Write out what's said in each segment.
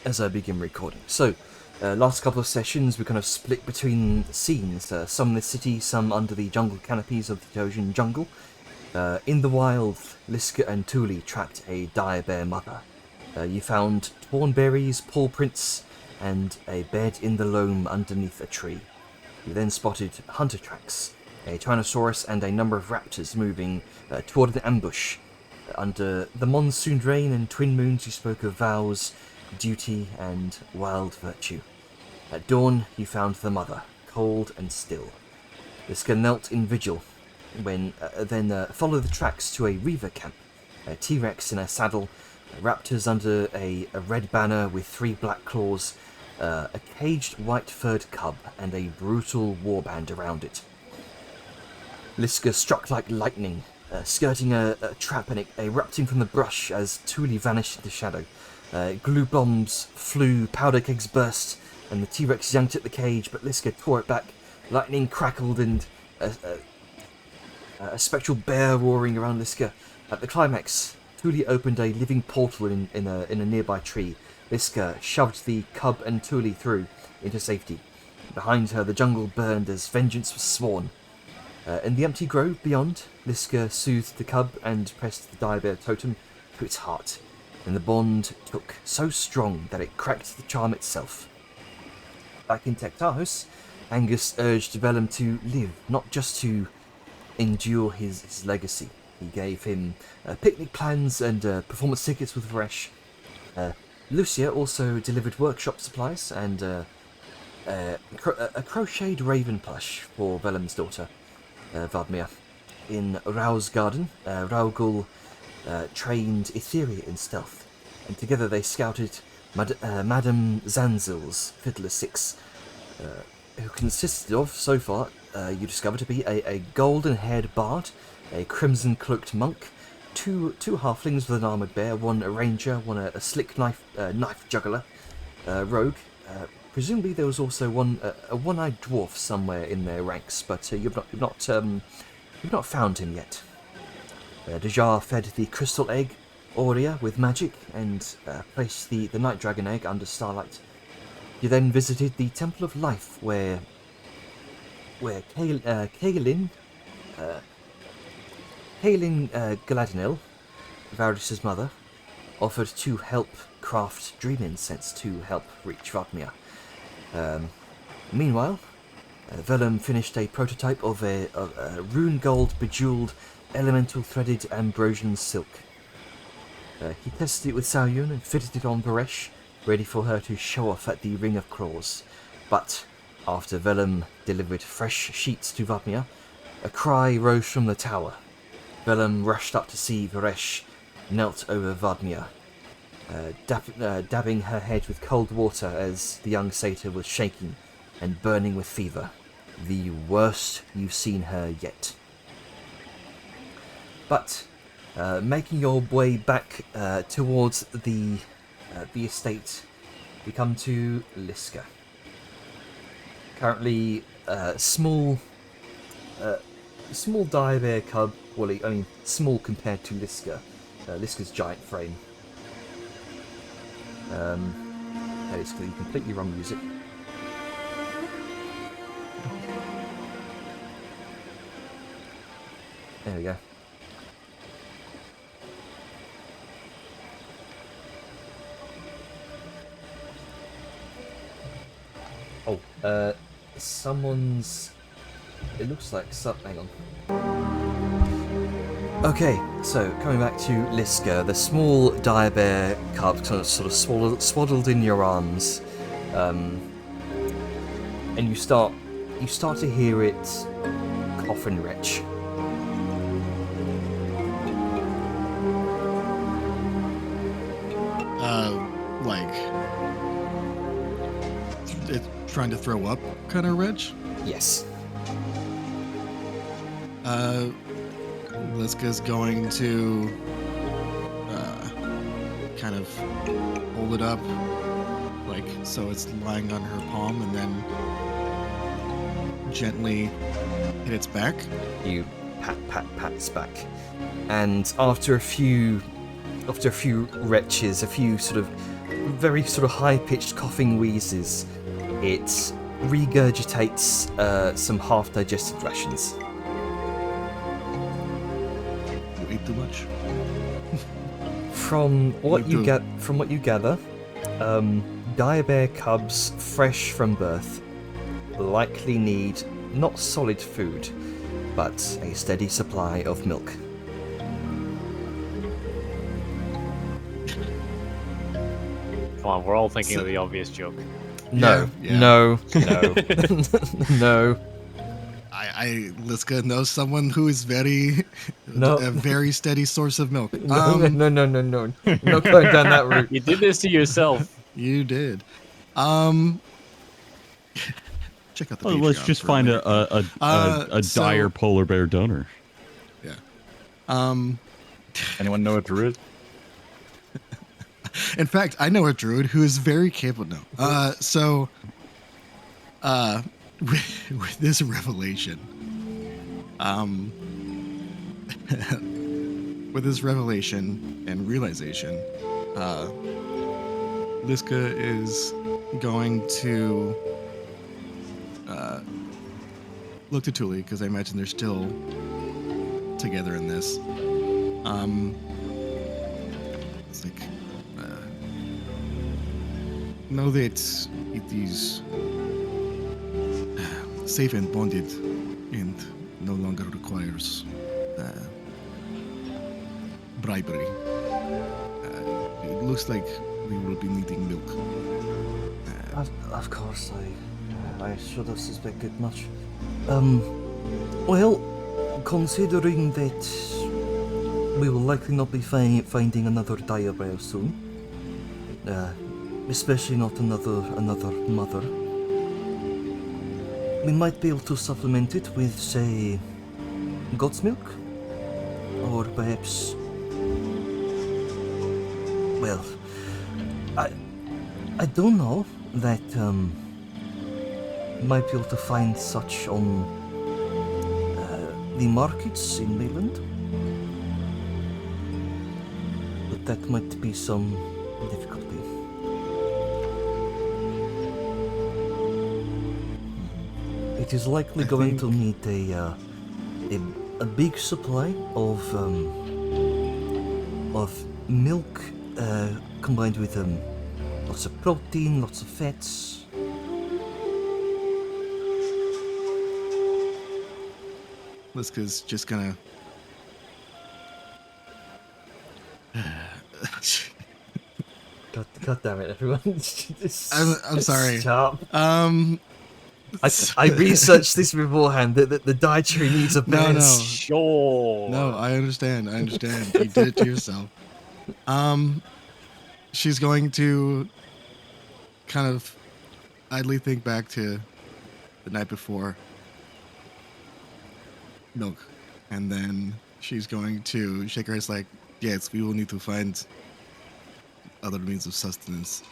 as I begin recording. So, last couple of sessions we kind of split between scenes, some in the city, some under the jungle canopies of the Trojan jungle. In the wild, Liska and Thule tracked a dire bear mother. You found torn berries, paw prints, and a bed in the loam underneath a tree. You then spotted hunter tracks, a Tyrannosaurus and a number of raptors moving toward an ambush. Under the monsoon rain and twin moons, you spoke of vows, duty, and wild virtue. At dawn, you found the mother, cold and still. Liska knelt in vigil, then followed the tracks to a reaver camp. A T-Rex in a saddle, raptors under a red banner with 3 black claws, a caged white-furred cub, and a brutal warband around it. Liska struck like lightning, skirting a trap and erupting from the brush as Thule vanished into shadow. Glue bombs flew, powder kegs burst, and the T-Rex yanked at the cage, but Liska tore it back. Lightning crackled and a spectral bear roaring around Liska. At the climax, Thule opened a living portal in a nearby tree. Liska shoved the cub and Thule through into safety. Behind her, the jungle burned as vengeance was sworn. In the empty grove beyond, Liska soothed the cub and pressed the dire bear totem to its heart, and the bond took so strong that it cracked the charm itself. Back in Tectaros, Angus urged Vellum to live, not just to endure his legacy. He gave him picnic plans and performance tickets with Varesh. Lucia also delivered workshop supplies and a crocheted raven plush for Vellum's daughter, Vadmir. In Rao's garden, Raugul trained Etheria in stealth, and together they scouted Madame Zanzil's Fiddler 6, who consisted of, so far, you discover to be a golden-haired bard, a crimson-cloaked monk, two halflings with an armoured bear, one a ranger, one a slick knife juggler, rogue. Presumably there was also a one-eyed dwarf somewhere in their ranks, but you've not found him yet. Dejar fed the crystal egg Aurea with magic and placed the night dragon egg under starlight. You then visited the Temple of Life, where Kaelin Galadinil, Varys' mother, offered to help craft dream incense to help reach Vadmir. Meanwhile, Vellum finished a prototype of a rune gold bejeweled elemental threaded ambrosian silk. He tested it with Saoyun and fitted it on Varesh, ready for her to show off at the Ring of Claws. But after Vellum delivered fresh sheets to Vadmir, a cry rose from the tower. Vellum rushed up to see Varesh knelt over Vadmir, dabbing her head with cold water as the young satyr was shaking and burning with fever. The worst you've seen her yet. But making your way back towards the estate, we come to Liska. Currently, small dire bear cub. Well, I mean, small compared to Liska. Liska's giant frame. Basically, completely wrong music. There we go. Oh, someone's... It looks like... Hang on. Okay, so coming back to Liska, the small dire bear cub sort of swaddled in your arms, and you start to hear it cough and retch. Like it's trying to throw up, kind of retch. Yes. Liska's going to kind of hold it up, like so it's lying on her palm, and then gently hit its back. You pat its back, and after a few retches, a few sort of very sort of high-pitched coughing wheezes, it regurgitates some half-digested rations. You ate too much. From what you gather, dire bear cubs fresh from birth likely need not solid food, but a steady supply of milk. Come on, we're all thinking of the obvious joke. No, Yeah. no, no, no. Liska knows someone who is very, No. a very steady source of milk. No, no. Not going down that route. You did this to yourself. You did. Check out the. Oh, let's Patreon just for find later. a So- dire polar bear donor. Yeah. Anyone know what Druid? In fact, I know a druid who is very capable. No. With this revelation, with this revelation and realization, Liska is going to look to Tuli, because I imagine they're still together in this. It's like, know that it is safe and bonded and no longer requires bribery. It looks like we will be needing milk. Of course, I should have suspected much. Well, considering that we will likely not be finding another dire bear soon, especially not another mother, we might be able to supplement it with, say, goat's milk, or perhaps, well, I don't know that might be able to find such on the markets in Mainland, but that might be some difficulty. It is likely going to need a big supply of milk combined with lots of protein, lots of fats. Liska's just gonna. God damn it, everyone! I'm sorry. Stop. It's- I researched this beforehand. That the dietary needs of No, bears. no. Sure. No, I understand. You did it to yourself. She's going to kind of idly think back to the night before milk, and then she's going to shake her head like, yes, we will need to find other means of sustenance.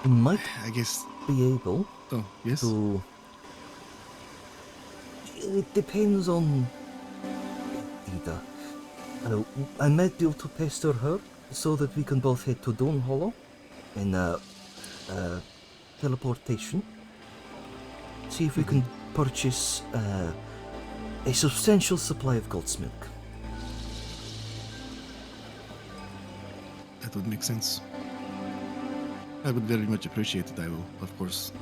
Might I guess. be able Oh, yes. to. It depends on Ida. I might be able to pester her so that we can both head to Dawn Hollow in teleportation. See if we can purchase a substantial supply of goat's milk. That would make sense. I would very much appreciate it. I will, of course,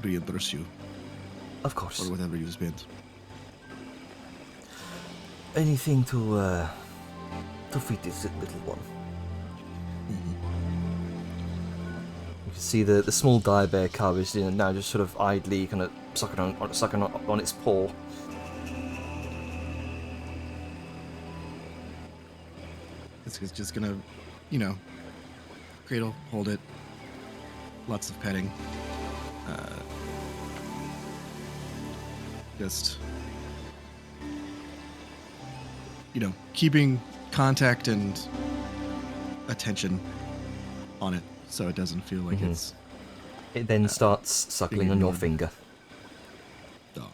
reimburse you Of course. for whatever you spent. Anything to feed this little one. You can see the small dire bear cub is now just sort of idly kind of sucking on its paw. It's just gonna, cradle, hold it, lots of petting. Just, keeping contact and attention on it so it doesn't feel like it's, It then starts suckling on your ignored. finger. oh.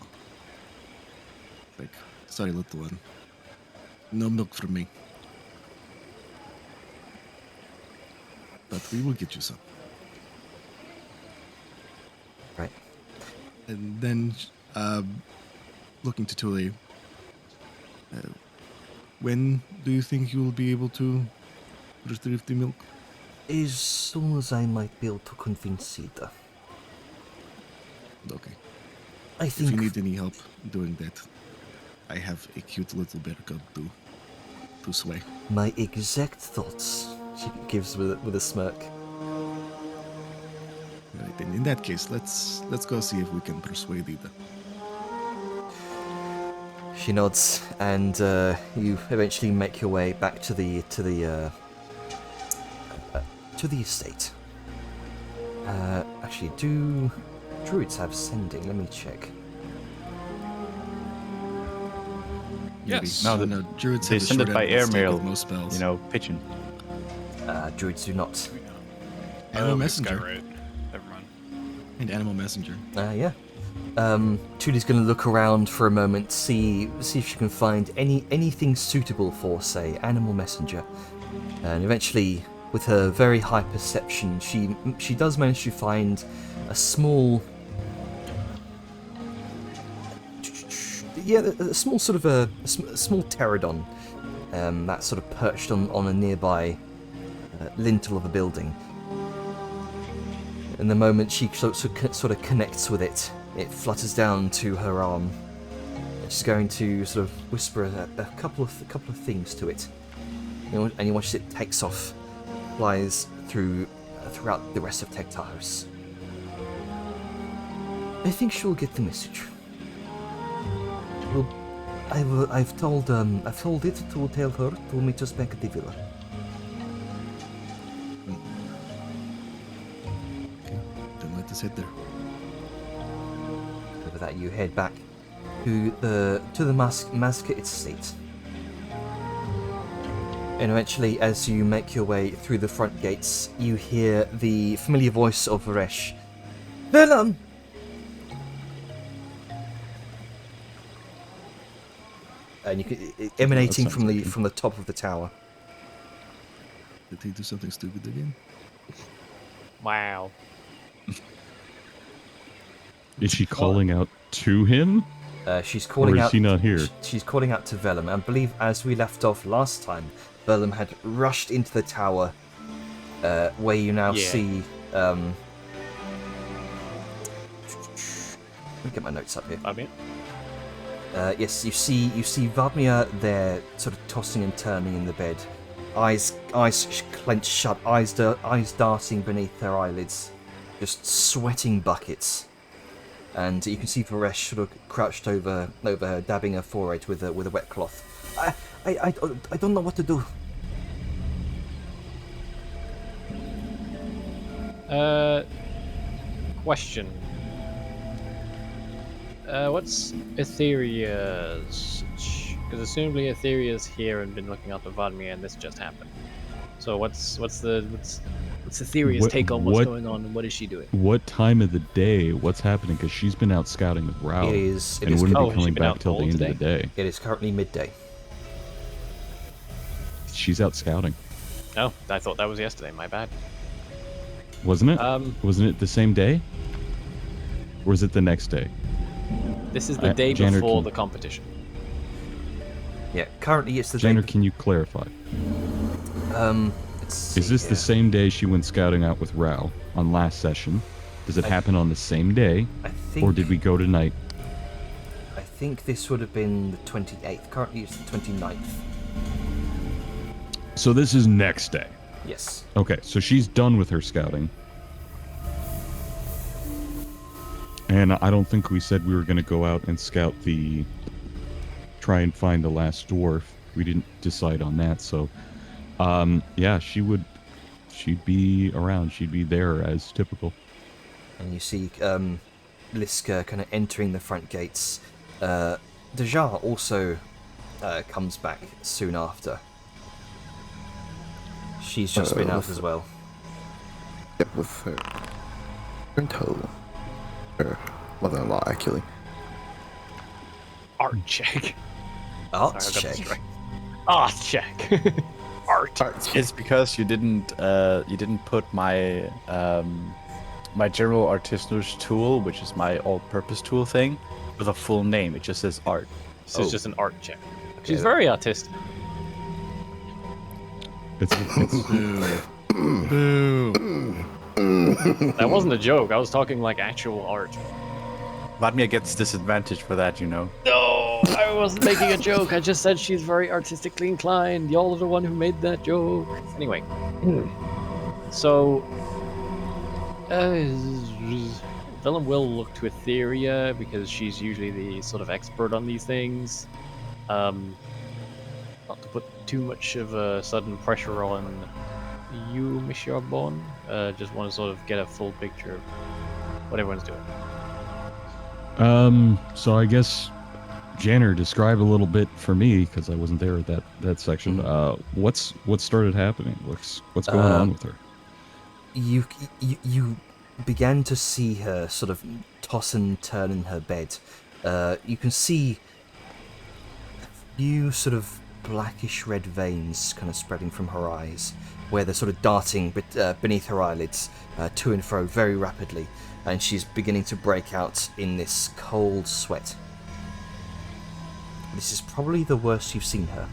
Like, sorry, little one. No milk from me. but we will get you some. Right. And then, looking to Tuli, when do you think you will be able to retrieve the milk? As soon as I might be able to convince Sita. Okay. I If think you need any help doing that, I have a cute little bear cub to sway. my exact thoughts, she gives with a smirk. Right, and in that case, let's go see if we can persuade Ida. She nods, and you eventually make your way back to the estate. Actually, do druids have sending? Let me check. Yes. No, No, druids they have a send it short by end of the stick airmail, with most spells. You know, pigeon. Druids do not. Animal we messenger got right. Never mind. and animal messenger. Yeah. Tuli's going to look around for a moment, see if she can find anything suitable for, say, animal messenger, and eventually, with her very high perception, she does manage to find a small, a small sort of a small pterodon, that's sort of perched on a nearby lintel of a building. And the moment she sort of connects with it, it flutters down to her arm. She's going to sort of whisper a couple of things to it. And you watch it takes off, flies throughout the rest of Tektaros. I think she'll get the message. Well, I've told it to tell her to meet us back at the villa. Okay, then let us head there. Over that, you head back to the Masca estate. And eventually, as you make your way through the front gates, you hear the familiar voice of Varesh. Velam! And you can, emanating sounds from like him. from the top of the tower. Did he do something stupid again? Wow. Is she calling out to him? She's calling Or is out. he not here? She's calling out to Velum. I believe, as we left off last time, Velum had rushed into the tower, where you now Yeah. see. Let me get my notes up here. I mean, Yes, you see Vadmir there, sort of tossing and turning in the bed, eyes clenched shut, eyes darting beneath her eyelids, just sweating buckets. And you can see Varesh sort of crouched over her, dabbing her forehead with a wet cloth. I don't know what to do. question. What's Etherea's? Because assumably Etherea's here and been looking after Vladimir, and this just happened. So what's Etherea's take on what's going on, and what is she doing? What time of the day? What's happening? Because she's been out scouting with Rao. It is and wouldn't oh, be has she coming been back out till the all end today? of the day. It is currently midday. She's out scouting, Oh, I thought that was yesterday. My bad. wasn't it? Wasn't it the same day? Or is it the next day? This is the day Janner, before can- the competition. Yeah, currently it's the Jenner, day. can you clarify? Let's see Is this here. the same day she went scouting out with Rao on last session? Does it happen on the same day? I think. Or did we go tonight? I think this would have been the 28th. Currently it's the 29th. So this is next day. Yes. Okay, so she's done with her scouting. And I don't think we said we were going to go out and scout try and find the last dwarf. We didn't decide on that, so yeah, she'd be around. She'd be there as typical. And you see Liska kind of entering the front gates. Dejar also comes back soon after. She's just been out as well. Yeah, with her her mother-in-law, actually. Art check. Art Sorry, I got check. distracted. Art check. art. It's because you didn't put my my general artisanal's tool, which is my all-purpose tool thing, with a full name. It just says art. This is just an art check. Okay, She's very artistic. It's Boo. That wasn't a joke. I was talking like actual art. Vladimir gets disadvantage for that, you know. No, I wasn't making a joke. I just said she's very artistically inclined. Y'all are the one who made that joke. Anyway, so Vellum will look to Etheria because she's usually the sort of expert on these things. Not to put too much of a sudden pressure on you, Monsieur Bon. Just want to sort of get a full picture of what everyone's doing. So I guess Janner, describe a little bit for me because I wasn't there at that section. What's started happening? What's going on with her? You began to see her sort of toss and turn in her bed. You can see a few sort of blackish red veins kind of spreading from her eyes, where they're sort of darting beneath her eyelids, to and fro very rapidly, and she's beginning to break out in this cold sweat. This is probably the worst you've seen her.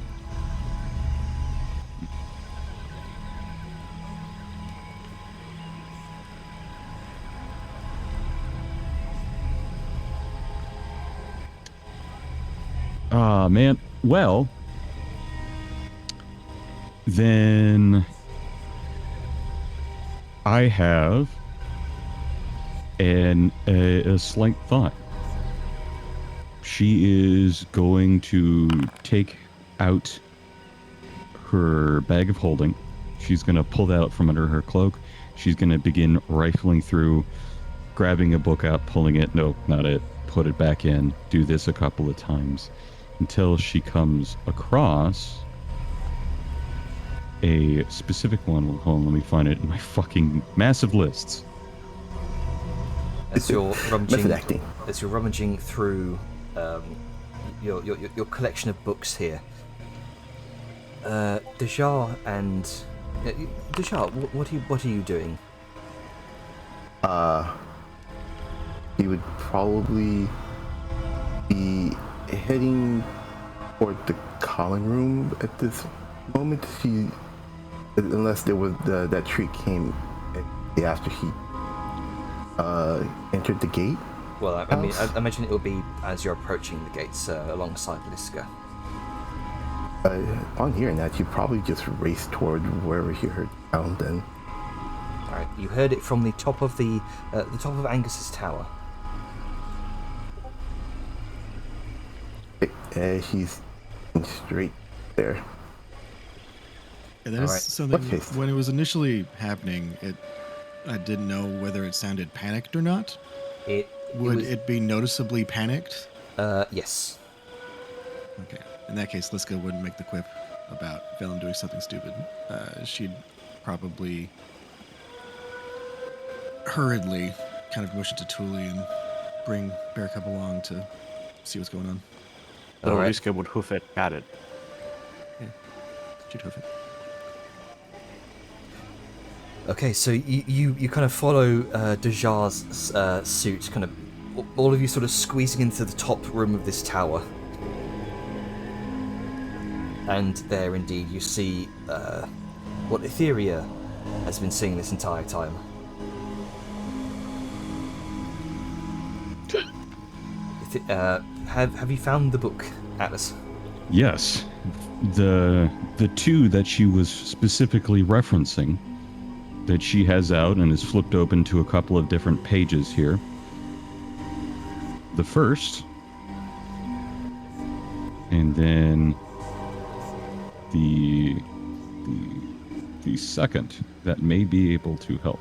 Ah, man. Well, then I have a slight thought. She is going to take out her bag of holding. She's going to pull that out from under her cloak. She's going to begin rifling through, grabbing a book out, pulling it. No, not it. Put it back in. Do this a couple of times until she comes across a specific one. Well, hold on, let me find it in my fucking massive lists. As you're Method acting. rummaging through your collection of books here, Dejar and Dejar, what are you doing? He would probably be heading toward the calling room at this moment. Unless there was that tree came after he entered the gate. Well, I mean, I imagine it will be as you're approaching the gates alongside Liska. On hearing that, you probably just raced toward wherever he heard the sound. Then, all right, you heard it from the top of the top of Angus's tower. He's straight there. Yeah, that is Alright. something. What case? When it was initially happening, I didn't know whether it sounded panicked or not. Would it be noticeably panicked? Yes. Okay. In that case, Liska wouldn't make the quip about Vellum doing something stupid. She'd probably hurriedly kind of motion to Thule and bring Bearcup along to see what's going on. So Alright. Liska would hoof it, pat it. She'd hoof it. Okay, so you kind of follow Dejar's suit, kind of all of you sort of squeezing into the top room of this tower. And there indeed you see what Etheria has been seeing this entire time. Have you found the book, Atlas? Yes, the two that she was specifically referencing, that she has out and is flipped open to a couple of different pages here. The first, and then the second that may be able to help.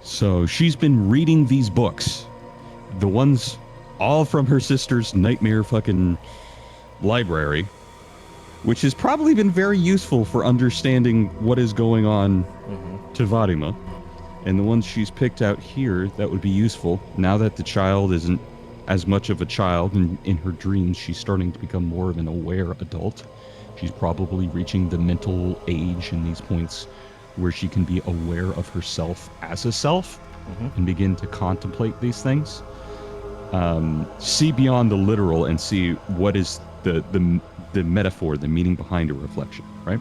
So she's been reading these books, the ones all from her sister's nightmare fucking library, which has probably been very useful for understanding what is going on to Vadima. And the ones she's picked out here that would be useful now that the child isn't as much of a child, and in her dreams, she's starting to become more of an aware adult. She's probably reaching the mental age in these points where she can be aware of herself as a self and begin to contemplate these things. See beyond the literal and see what is the metaphor, the meaning behind a reflection, right?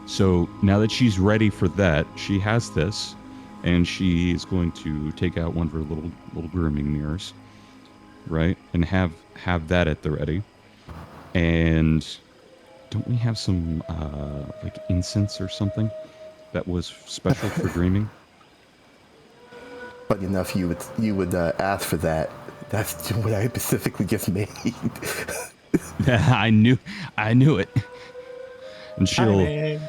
So now that she's ready for that, she has this, and she is going to take out one of her little grooming mirrors, right, and have that at the ready. And don't we have some like incense or something that was special for dreaming? Funny enough, you would ask for that. That's what I specifically just made. I knew it. And she'll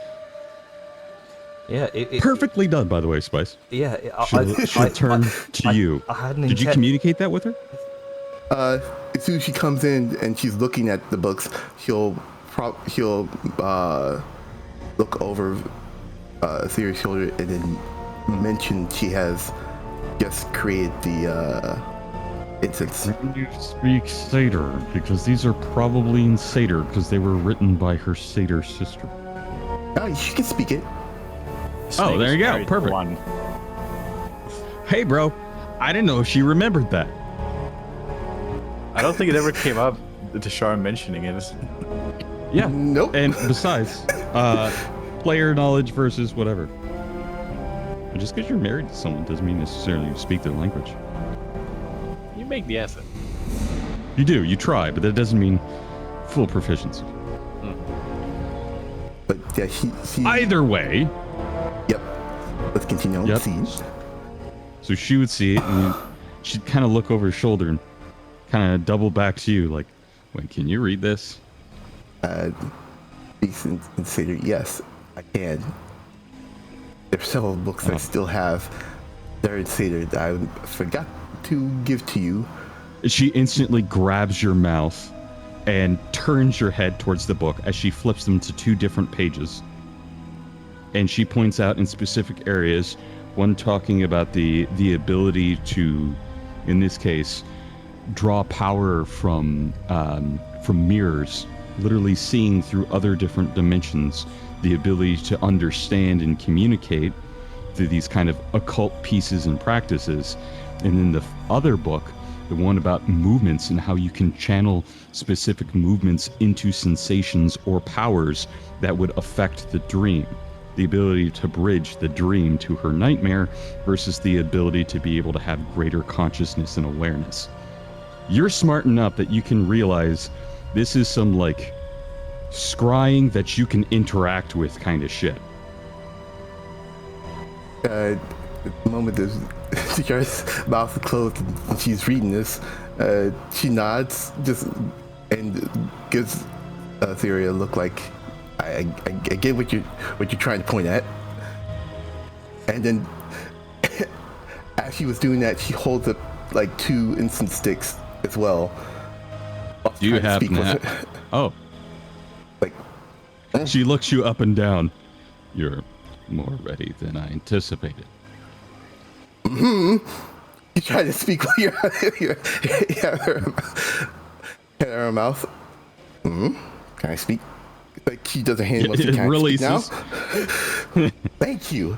perfectly done, by the way, Spice. Yeah, She'll turn to you. I had an Did you communicate that with her? As soon as she comes in and she's looking at the books, she'll look over Siri's shoulder and then mention she has just created the incense. When you speak Satyr, because these are probably in Satyr, because they were written by her Satyr sister. Oh, she can speak it. Oh, there you go. Perfect. Hey, bro. I didn't know if she remembered that. I don't think it ever came up to Char mentioning it. Yeah. Nope. And besides, player knowledge versus whatever. But just because you're married to someone doesn't mean necessarily you speak their language. You make the effort. You do. You try, but that doesn't mean full proficiency. But yeah, she Either way. Yep. Let's continue on. Yep. See. So she would see it, and she'd kind of look over her shoulder and kind of double back to you, like, "Wait, can you read this?" Decent consider. Yes, I can. There's several books I still have. They're in Seder that I forgot to give to you. She instantly grabs your mouth and turns your head towards the book as she flips them to 2 different pages. And she points out in specific areas, one talking about the ability to, in this case, draw power from mirrors, literally seeing through other different dimensions, the ability to understand and communicate through these kind of occult pieces and practices. And then the other book, the one about movements and how you can channel specific movements into sensations or powers that would affect the dream. The ability to bridge the dream to her nightmare versus the ability to be able to have greater consciousness and awareness. You're smart enough that you can realize this is some like scrying that you can interact with kind of shit. At the moment Sarah's mouth is closed and she's reading this, she nods and gives Theory a look like I get what you're trying to point at. And then as she was doing that, she holds up like 2 instant sticks as well. Do you have that? Oh. Like, she looks you up and down. You're more ready than I anticipated. You try to speak with your her mouth. Can I speak? Like she does her hand motion. It Can releases. I speak now? Thank you.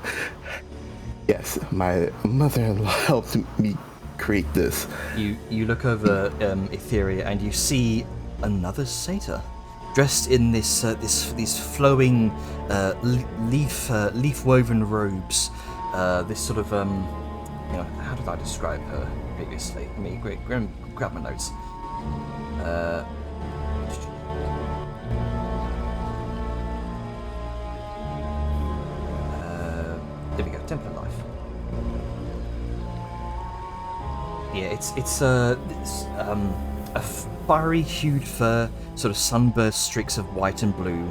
Yes, my mother-in-law helped me create this. You look over Etheria and you see another satyr, dressed in these flowing leaf woven robes. This sort of how did I describe her previously? Let me grab my notes. There we go. Temple of Life. Yeah, it's a fiery hued fur, sort of sunburst streaks of white and blue.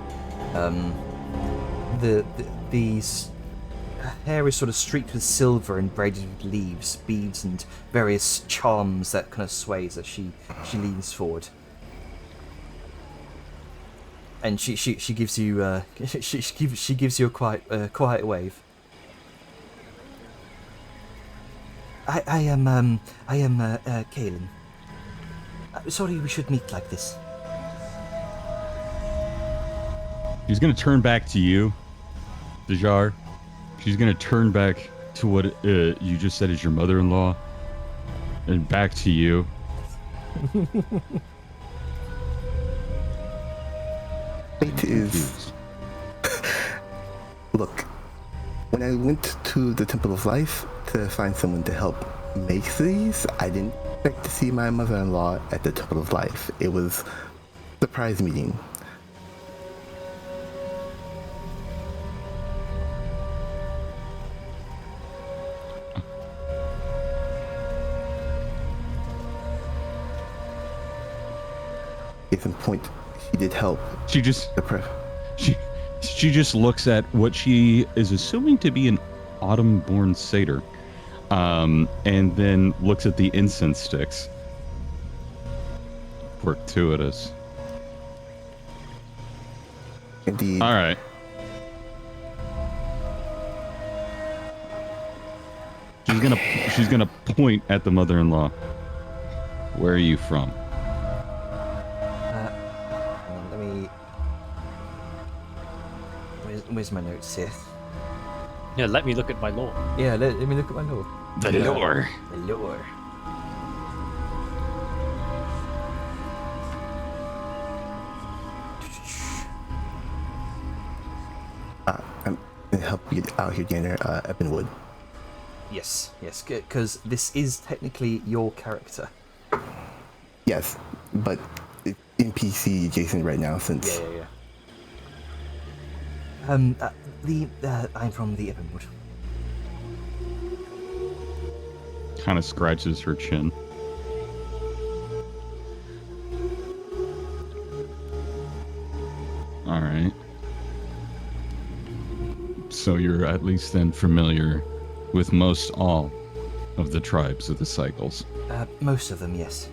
These her hair is sort of streaked with silver and braided with leaves, beads, and various charms that kind of sways as she leans forward. And she gives you she gives you a quiet wave. I am Kaelin. Sorry we should meet like this. She's gonna turn back to you, Dejar. She's gonna turn back to what you just said is your mother-in-law, and back to you. It is. Look, when I went to the Temple of Life to find someone to help make these, I didn't expect to see my mother-in-law at the Temple of Life. It was a surprise meeting. Case in point, she did help. She just The prep. she just looks at what she is assuming to be an autumn-born satyr, and then looks at the incense sticks. Fortuitous. Indeed. All right. She's gonna point at the mother-in-law. Where are you from? Hang on, let me... Where's my notes here? Yeah, let me look at my lore. Yeah, let me look at my lore. The lore. The lore. I'm gonna help you out here, Jenner. Ebenwood. Yes, because this is technically your character. Yes, but it's NPC adjacent right now since. Yeah. I'm from the Ebenwood. Kind of scratches her chin. All right. So you're at least then familiar with most all of the tribes of the cycles. Most of them, yes.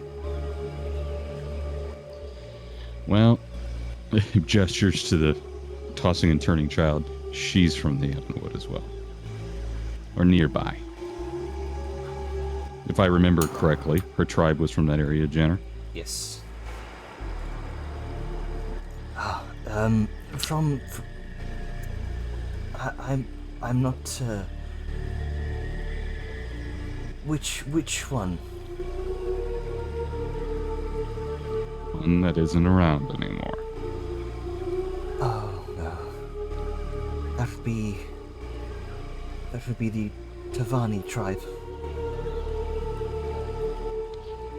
Well, gestures to the tossing and turning child. She's from the Ebenwood as well. Or nearby. If I remember correctly, her tribe was from that area, Jenner. Yes. I'm not, Which one? One that isn't around anymore. Oh, no. That would be the Tavani tribe.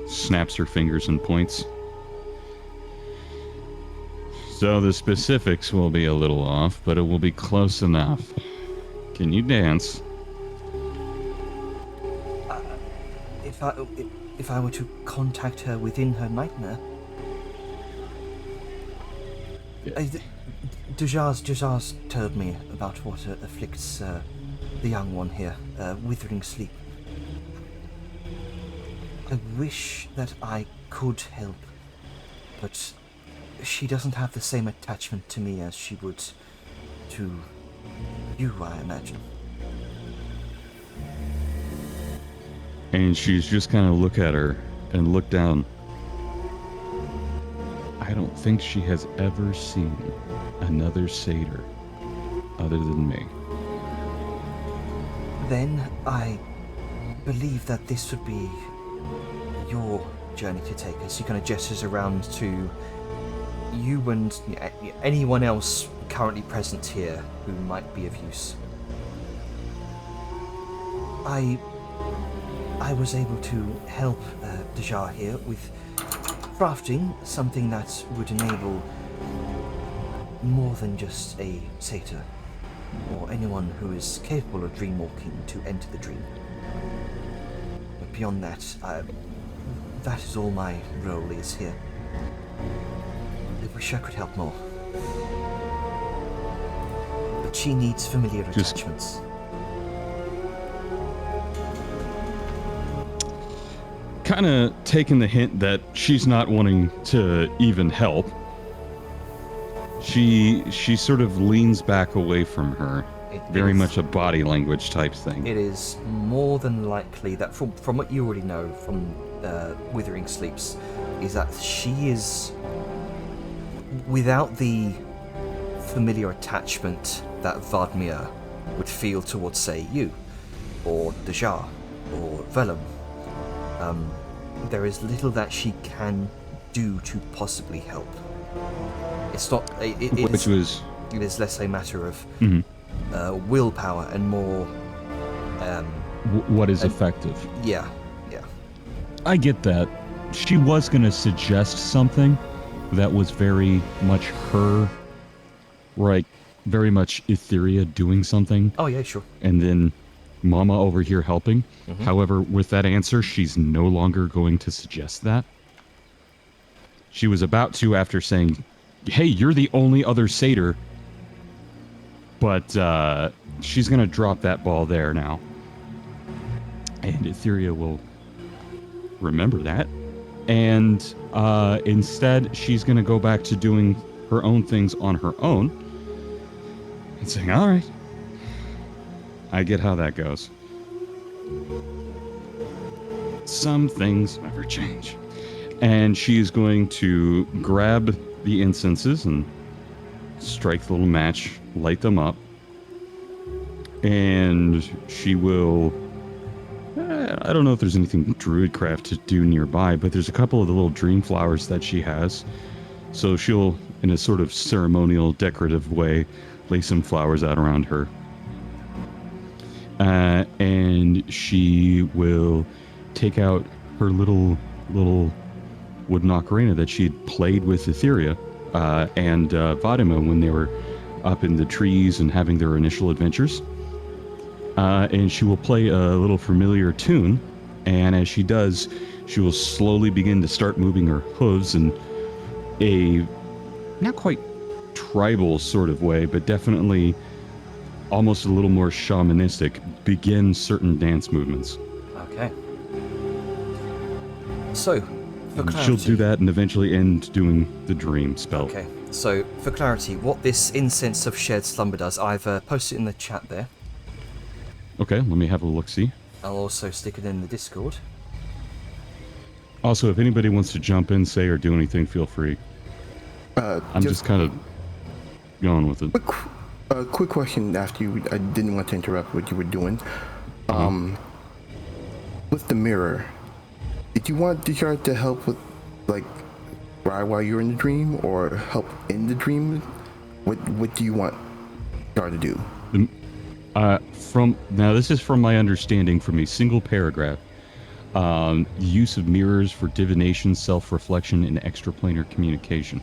Snaps her fingers and points. So the specifics will be a little off, but it will be close enough. Can you dance? If I were to contact her within her nightmare. Dujar's told me about what afflicts the young one here, withering sleep. I wish that I could help, but she doesn't have the same attachment to me as she would to you, I imagine. And she's just kind of look at her and look down. I don't think she has ever seen another satyr other than me. Then I believe that this would be your journey to take us. She kind of gestures around to you and anyone else currently present here who might be of use. I was able to help Dejar here with crafting something that would enable more than just a satyr or anyone who is capable of dreamwalking to enter the dream. But beyond that, that is all my role is here. I wish I could help more. But she needs familiar attachments. Kind of taking the hint that she's not wanting to even help. She sort of leans back away from her. Very much a body language type thing. It is more than likely that from what you already know from Withering Sleeps, is that she is, without the familiar attachment that Vadmir would feel towards, say, you, or Dejar, or Vellum, there is little that she can do to possibly help. It's not. It is less a matter of willpower and more. What is effective? Yeah. I get that. She was going to suggest something that was very much her, like, very much Etheria doing something. Oh, yeah, sure. And then Mama over here helping. Mm-hmm. However, with that answer, she's no longer going to suggest that. She was about to after saying, hey, you're the only other satyr. But she's going to drop that ball there now. And Etheria will remember that. And instead, she's going to go back to doing her own things on her own. And saying, all right. I get how that goes. Some things never change. And she's going to grab the incenses and strike the little match, light them up. And she will... I don't know if there's anything Druidcraft to do nearby, but there's a couple of the little dream flowers that she has. So she'll, in a sort of ceremonial, decorative way, lay some flowers out around her. And she will take out her little wooden ocarina that she had played with Etheria and Vadima when they were up in the trees and having their initial adventures. And she will play a little familiar tune, and as she does, she will slowly begin to start moving her hooves in a not quite tribal sort of way, but definitely almost a little more shamanistic, begin certain dance movements. Okay. So, for clarity... She'll do that and eventually end doing the dream spell. Okay, so for clarity, what this incense of shared slumber does, I've posted it in the chat there. Okay, let me have a look-see. I'll also stick it in the Discord. Also, if anybody wants to jump in, say, or do anything, feel free. I'm just kind of going with it. Quick question after you. I didn't want to interrupt what you were doing. With the mirror, did you want Dejar to help with, like, while you're in the dream, or help in the dream? What do you want Dejar to do? Now this is from my understanding from a single paragraph. Use of mirrors for divination, self-reflection, and extraplanar communication.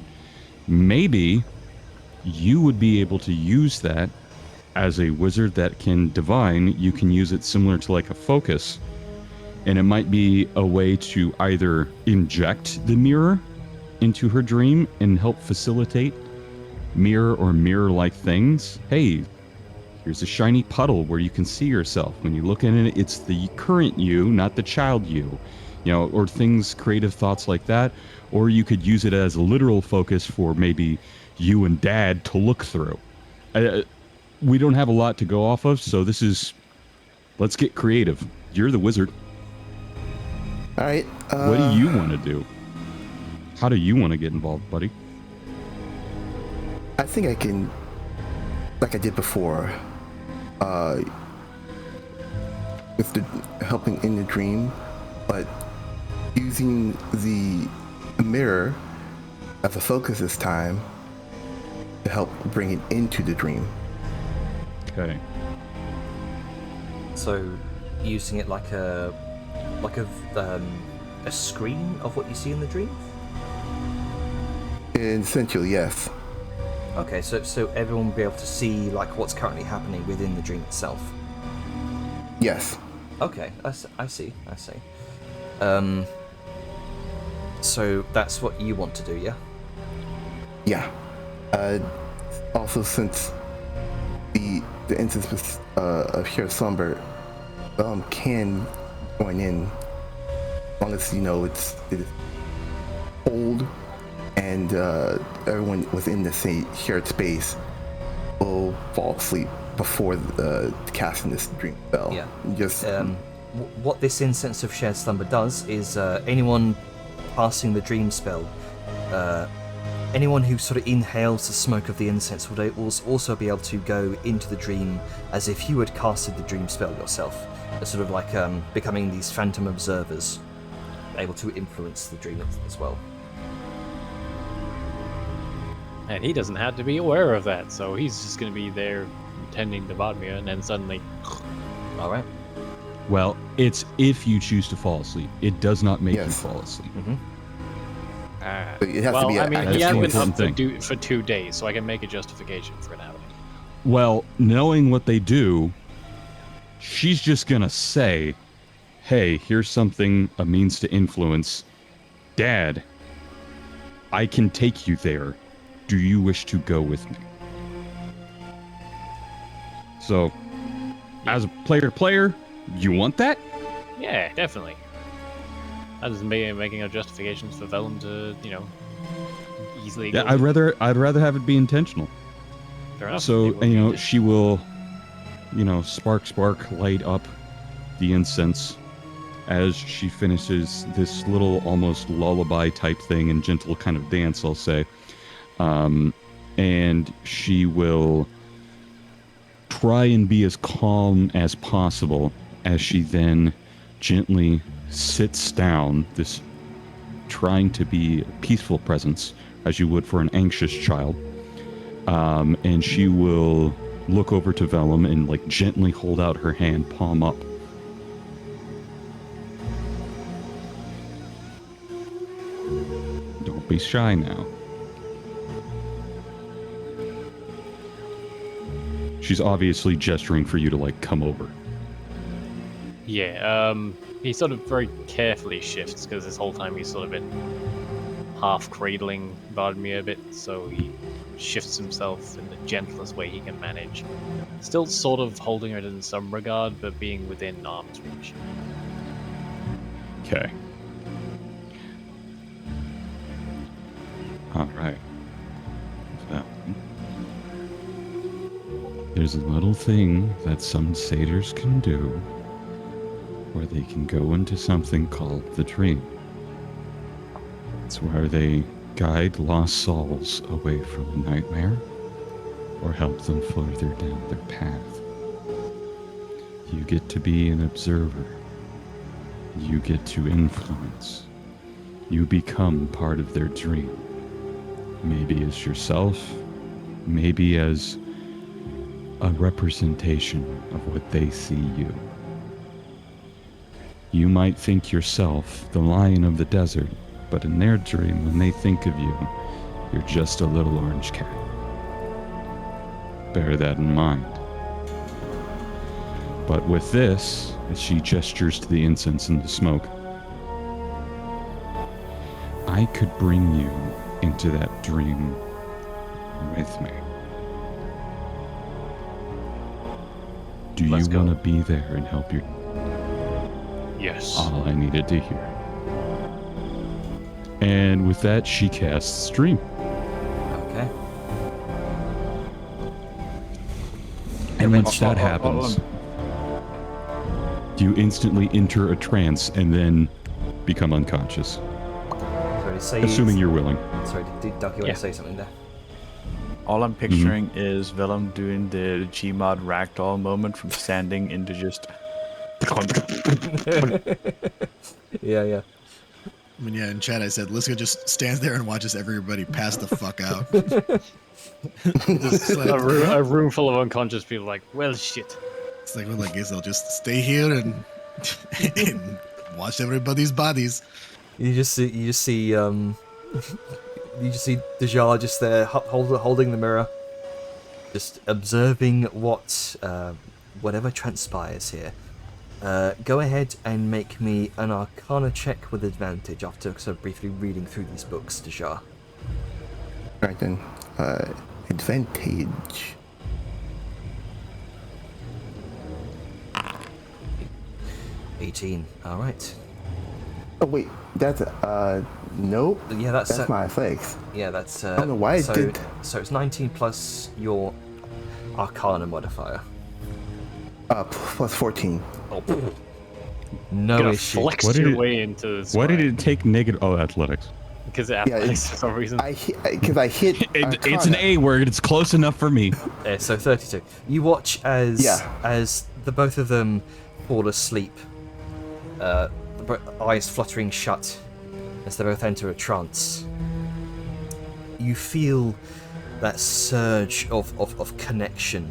Maybe you would be able to use that as a wizard that can divine. You can use it similar to like a focus, and it might be a way to either inject the mirror into her dream and help facilitate mirror or mirror-like things. Hey, here's a shiny puddle where you can see yourself. When you look in it, it's the current you, not the child you. You know, or things, creative thoughts like that. Or you could use it as a literal focus for maybe you and Dad to look through. We don't have a lot to go off of, so this is... Let's get creative. You're the wizard. All right. What do you want to do? How do you want to get involved, buddy? I think I can, like I did before, with the helping in the dream, but using the mirror as a focus this time to help bring it into the dream. Okay. So, using it like a screen of what you see in the dream? Essentially, yes. Okay, so everyone will be able to see like what's currently happening within the dream itself. Yes. Okay, I see. So that's what you want to do, yeah? Yeah. Also, since the instance of shared slumber can join in, as long as it is old and everyone within the same shared space will fall asleep before casting this dream spell. Yeah. Just what this incense of shared slumber does is anyone casting the dream spell, anyone who sort of inhales the smoke of the incense will also be able to go into the dream as if you had casted the dream spell yourself. Sort of like becoming these phantom observers, able to influence the dream as well. And he doesn't have to be aware of that, so he's just going to be there tending to Bodmir, and then suddenly... Alright. Well, it's if you choose to fall asleep. It does not make you fall asleep. Mm-hmm. It has to be I mean, That's he the has been important up for 2 days, so I can make a justification for it happening. Well, knowing what they do, she's just gonna say, hey, here's something, a means to influence. Dad, I can take you there. Do you wish to go with me? So, as a player, you want that? Yeah, definitely. I was making a justifications for Vellum to, easily. Yeah, go I'd rather have it be intentional. Fair enough. So, It will be she will, spark, light up the incense as she finishes this little almost lullaby type thing and gentle kind of dance, I'll say. And she will try and be as calm as possible as she then gently sits down, this trying to be a peaceful presence as you would for an anxious child. And she will look over to Vellum and gently hold out her hand, palm up. Don't be shy now. She's obviously gesturing for you to come over. Yeah, he sort of very carefully shifts, because this whole time he's sort of been half cradling Bodmir a bit, so he shifts himself in the gentlest way he can manage. Still sort of holding her in some regard, but being within arm's reach. Okay. Alright. So, there's a little thing that some satyrs can do where they can go into something called the dream. It's where they guide lost souls away from a nightmare or help them further down their path. You get to be an observer. You get to influence. You become part of their dream. Maybe as yourself, maybe as a representation of what they see you. You might think yourself the lion of the desert, but in their dream, when they think of you, you're just a little orange cat. Bear that in mind. But with this, as she gestures to the incense and the smoke, I could bring you into that dream with me. Do you want to be there and help your... Yes. All I needed to hear. And with that, she casts Dream. Okay. And once that happens, you instantly enter a trance and then become unconscious. Sorry, say Assuming you're willing. Sorry, did Ducky want to say something there? All I'm picturing is Vellum doing the Gmod ragdoll moment from standing into just... Yeah. I mean, yeah, in chat I said, Liska just stands there and watches everybody pass the fuck out. Just like, A room full of unconscious people like, well, shit. it's like, well, I guess I'll just stay here and watch everybody's bodies. You just see Dejar just there holding the mirror, just observing whatever transpires here. Go ahead and make me an Arcana check with advantage after sort of briefly reading through these books, Dejar. Alright then. Advantage. 18. All right. Oh wait, that's nope. Yeah, that's my athletics. Yeah, that's. I don't know why so, it did. So it's 19 plus your Arcana modifier. Plus 14. Oh, No Gonna issue. flex What did your it- way into this. Why did it take negative? Oh, athletics. Because athletics for some reason. Because I hit. It's an A word. It's close enough for me. So 32. You watch as Yeah. the both of them fall asleep, eyes fluttering shut as they both enter a trance. You feel that surge of connection.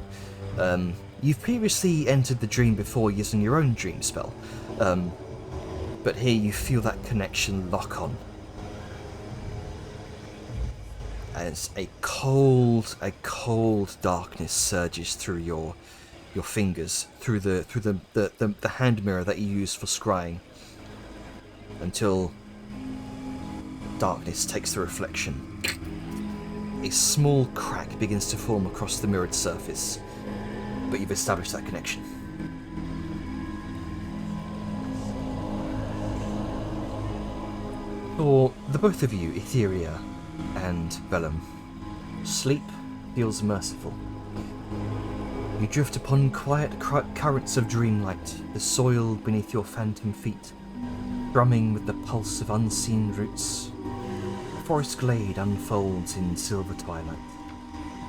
You've previously entered the dream before using your own dream spell, but here you feel that connection lock on. As a cold darkness surges through your fingers, through the hand mirror that you use for scrying, until darkness takes the reflection. A small crack begins to form across the mirrored surface, but you've established that connection. For the both of you, Etheria and Vellum, sleep feels merciful. You drift upon quiet currents of dreamlight, the soil beneath your phantom feet, drumming with the pulse of unseen roots. The forest glade unfolds in silver twilight,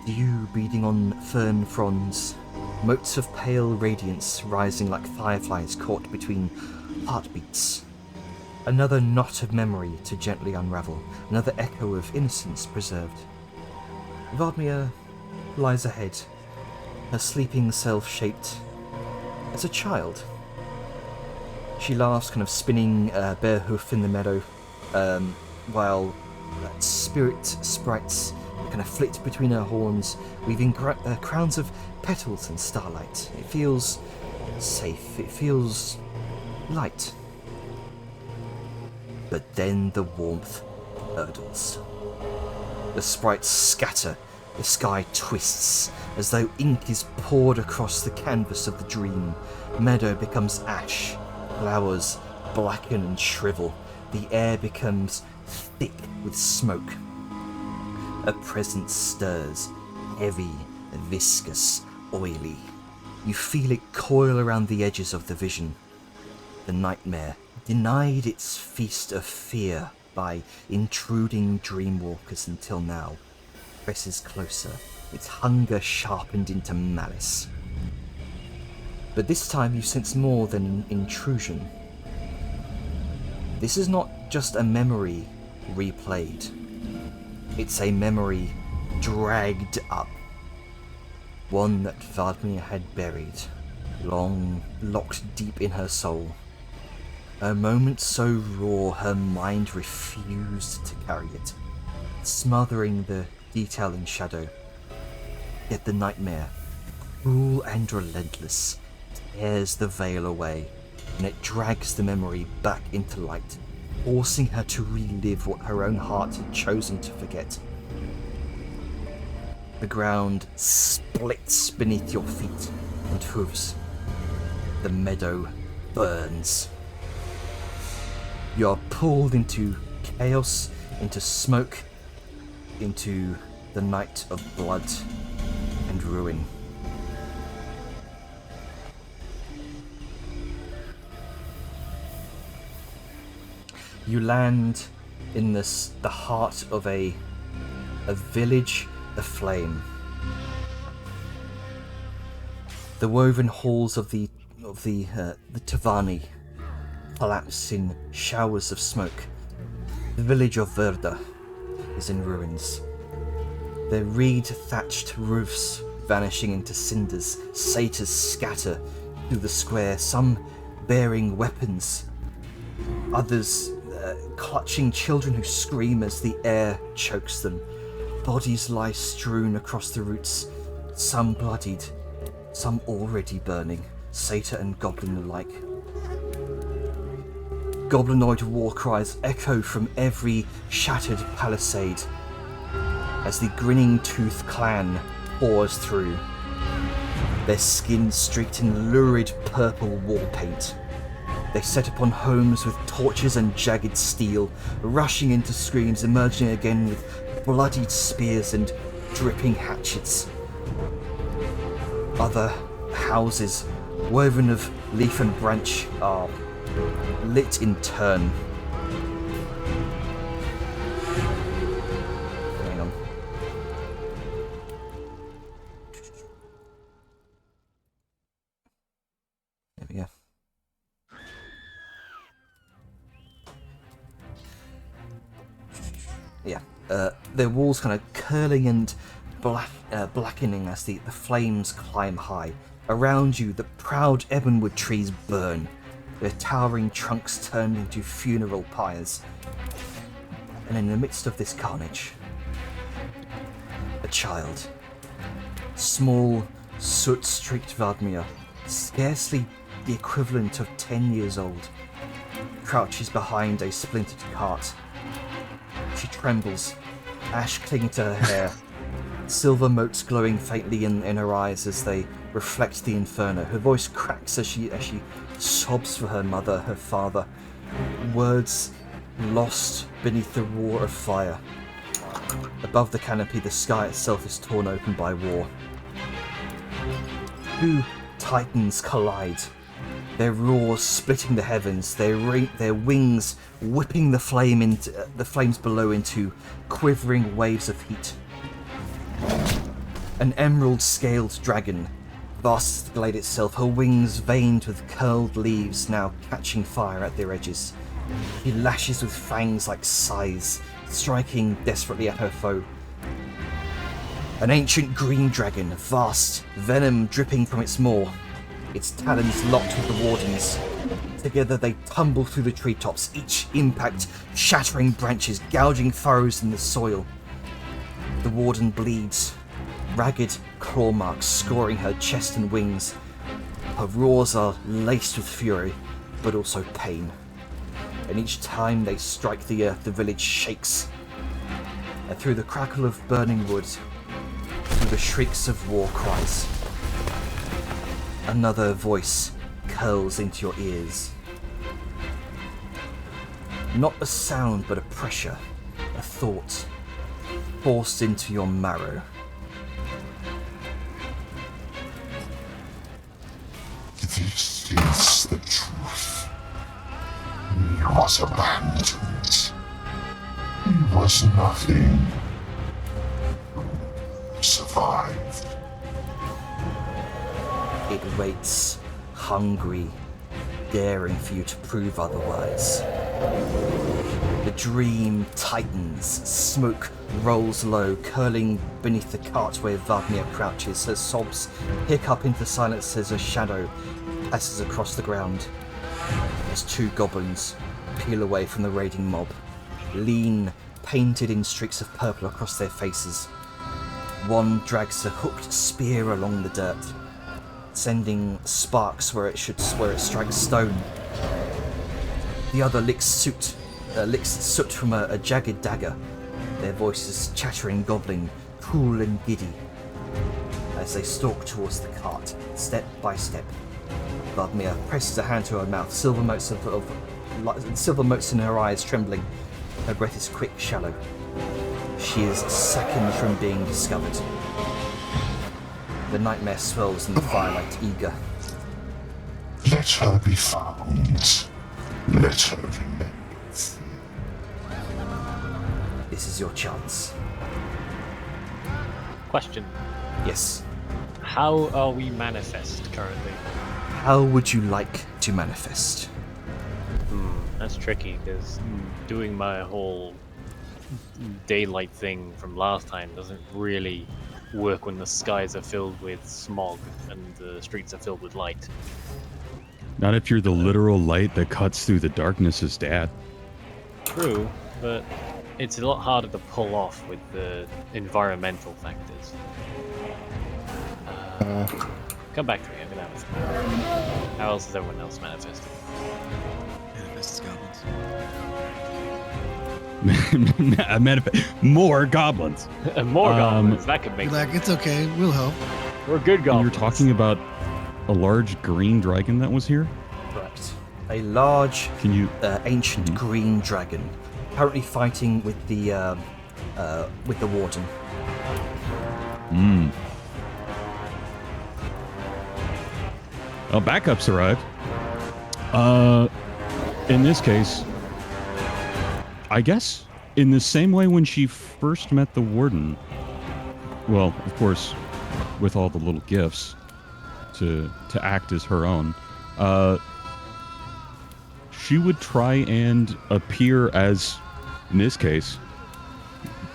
dew beading on fern fronds, motes of pale radiance rising like fireflies caught between heartbeats. Another knot of memory to gently unravel, another echo of innocence preserved. Vardmir lies ahead, her sleeping self shaped as a child. She laughs, kind of spinning bare hoof in the meadow, while spirit sprites kind of flit between her horns, weaving crowns of petals and starlight. It feels safe, it feels light. But then the warmth hurdles. The sprites scatter, the sky twists, as though ink is poured across the canvas of the dream. Meadow becomes ash, flowers blacken and shrivel, the air becomes thick with smoke. A presence stirs, heavy, viscous, oily. You feel it coil around the edges of the vision. The nightmare, denied its feast of fear by intruding dreamwalkers until now, presses closer, its hunger sharpened into malice. But this time you sense more than an intrusion. This is not just a memory replayed. It's a memory dragged up. One that Vardmir had buried, long locked deep in her soul. A moment so raw her mind refused to carry it, smothering the detail in shadow. Yet the nightmare, cruel and relentless, tears the veil away, and it drags the memory back into light, forcing her to relive what her own heart had chosen to forget. The ground splits beneath your feet and hooves. The meadow burns. You are pulled into chaos, into smoke, into the night of blood and ruin. You land in the heart of a village aflame. The woven halls of the Tavani collapse in showers of smoke. The village of Verda is in ruins. The reed-thatched roofs vanishing into cinders, satyrs scatter through the square, some bearing weapons, others clutching children who scream as the air chokes them. Bodies lie strewn across the roots, some bloodied, some already burning, satyr and goblin alike. Goblinoid war cries echo from every shattered palisade as the Grinning Tooth clan pours through, their skin streaked in lurid purple war paint. They set upon homes with torches and jagged steel, rushing into screams, emerging again with bloodied spears and dripping hatchets. Other houses, woven of leaf and branch, are lit in turn. Hang on. There we go. Yeah, their walls kind of curling and blackening as the flames climb high. Around you, the proud ebonwood trees burn, their towering trunks turned into funeral pyres. And in the midst of this carnage, a child, small, soot-streaked Vladimir, scarcely the equivalent of 10 years old, crouches behind a splintered cart. She trembles, ash clinging to her hair, silver motes glowing faintly in her eyes as they reflect the inferno. Her voice cracks as she sobs for her mother, her father, words lost beneath the roar of fire. Above the canopy, the sky itself is torn open by war. Two titans collide, their roars splitting the heavens, their wings whipping the flames below into quivering waves of heat. An emerald-scaled dragon, vast as the glade itself, her wings veined with curled leaves now catching fire at their edges. He lashes with fangs like scythes, striking desperately at her foe. An ancient green dragon, vast, venom dripping from its maw, its talons locked with the wardens. Together they tumble through the treetops, each impact shattering branches, gouging furrows in the soil. The warden bleeds, ragged claw marks scoring her chest and wings. Her roars are laced with fury, but also pain. And each time they strike the earth, the village shakes. And through the crackle of burning wood, through the shrieks of war cries, another voice curls into your ears. Not a sound, but a pressure, a thought, forced into your marrow. This is the truth. He was abandoned. He was nothing. He survived. It waits, hungry, daring for you to prove otherwise. The dream tightens, smoke rolls low, curling beneath the cart where Wagner crouches. Her sobs pick up into silence as a shadow passes across the ground. As two goblins peel away from the raiding mob, lean, painted in streaks of purple across their faces. One drags a hooked spear along the dirt, sending sparks where it strikes stone. The other licks soot from a jagged dagger, their voices chattering goblin, cool and giddy, as they stalk towards the cart, step by step. Vladimir presses a hand to her mouth, silver motes in her eyes trembling. Her breath is quick, shallow. She is seconds from being discovered. The nightmare swells in the firelight, eager. Let her be found. Let her remain. This is your chance. Question. Yes. How are we manifest currently? How would you like to manifest? That's tricky, because doing my whole daylight thing from last time doesn't really work when the skies are filled with smog and the streets are filled with light. Not if you're the literal light that cuts through the darkness as Dad. True, but it's a lot harder to pull off with the environmental factors. Come back to me, I'm gonna have a think. How else is everyone else manifesting? Manifest goblins. More goblins. More goblins, that could make Be like, it's okay, we'll help. We're good And goblins. you're talking about a large green dragon that was here? Correct. A large, Can you... ancient green dragon, currently fighting with the warden. Oh, backups arrived. in this case, I guess in the same way when she first met the warden, well, of course, with all the little gifts to act as her own, she would try and appear as, in this case,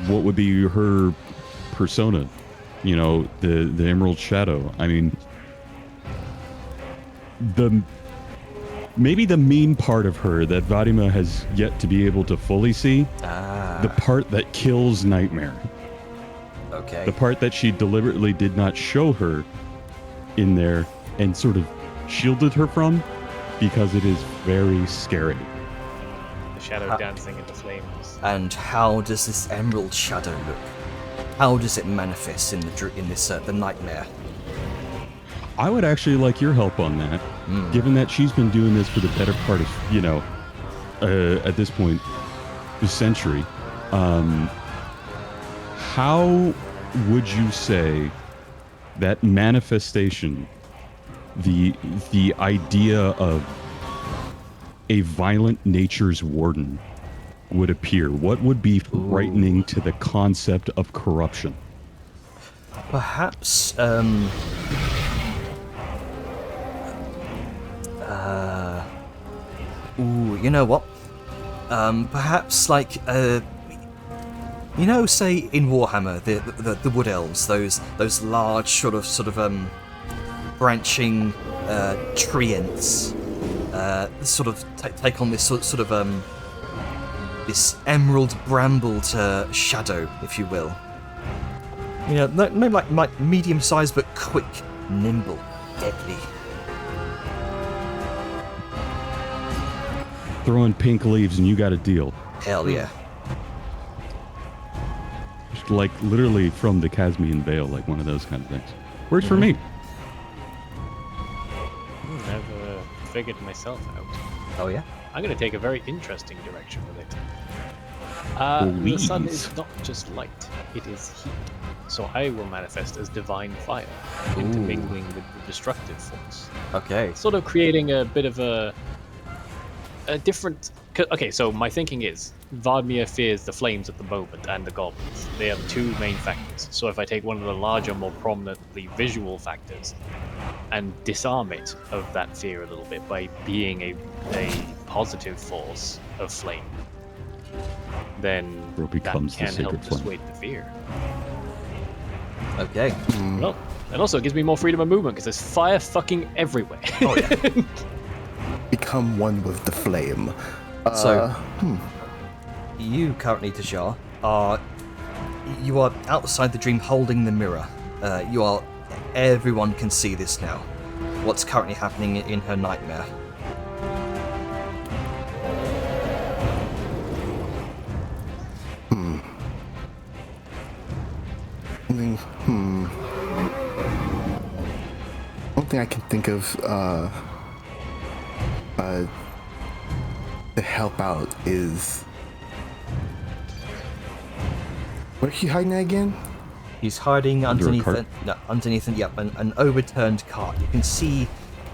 what would be her persona, you know, the Emerald Shadow. I mean, maybe the mean part of her that Vadima has yet to be able to fully see, the part that kills Nightmare. Okay. The part that she deliberately did not show her in there and sort of shielded her from, because it is very scary. The shadow dancing in the flames. And how does this Emerald Shadow look? How does it manifest in the nightmare? I would actually like your help on that, given that she's been doing this for the better part of, you know, at this point, a century. How would you say that manifestation, the idea of a violent nature's warden, would appear? What would be frightening to the concept of corruption? Perhaps, you know what? Perhaps like, you know, say in Warhammer, the Wood Elves, those large sort of branching treants, sort of take on this sort of this emerald brambled shadow, if you will. You know, maybe like medium-sized but quick, nimble, deadly. Throw in pink leaves and you got a deal. Hell yeah. Like literally from the Casmian Vale, like one of those kind of things. Works for me. I've figured myself out. Oh yeah? I'm going to take a very interesting direction with it. The sun Please. is not just light, it is heat. So I will manifest as divine fire, intermingling with the destructive force. Okay. Sort of creating a bit of a different... Okay, so my thinking is, Vadmir fears the flames at the moment and the goblins. They are the two main factors. So if I take one of the larger, more prominently visual factors and disarm it of that fear a little bit by being a positive force of flame, then Or becomes that the can help sacred flame. dissuade the fear. Okay. Well, and also it gives me more freedom of movement because there's fire fucking everywhere. Oh yeah. Become one with the flame. So, you currently, Tajar, you are outside the dream holding the mirror. Everyone can see this now. What's currently happening in her nightmare. One thing I can think of to help out is, where's he hiding at again? He's hiding Under a underneath cart? an overturned cart. You can see,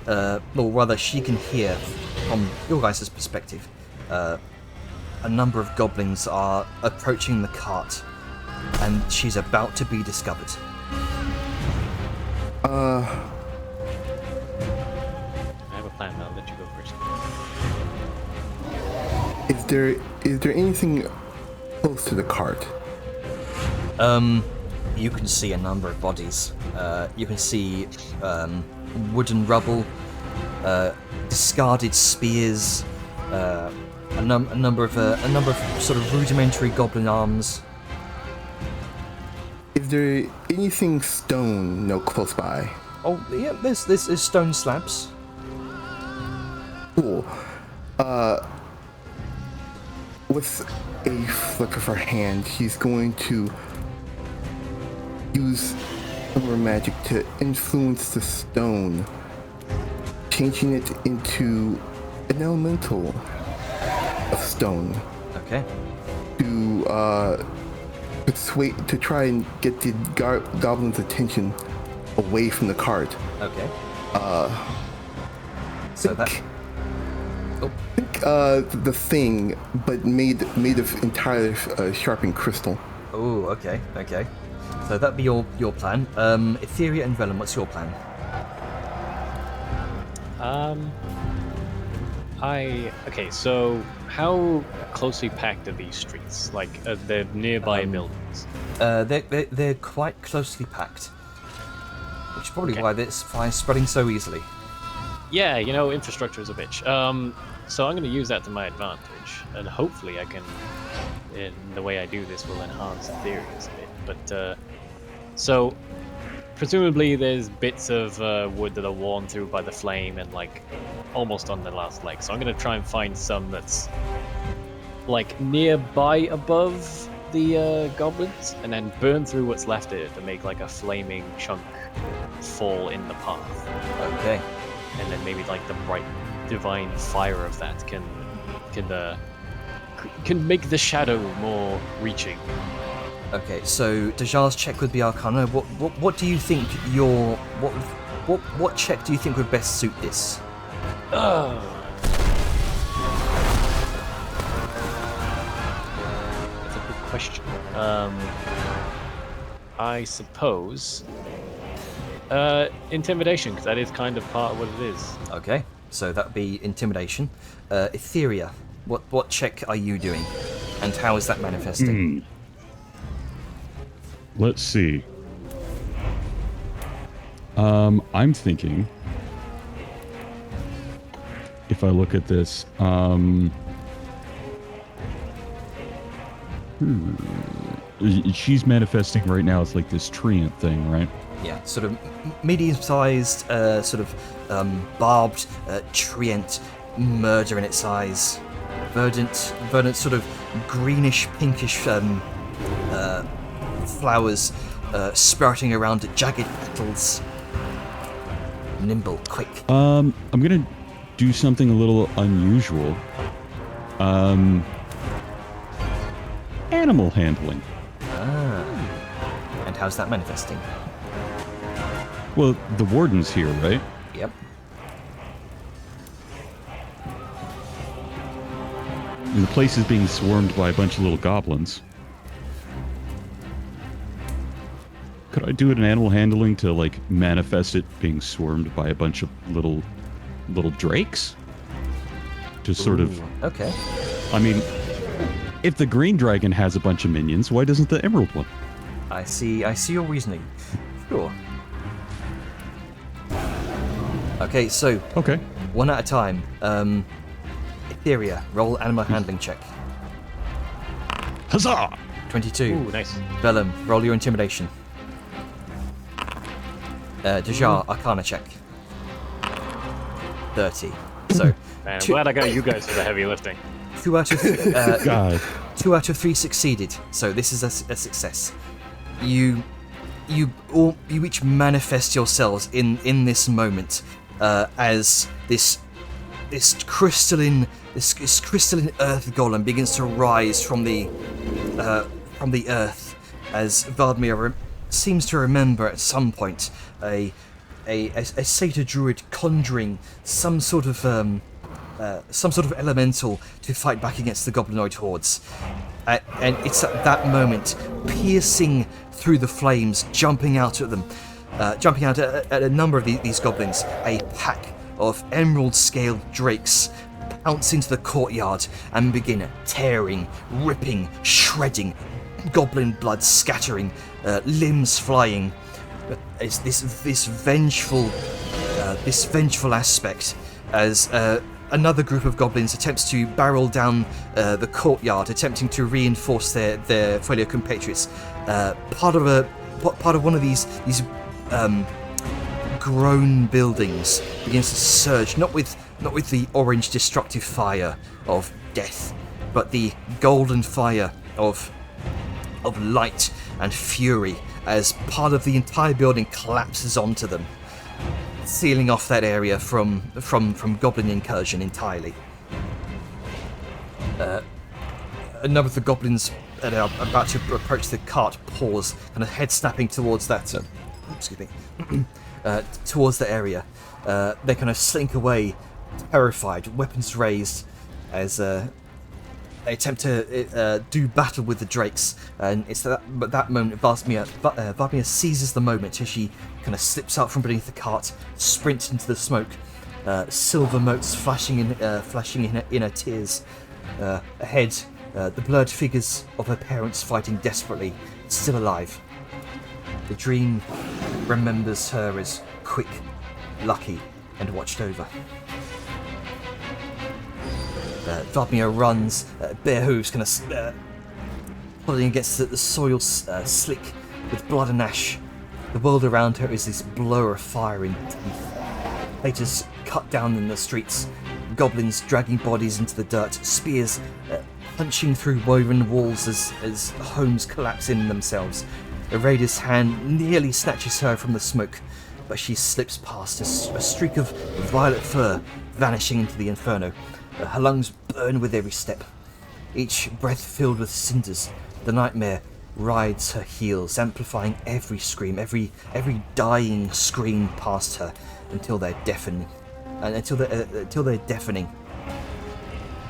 or rather, she can hear from your guys' perspective. A number of goblins are approaching the cart, and she's about to be discovered. I have a plan, but I'll let you go first. Is there anything close to the cart? You can see a number of bodies. You can see wooden rubble, discarded spears, a number of sort of rudimentary goblin arms. Is there anything stone close by? Oh yeah, there's stone slabs. Cool. With a flick of her hand, she's going to use some of her magic to influence the stone, changing it into an elemental of stone. Okay. To try and get the goblin's attention away from the cart. Okay. So that. Oh. I think the thing, but made of entirely sharpened crystal. Oh, okay. So that'd be your plan. Etheria and Vellum, what's your plan? Okay, so how closely packed are these streets? Like, the nearby buildings? They're quite closely packed, which is probably why this fire's spreading so easily. Yeah, infrastructure is a bitch. So I'm going to use that to my advantage, and hopefully I can, in the way I do this, will enhance the theories a bit. But, so, presumably there's bits of wood that are worn through by the flame and, like, almost on the last leg. So I'm going to try and find some that's, like, nearby above the goblins, and then burn through what's left of it to make, like, a flaming chunk fall in the path. Okay. And then maybe like the bright divine fire of that can make the shadow more reaching. Okay, so Dajar's check would be Arcana. What do you think what check do you think would best suit this? That's a good question. I suppose intimidation, because that is kind of part of what it is. Okay, so that'd be Intimidation. Etheria, what check are you doing? And how is that manifesting? Let's see. I'm thinking, if I look at this, she's manifesting right now. It's like this treant thing, right? Yeah, sort of medium-sized, barbed, treant, murder in its eyes. Verdant sort of greenish, pinkish flowers sprouting around jagged petals. Nimble, quick. I'm gonna do something a little unusual. Animal handling. And how's that manifesting? Well, the warden's here, right? Yep. And the place is being swarmed by a bunch of little goblins. Could I do an animal handling to, like, manifest it being swarmed by a bunch of little drakes? Just sort of... Okay. I mean, if the green dragon has a bunch of minions, why doesn't the emerald one? I see your reasoning. Sure. Okay, so... Okay. One at a time. Etheria, roll animal handling check. Huzzah! 22. Ooh, nice. Vellum, roll your intimidation. Dajar, Arcana check. 30. So, Man, I'm glad I got you guys for the heavy lifting. 2 out of God. 2 out of 3 succeeded. So this is a success. You each manifest yourselves in this moment as this crystalline earth golem begins to rise from the earth, as Valdmir seems to remember at some point a satyr druid conjuring some sort of elemental to fight back against the goblinoid hordes. And it's at that moment, piercing through the flames, jumping out at a number of these goblins, a pack of emerald-scaled drakes pounce into the courtyard and begin tearing, ripping, shredding, goblin blood scattering, limbs flying. It's this vengeful aspect as another group of goblins attempts to barrel down the courtyard, attempting to reinforce their fellow compatriots. Part of one of these grown buildings begins to surge, not with the orange destructive fire of death, but the golden fire of light and fury, as part of the entire building collapses onto them, sealing off that area from goblin incursion entirely. A number of the goblins that are about to approach the cart pause, kind of head snapping towards that. Excuse me. Towards the area. They kind of slink away, terrified, weapons raised, as they attempt to do battle with the drakes. And it's that moment Vladimir seizes the moment as she kind of slips out from beneath the cart, sprints into the smoke, silver motes flashing in her tears. Ahead, the blurred figures of her parents fighting desperately, still alive. The dream remembers her as quick, lucky, and watched over. Vladimir runs, bare hooves kind of plodding against the soil slick with blood and ash. The world around her is this blur of fire and teeth. Haters cut down in the streets, goblins dragging bodies into the dirt, spears punching through woven walls as homes collapse in themselves. A raider's hand nearly snatches her from the smoke, but she slips past, a streak of violet fur vanishing into the inferno. Her lungs burn with every step, each breath filled with cinders. The nightmare rides her heels, amplifying every scream, every dying scream past her until they're deafening. Until they're deafening.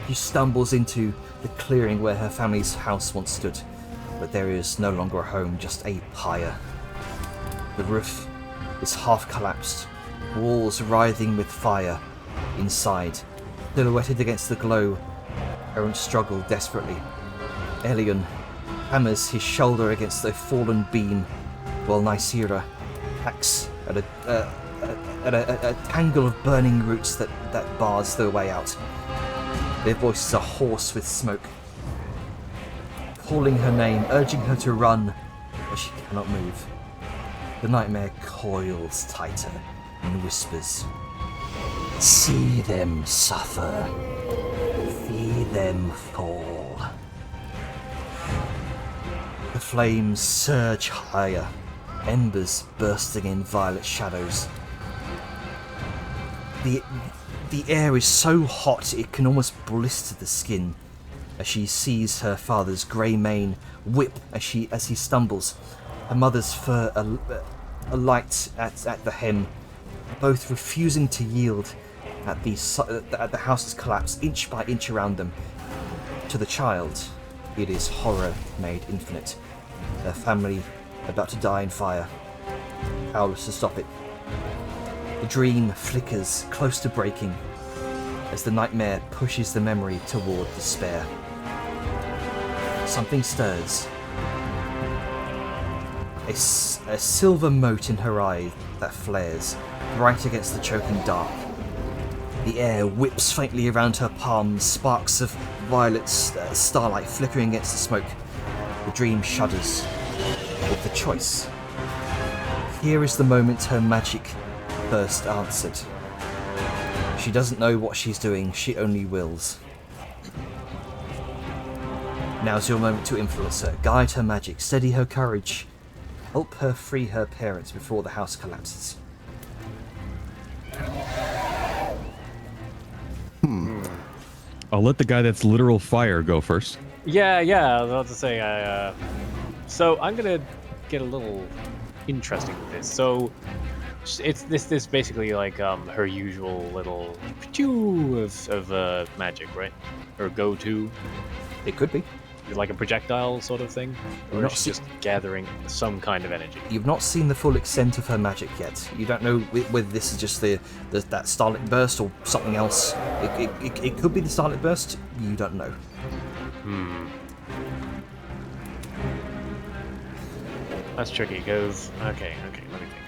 She stumbles into the clearing where her family's house once stood, but there is no longer a home, just a pyre. The roof is half collapsed, walls writhing with fire. Inside, silhouetted against the glow, parents struggle desperately. Elion hammers his shoulder against a fallen beam, while Nysera hacks at a tangle of burning roots that bars their way out. Their voices are hoarse with smoke, calling her name, urging her to run, but she cannot move. The nightmare coils tighter and whispers, "See them suffer, see them fall." The flames surge higher, embers bursting in violet shadows. The air is so hot it can almost blister the skin as she sees her father's grey mane whip as he stumbles, her mother's fur alight at the hem, both refusing to yield at the house's collapse inch by inch around them. To the child, it is horror made infinite. Her family about to die in fire, powerless to stop it. The dream flickers close to breaking as the nightmare pushes the memory toward despair. Something stirs. A silver mote in her eye that flares, bright against the choking dark. The air whips faintly around her palms, sparks of violet starlight flickering against the smoke. The dream shudders with the choice. Here is the moment her magic first answered. She doesn't know what she's doing, she only wills. Now's your moment to influence her, guide her magic, steady her courage, help her free her parents before the house collapses. I'll let the guy that's literal fire go first. Yeah, I was about to say, so I'm gonna get a little interesting with this. So it's this basically like her usual little of magic, right? Her go-to. It could be. Like a projectile sort of thing, or she's just gathering some kind of energy. You've not seen the full extent of her magic yet. You don't know whether this is just that starlit burst or something else. It could be the starlit burst. You don't know. That's tricky because okay, let me think.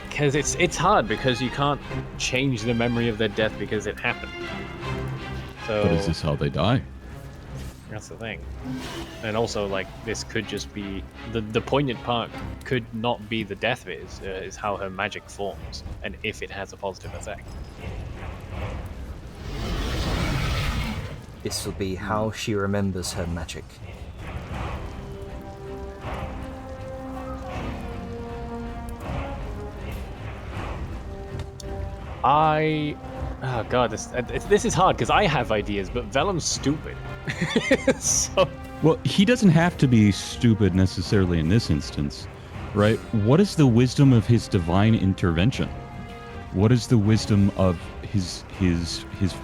Because it's hard because you can't change the memory of their death because it happened. So But is this how they die? that's the thing. And also, like, this could just be the poignant part could not be the death is how her magic forms and if it has a positive effect. This will be how she remembers her magic. Oh god, this is hard because I have ideas, but Vellum's stupid. So Well, he doesn't have to be stupid necessarily in this instance, right? What is the wisdom of his divine intervention? What is the wisdom of his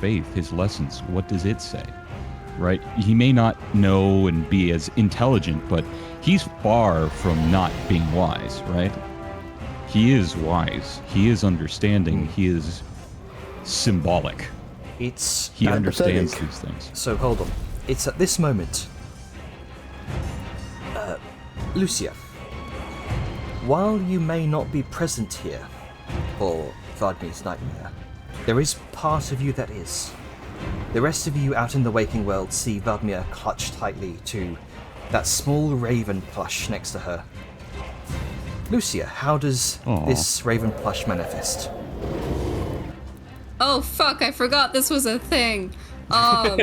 faith, his lessons? What does it say? Right? He may not know and be as intelligent, but he's far from not being wise, right? He is wise. He is understanding. He is symbolic. He understands these things. So hold on. It's at this moment, Lucia, while you may not be present here for Vadmir's nightmare, there is part of you that is. The rest of you out in the waking world see Vadmir clutch tightly to that small raven plush next to her. Lucia, how does this raven plush manifest? Oh fuck, I forgot this was a thing. How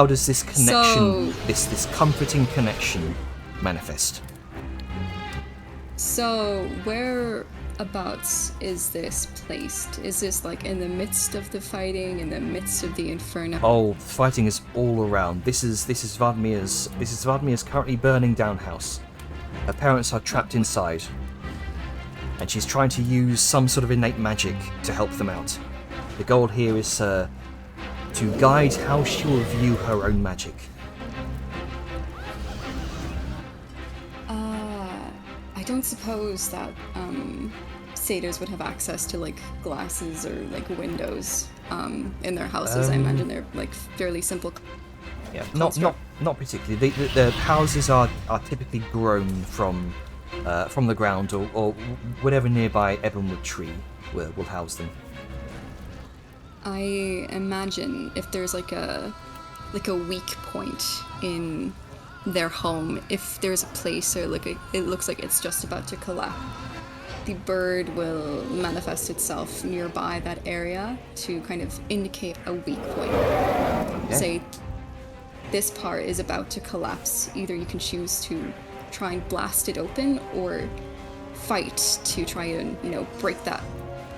does this connection, this comforting connection, manifest? So, whereabouts is this placed? Is this like in the midst of the fighting, in the midst of the inferno? Oh, fighting is all around. This is Vadmir's currently burning down house. Her parents are trapped inside, and she's trying to use some sort of innate magic to help them out. The goal here is to guide how she will view her own magic. I don't suppose that satyrs would have access to like glasses or like windows in their houses. I imagine they're like fairly simple. Yeah, not particularly. The houses are typically grown from the ground or whatever nearby ebonwood tree will house them. I imagine if there's like a weak point in their home, if there's a place or it looks like it's just about to collapse, the bird will manifest itself nearby that area to kind of indicate a weak point. Yeah. Say this part is about to collapse. Either you can choose to try and blast it open or fight to try and, break that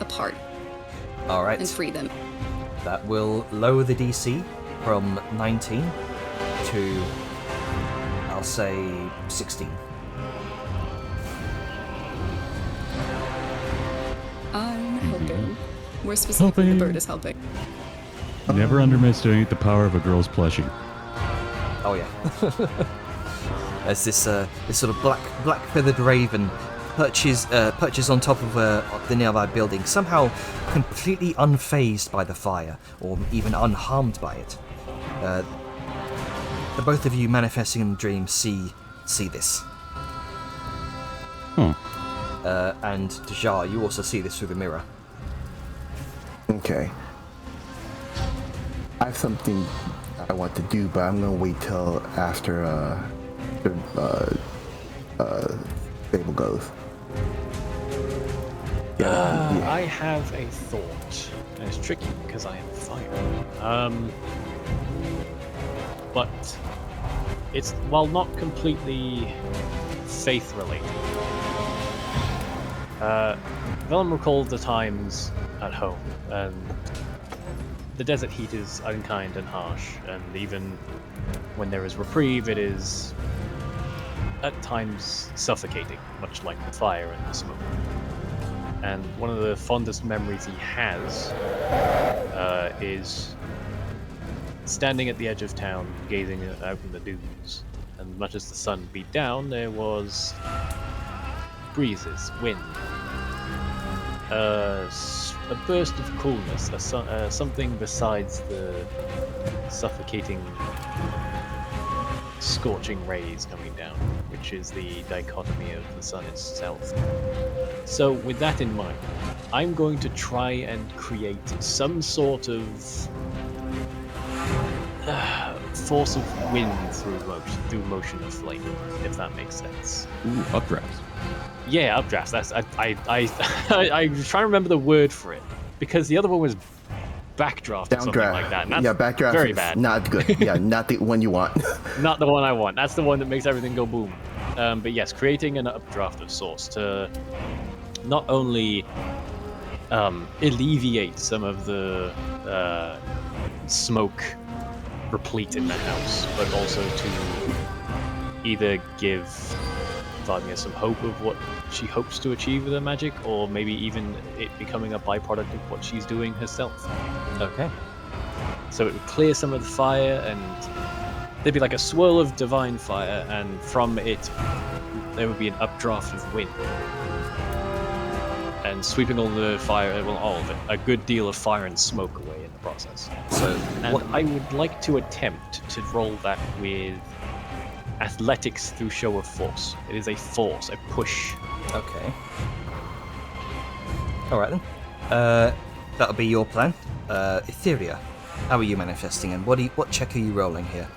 apart. All right. And free them. That will lower the DC from 19 to, I'll say, 16. I'm helping. More specifically, the bird is helping. Never underestimate the power of a girl's plushie. Oh yeah. As this sort of black feathered raven perches on top of the nearby building, somehow completely unfazed by the fire, or even unharmed by it. The both of you manifesting in the dream see this. And Dejar, you also see this through the mirror. Okay. I have something I want to do, but I'm gonna wait till after Fable goes. I have a thought, and it's tricky because I am fire. But it's, while not completely faith related, Vellum recalled the times at home, and the desert heat is unkind and harsh, and even when there is reprieve, it is at times suffocating, much like the fire and the smoke. And one of the fondest memories he has is standing at the edge of town, gazing out in the dunes. And much as the sun beat down, there was breezes, wind, a burst of coolness, something besides the suffocating, scorching rays coming down, which is the dichotomy of the sun itself. So with that in mind, I'm going to try and create some sort of force of wind through motion of flame, if that makes sense. Ooh, updrafts. Yeah, updrafts. That's I was trying to remember the word for it, because the other one was backdraft or something like that. And that's backdraft very is bad. not good. Yeah, not the one you want. Not the one I want. That's the one that makes everything go boom. But yes, creating an updraft of sorts to not only alleviate some of the smoke replete in the house, but also to either give Vladimir some hope of what she hopes to achieve with her magic, or maybe even it becoming a byproduct of what she's doing herself. Okay. So it would clear some of the fire, and there'd be like a swirl of divine fire, and from it, there would be an updraft of wind. And sweeping all the fire, well, all of it, a good deal of fire and smoke away in the process. So, And what, I would like to attempt to roll that with athletics through show of force. It is a force, a push. okay. Alright then. That'll be your plan. Etheria, how are you manifesting, and what check are you rolling here?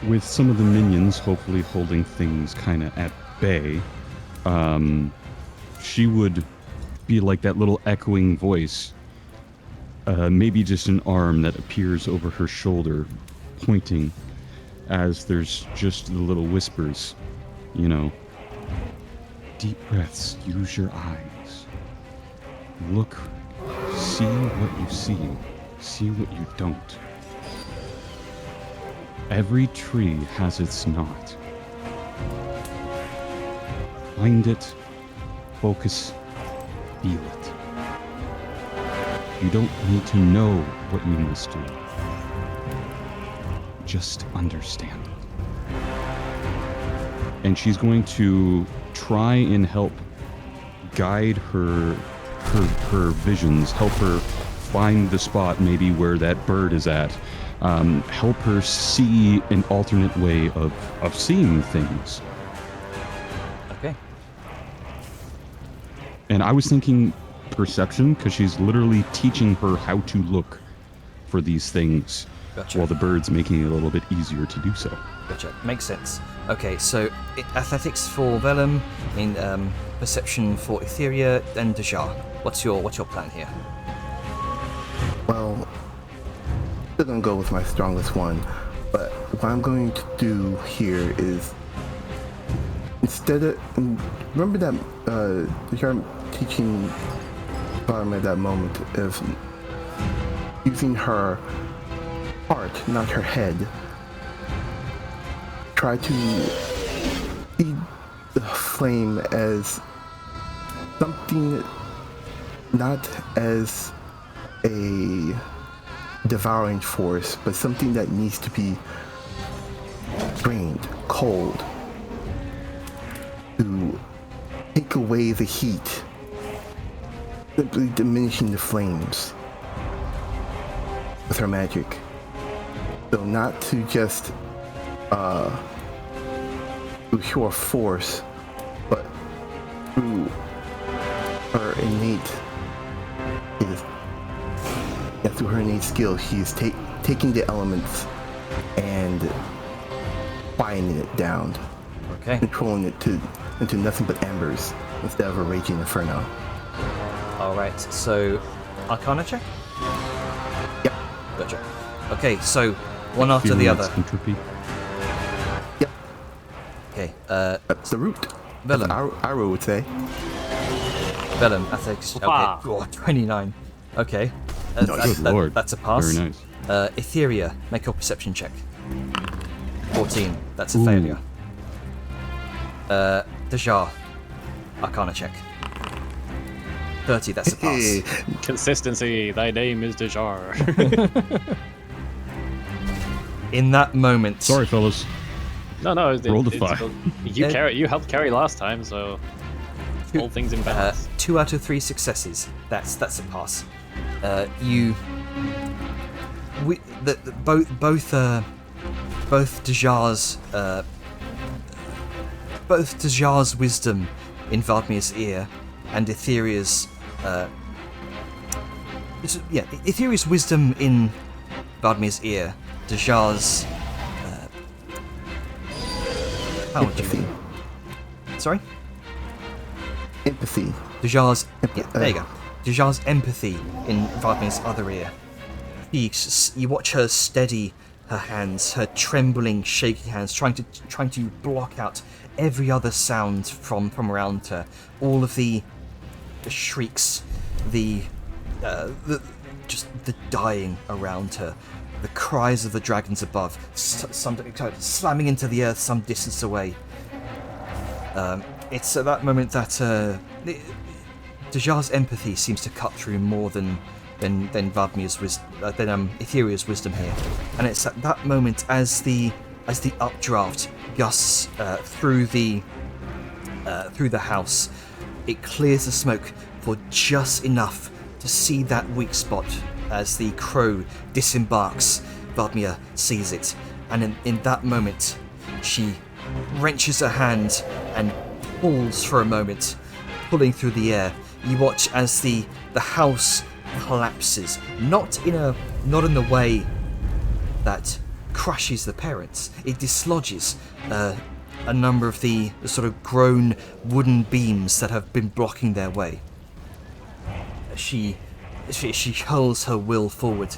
With some of the minions hopefully holding things kind of at bay, she would be like that little echoing voice, maybe just an arm that appears over her shoulder, pointing as there's just the little whispers, you know. Deep breaths, use your eyes. Look, see what you see what you don't. Every tree has its knot. Find it, focus, feel it. You don't need to know what you must do. Just understand it. And she's going to try and help guide her visions, help her find the spot maybe where that bird is at, help her see an alternate way of seeing things. Okay. And I was thinking perception, because she's literally teaching her how to look for these things, Gotcha. while the bird's making it a little bit easier to do so. Gotcha. Makes sense. Okay, so athletics for Vellum, perception for Etheria, and Dejar. What's your plan here? Well, still gonna go with my strongest one, but what I'm going to do here is instead of remember that you're teaching Barm at that moment of using her heart, not her head. Try to see the flame as something, not as a devouring force, but something that needs to be drained, cold, to take away the heat, simply diminishing the flames with her magic. So not to just through pure force, but through her innate through her innate skill, she's taking the elements and quieting it down, Okay. controlling it into nothing but embers instead of a raging inferno. Alright, so Arcana check? Yep. Gotcha. Okay, so one after Feeling the that's other. entropy. Yep. Okay, That's the root. Vellum. Iro would say. Vellum, athletics. Okay, Wow. oh, 29. Okay. Good lord. That's a pass. Very nice. Etheria, make your perception check. 14. That's a Ooh. failure. Dejar, Arcana check. 30. That's a pass. Consistency, thy name is Dejar. In that moment, Sorry, fellas. No, Rolled a 5. You helped carry last time, so all things in balance. 2 out of 3 successes. That's a pass. Both Dejar's wisdom in Vladmir's ear and Etheria's Etheria's wisdom in Vladmir's ear, Dejar's how would you Empathy. sorry? Empathy. Dejar's there you go. Dejar's empathy in Vladmir's other ear. You watch her steady her hands, her trembling, shaking hands, trying to block out every other sound from around her. All of the shrieks, the just the dying around her, the cries of the dragons above, some slamming into the earth some distance away. It's at that moment that Dejar's empathy seems to cut through more than Vadmir's Etheria's wisdom here, and it's at that moment as the updraft gusts through the house, it clears the smoke for just enough to see that weak spot as the crow disembarks. Vadmir sees it, and in that moment, she wrenches her hand and pulls for a moment, pulling through the air. You watch as the house collapses, not in the way that crushes the parents. It dislodges a number of the sort of grown wooden beams that have been blocking their way. She hurls her will forward.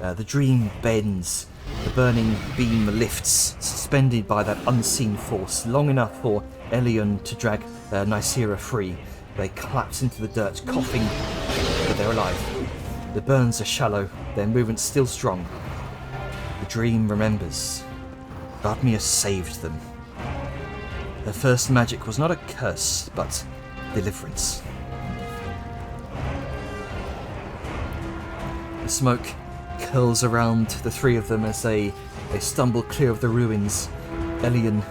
The dream bends. The burning beam lifts, suspended by that unseen force, long enough for Elion to drag Nysera free. They collapse into the dirt, coughing, but they're alive. The burns are shallow, their movement still strong. The dream remembers. Vadmir saved them. Her first magic was not a curse, but deliverance. The smoke curls around the three of them as they stumble clear of the ruins. Elion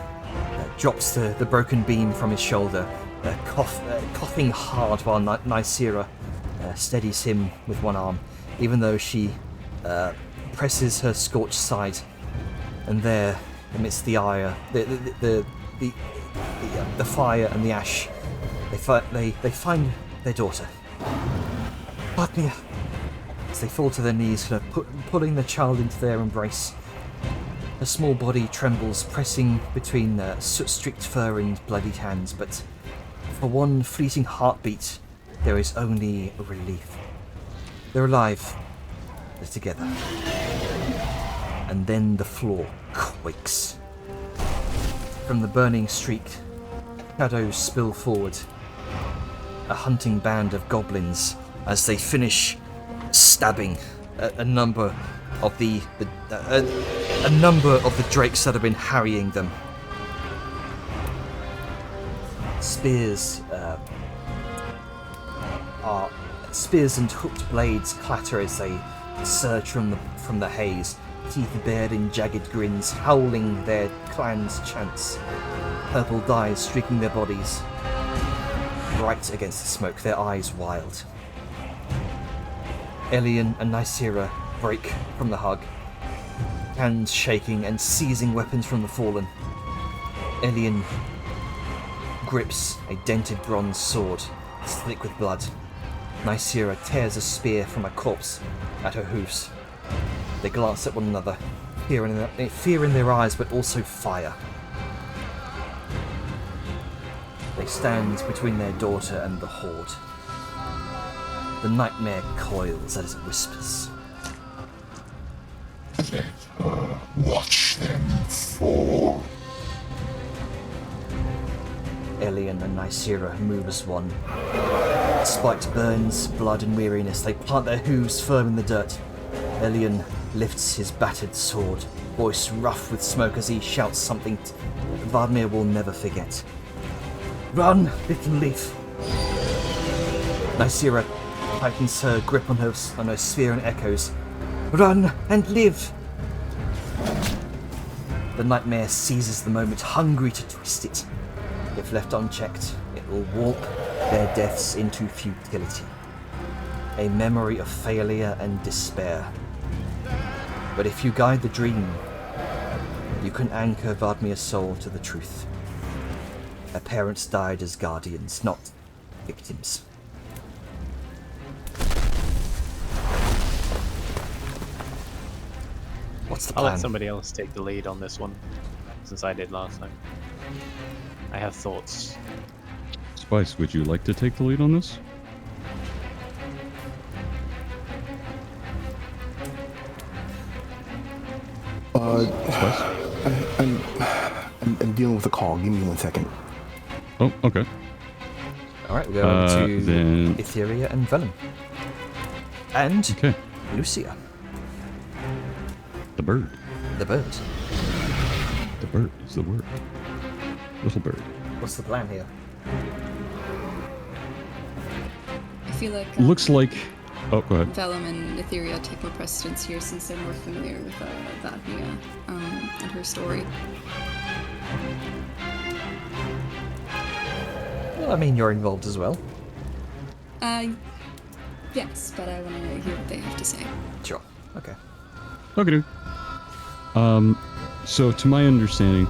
drops the broken beam from his shoulder, coughing hard while Nysera steadies him with one arm, even though she presses her scorched side. And there, amidst the ire, the fire and the ash, they find their daughter. Vadmir. As they fall to their knees, pulling the child into their embrace. Her small body trembles, pressing between streaked fur and bloodied hands, but for one fleeting heartbeat, there is only relief. They're alive. They're together. And then the floor quakes. From the burning streak, shadows spill forward. A hunting band of goblins as they finish stabbing a number of the drakes that have been harrying them. Spears and hooked blades clatter as they surge from the haze, teeth bared in jagged grins, howling their clan's chants. Purple dyes streaking their bodies, bright against the smoke, their eyes wild. Elion and Nysera break from the hug, hands shaking and seizing weapons from the fallen. Elion grips a dented bronze sword, slick with blood. Nysera tears a spear from a corpse at her hoofs. They glance at one another, fear in their eyes, but also fire. They stand between their daughter and the horde. The nightmare coils as it whispers. Let her watch them fall. Elion and Nysera move as one. Despite burns, blood and weariness, they plant their hooves firm in the dirt. Elion lifts his battered sword, voice rough with smoke as he shouts something Vadmir will never forget. Run, little leaf! Nysera tightens her grip on her sphere and echoes. Run and live! The nightmare seizes the moment, hungry to twist it. If left unchecked, it will warp their deaths into futility. A memory of failure and despair. But if you guide the dream, you can anchor Vadmir's soul to the truth. Her parents died as guardians, not victims. What's the plan? I'll let somebody else take the lead on this one, since I did last time. I have thoughts. Spice, would you like to take the lead on this? I'm dealing with a call. Give me 1 second. Oh, okay. Alright, we'll go over to then- Etheria and Venom. And Okay. Lucia. The bird. The bird. The bird is the word. Little bird. What's the plan here? I feel like Looks like... Oh, go ahead. Vellum and Etheria take more precedence here since they're more familiar with Vadmia and her story. Well, I mean, you're involved as well. Yes, but I want to hear what they have to say. Sure. Okay. Okay, dude. So to my understanding,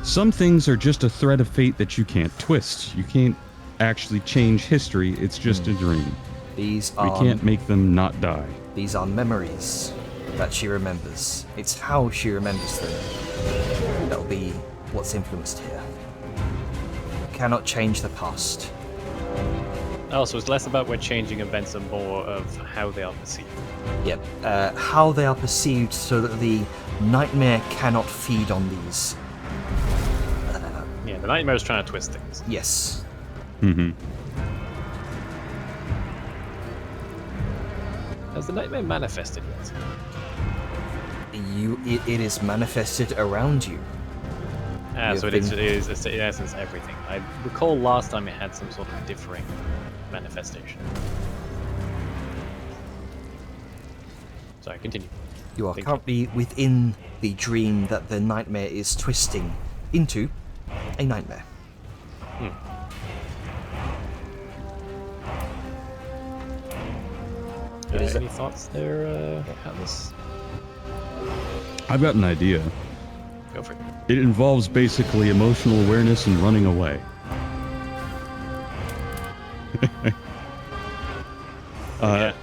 some things are just a thread of fate that you can't twist. You can't actually change history. It's just a dream. These We are can't make them not die. these are memories that she remembers. It's how she remembers them that'll be what's influenced here. Cannot change the past. Oh, so it's less about we're changing events and more of how they are perceived. Yep. How they are perceived so that the nightmare cannot feed on these. Yeah, the nightmare is trying to twist things. Yes. Mm-hmm. Has the nightmare manifested yet? It is manifested around you. You So have it is, been- it is, in essence, everything. I recall last time it had some sort of differing manifestation. Sorry, continue. You are Thank you. currently within the dream that the nightmare is twisting into a nightmare. Any thoughts there, Atlas? I've got an idea. Go for it. It involves basically emotional awareness and running away.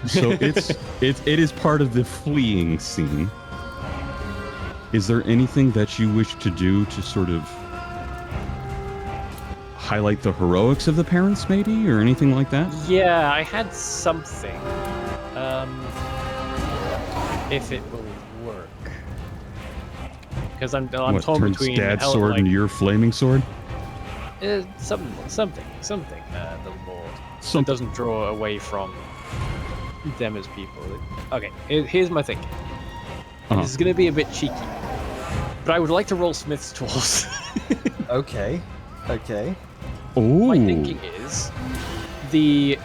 So it is part of the fleeing scene. Is there anything that you wish to do to sort of highlight the heroics of the parents, maybe, or anything like that? Yeah, I had something. If it will work, because I'm What, torn turns between Dad's how, sword like, into your flaming sword? something, little more. It Something. doesn't draw away from them as people. Okay, here's my thinking. Uh-huh. This is gonna be a bit cheeky, but I would like to roll Smith's tools. Okay. Okay. Oh. My thinking is the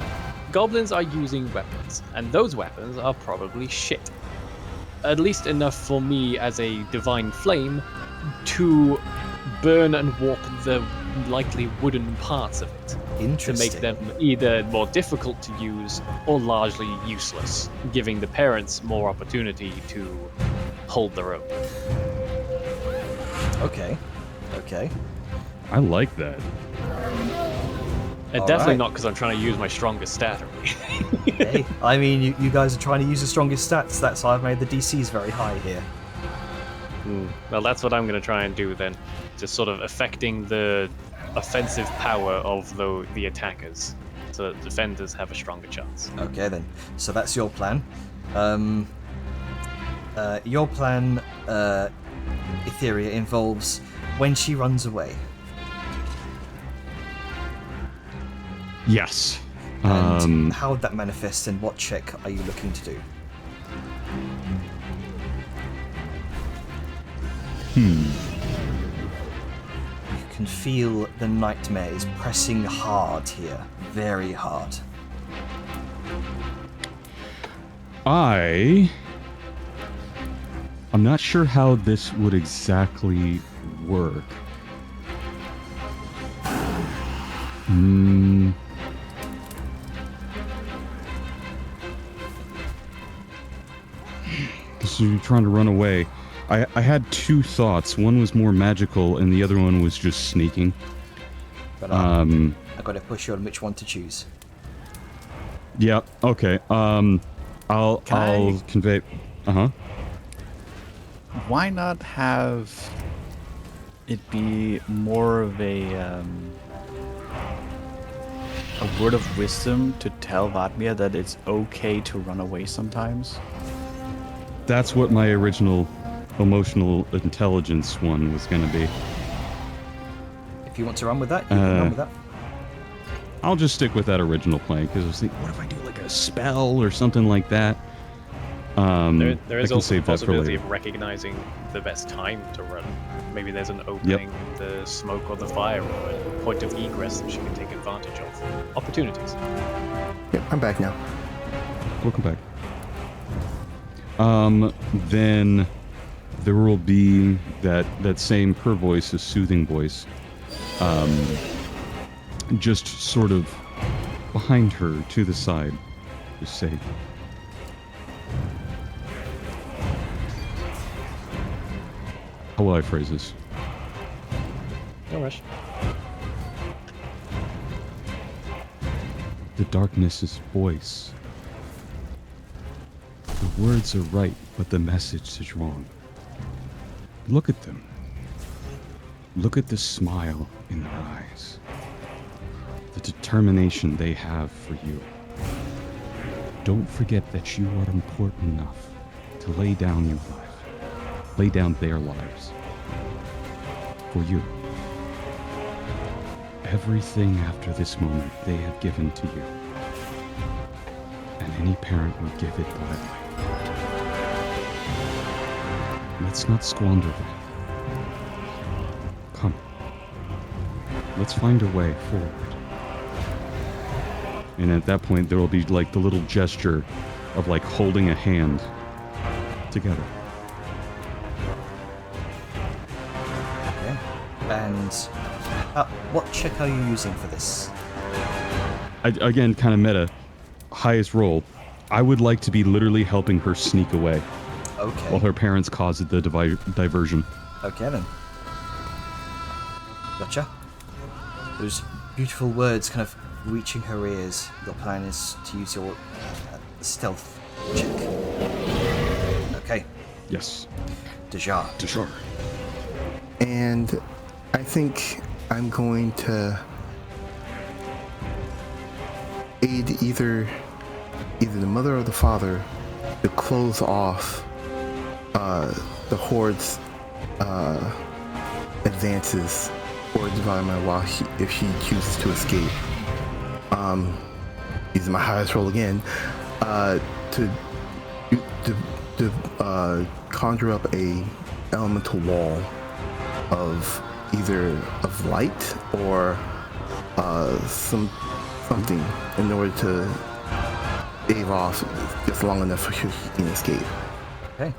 goblins are using weapons, and those weapons are probably shit. At least enough for me as a divine flame to burn and warp the likely wooden parts of it to Interesting. make them either more difficult to use or largely useless, giving the parents more opportunity to hold their own. Okay. Okay. I like that. And All definitely right. not because I'm trying to use my strongest stat. Hey, I mean, you guys are trying to use the strongest stats. That's why I've made the DCs very high here. Well, that's what I'm going to try and do then. Just sort of affecting the offensive power of the attackers, so that defenders have a stronger chance. Okay then. So that's your plan. Your plan, Etheria, involves when she runs away. Yes. And how would that manifest, and what check are you looking to do? You can feel the nightmare is pressing hard here. Very hard. I'm not sure how this would exactly work. So you're trying to run away. I had two thoughts. One was more magical, and the other one was just sneaking. But I've got to push you on which one to choose. Yeah. Okay. I'll convey. Why not have it be more of a word of wisdom to tell Vatmia that it's okay to run away sometimes? That's what my original emotional intelligence one was going to be. If you want to run with that, you can run with that. I'll just stick with that original plan because I was thinking, what if I do like a spell or something like that? There is I can also the save that for possibility later. of recognizing the best time to run. Maybe there's an opening in the smoke or the fire, or a point of egress that she can take advantage of. Opportunities. Yep, I'm back now. Welcome back. Then there will be that same her voice, a soothing voice, just sort of behind her to the side. Just say, how will I phrase this? No rush. The darkness is voice. The words are right, but the message is wrong. Look at them. Look at the smile in their eyes. The determination they have for you. Don't forget that you are important enough to lay down your life. Lay down their lives. For you. Everything after this moment they have given to you. And any parent would give it gladly. Let's not squander that. Come. Let's find a way forward. And at that point, there will be like the little gesture of like holding a hand together. Okay. And what check are you using for this? Again, kind of meta. Highest roll. I would like to be literally helping her sneak away. Okay. While her parents cause the diversion. Okay then. Gotcha. Those beautiful words kind of reaching her ears. Your plan is to use your stealth check. Okay. Yes. Dejar. And I think I'm going to aid either the mother or the father to close off the horde's advances or divide my while if she chooses to escape. Using my highest roll again, to conjure up a elemental wall of either of light or something in order to stave off just long enough for she can escape. Okay.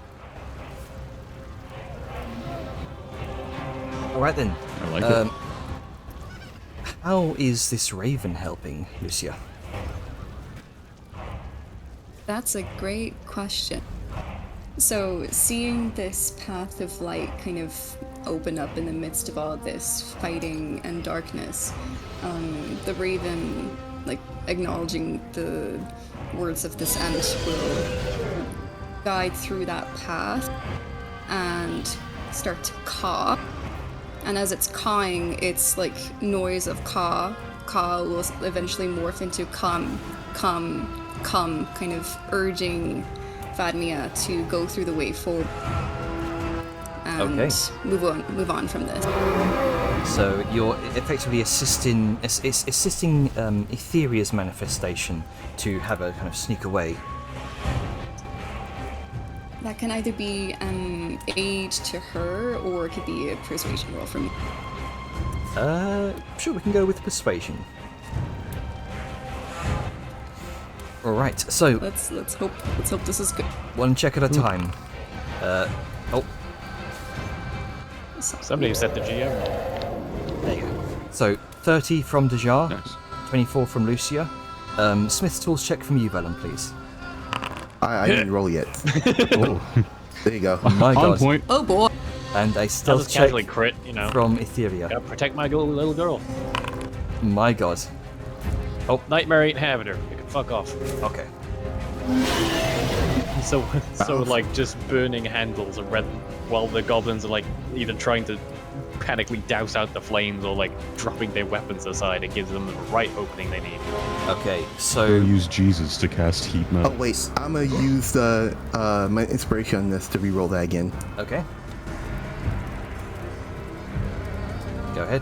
Alright then. I like it. How is this raven helping, Lucia? That's a great question. So, seeing this path of light kind of open up in the midst of all this fighting and darkness, the raven, like, acknowledging the words of this ant, will guide through that path and start to caw. And as it's cawing, it's like noise of caw. Caw will eventually morph into come, kind of urging Vadmia to go through the way forward and move on from this. So you're effectively assisting Etheria's manifestation to have her kind of sneak away. That can either be an aid to her, or it could be a persuasion roll for me. Sure, we can go with persuasion. All right, so let's hope this is good. one check at a time. Somebody set the GM. There you go. So 30 from Dejar, Nice. 24 from Lucia. Smith's tools check from you, Velen, please. I didn't roll yet. Oh, there you go. My On God. point. Oh boy! And a I'll stealth just check casually crit, you know. from Etheria. Gotta protect my little girl. My God. Oh, Nightmare ain't having her. You can fuck off. Okay. So like just burning handles and red, while the goblins are like either trying to panically douse out the flames or like dropping their weapons aside. It gives them the right opening they need. Okay, Or so use Jesus to cast heat metal. Oh wait, I'm gonna use my inspiration on this to re-roll that again. okay. Go ahead.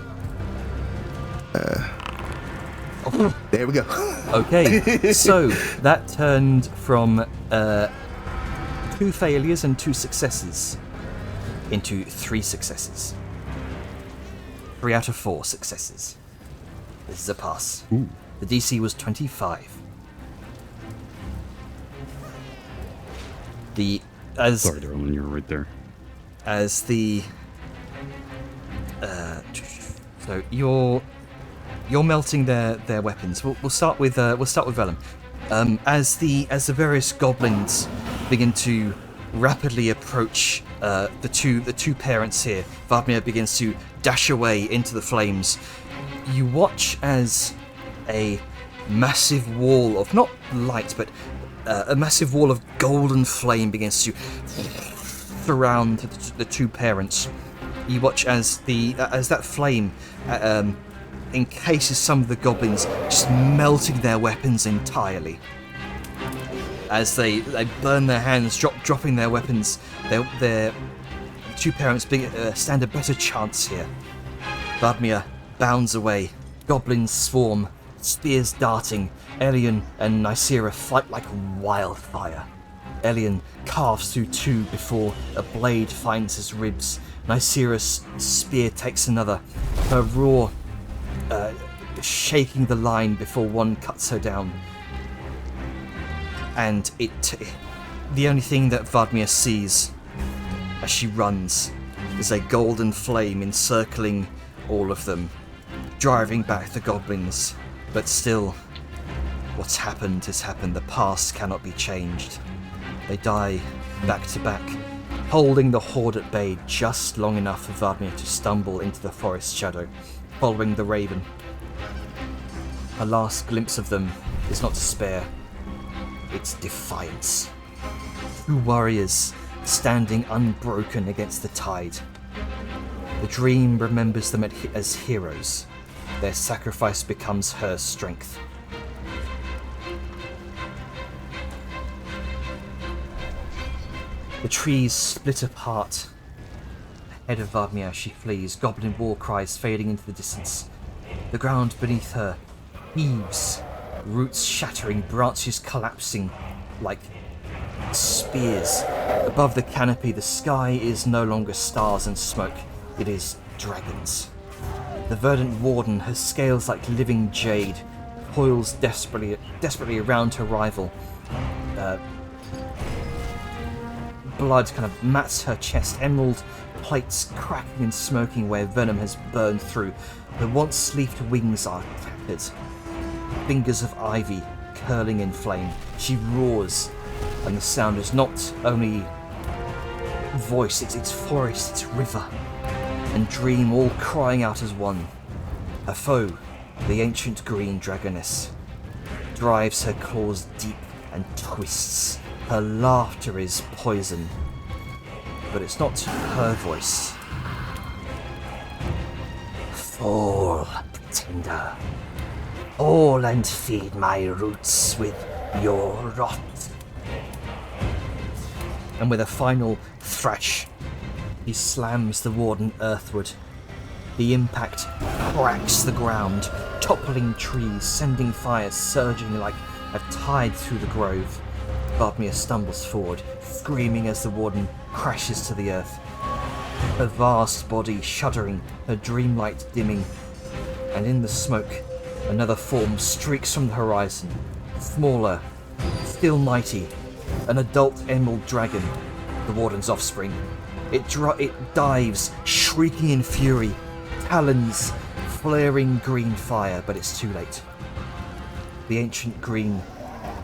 There we go. Okay, so that turned from 2 failures and 2 successes into 3 successes. 3 out of 4 successes. This is a pass. Ooh. The DC was 25. Sorry, darling, you're right there. As the so you're melting their weapons. We'll start with Vellum. As the various goblins begin to rapidly approach the two parents here, Vardmir begins to dash away into the flames. You watch as a massive wall of not light, but a massive wall of golden flame begins to surround the 2 parents. You watch as that flame encases some of the goblins, just melting their weapons entirely. As they burn their hands, dropping their weapons, their 2 parents stand a better chance here. Vardmir bounds away. Goblins swarm, spears darting. Elian and Nysera fight like wildfire. Elian carves through 2 before a blade finds his ribs. Nysera's spear takes another, her roar shaking the line before one cuts her down. And the only thing that Vardmir sees as she runs is a golden flame encircling all of them, driving back the goblins. But still, what's happened has happened. The past cannot be changed. They die back to back, holding the horde at bay just long enough for Vardmir to stumble into the forest shadow, following the raven. A last glimpse of them is not despair, it's defiance. 2 warriors standing unbroken against the tide. The dream remembers them as heroes. Their sacrifice becomes her strength. The trees split apart. Ahead of Vardmir, she flees, goblin war cries fading into the distance. The ground beneath her heaves, roots shattering, branches collapsing like spears. Above the canopy, the sky is no longer stars and smoke, it is dragons. The verdant warden, her scales like living jade, coils desperately around her rival. Blood kind of mats her chest, emerald plates cracking and smoking where venom has burned through. The once leafed wings are tattered. Fingers of ivy curling in flame. She roars, and the sound is not only voice, it's forest, it's river, and dream all crying out as one. Her foe, the ancient green dragoness, drives her claws deep and twists. Her laughter is poison, but it's not her voice. Fall, pretender. Fall and feed my roots with your rot. And with a final thrash, he slams the warden earthward. The impact cracks the ground, toppling trees, sending fire surging like a tide through the grove. Vardmir stumbles forward, screaming as the warden crashes to the earth. Her vast body shuddering, her dreamlight dimming, and in the smoke, another form streaks from the horizon. Smaller, still mighty, an adult emerald dragon, the warden's offspring. It dives, shrieking in fury, talons flaring green fire, but it's too late. The ancient green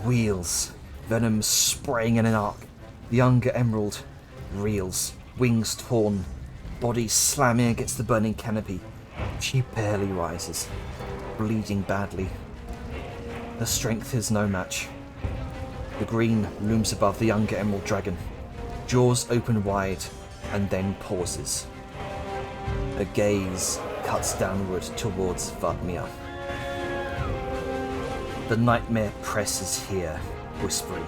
wheels, venom spraying in an arc. The younger emerald reels, wings torn, body slamming against the burning canopy. She barely rises, bleeding badly. Her strength is no match. The green looms above the younger emerald dragon, jaws open wide, and then pauses. Her gaze cuts downward towards Vardmir. The nightmare presses here, whispering.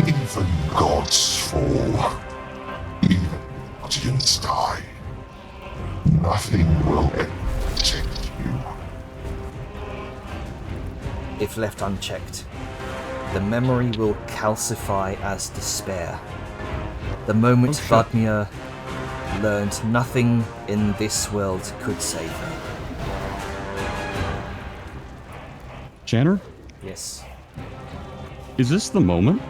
Even gods fall. Even guardians die. Nothing will protect you. if left unchecked. The memory will calcify as despair. The moment Vadmir learned nothing in this world could save her. Janner, Yes. is this the moment?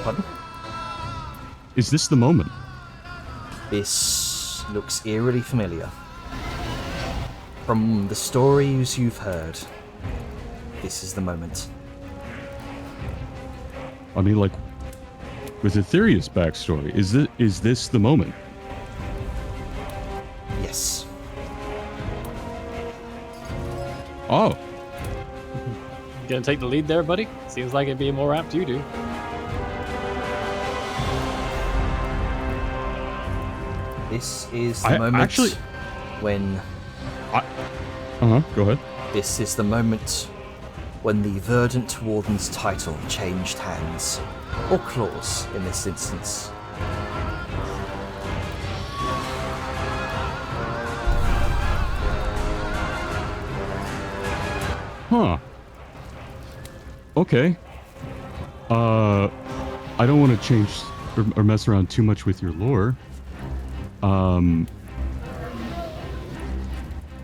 Pardon? Is this the moment? This looks eerily familiar. From the stories you've heard, this is the moment. I mean, like, with Etherea's backstory, is this the moment? Yes. Oh, You gonna take the lead there, buddy? Seems like it'd be more apt you do. This is the moment when... Go ahead. This is the moment when the Verdant Warden's title changed hands. Or claws, in this instance. Huh. Okay. I don't want to change or mess around too much with your lore.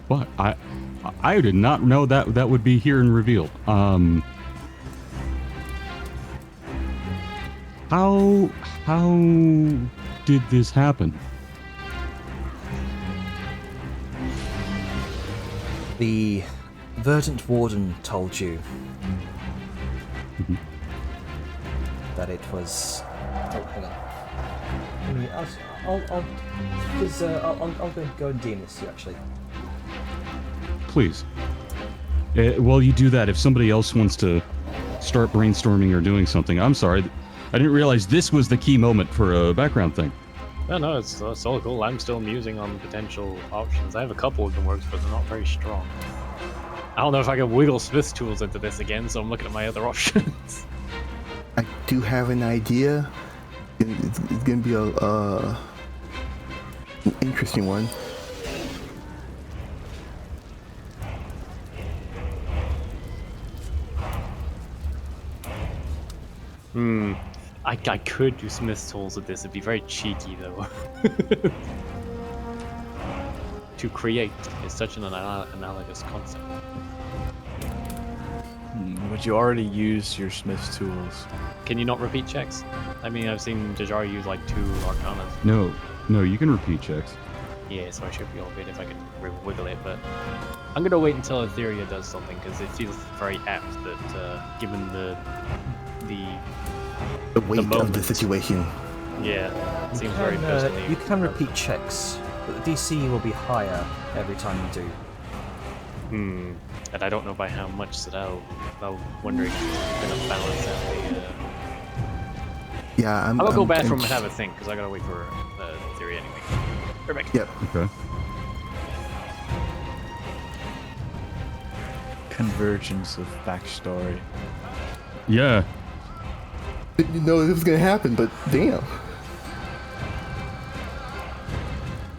But I did not know that would be here and revealed. How did this happen? The Verdant Warden told you that it was... Oh, hang on. I mean, I'll go and DM this to you, actually. Please. While you do that, if somebody else wants to start brainstorming or doing something, I'm sorry. I didn't realize this was the key moment for a background thing. No, it's all cool. I'm still musing on potential options. I have a couple in the works, but they're not very strong. I don't know if I can wiggle Smith's tools into this again, so I'm looking at my other options. I do have an idea. It's gonna be an interesting one. I could do Smith's tools with this. It'd be very cheeky, though. To create is such an analogous concept. But you already use your Smith's tools. Can you not repeat checks? I mean, I've seen Jajar use like 2 Arcanas. No, you can repeat checks. Yeah, so I should be all good if I can wiggle it, but I'm gonna wait until Etheria does something because it feels very apt that given the weight of the moment. situation. Yeah, it You seems can, very personally. you can repeat checks, but the DC will be higher every time you do. And I don't know by how much, so I'm wondering if it's gonna balance out the. Yeah, I'll go bathroom and have a think because I gotta wait for Etheria anyway. Right back. Yep. Okay. Convergence of backstory. Yeah. Didn't know it was gonna happen, but damn.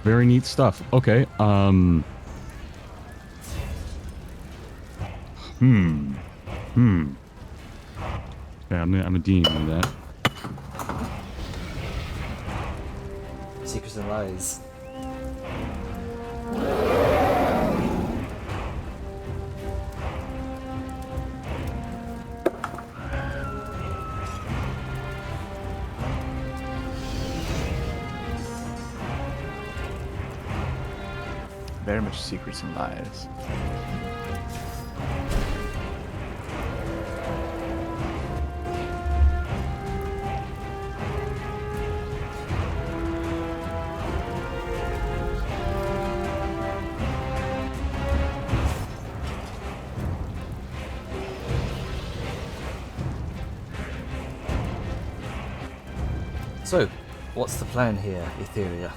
Very neat stuff. Okay. Yeah, I'm a dean on that. Secrets and lies. Very much secrets and lies. So, what's the plan here, Etheria?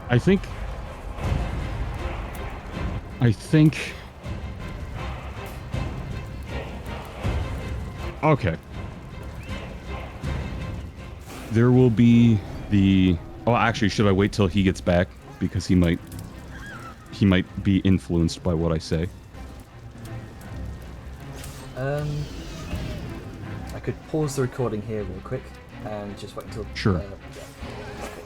I think. Okay. there will be the... Oh, actually, should I wait till he gets back? Because he might be influenced by what I say. I could pause the recording here real quick and just wait until... Sure. Okay,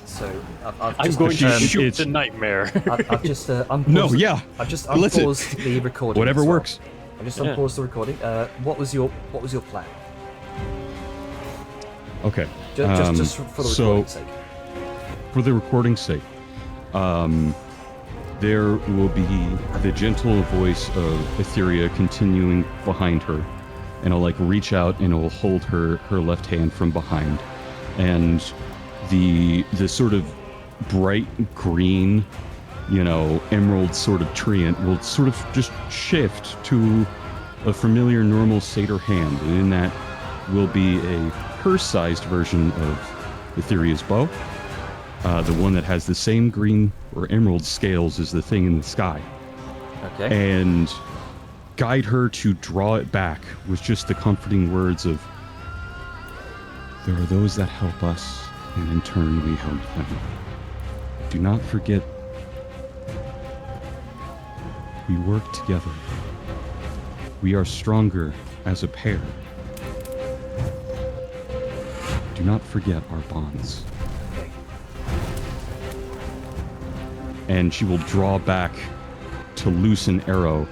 so I've I'm just... going to it's- shoot it's- the nightmare. I've just unpaused... No, yeah. I've just Listen. unpaused the recording. Whatever as well. works. I just Yeah. unpaused the recording. What was your plan? Okay. Just for the so, recording's sake. for the recording's sake, there will be the gentle voice of Etheria continuing behind her, and I'll like reach out and I'll hold her left hand from behind, and the sort of bright green, emerald sort of treant will sort of just shift to a familiar normal satyr hand, and in that will be a purse-sized version of Etheria's bow. The one that has the same green or emerald scales as the thing in the sky. Okay. And guide her to draw it back with just the comforting words of, there are those that help us, and in turn we help them. Do not forget, we work together. We are stronger as a pair. Do not forget our bonds. And she will draw back to loose an arrow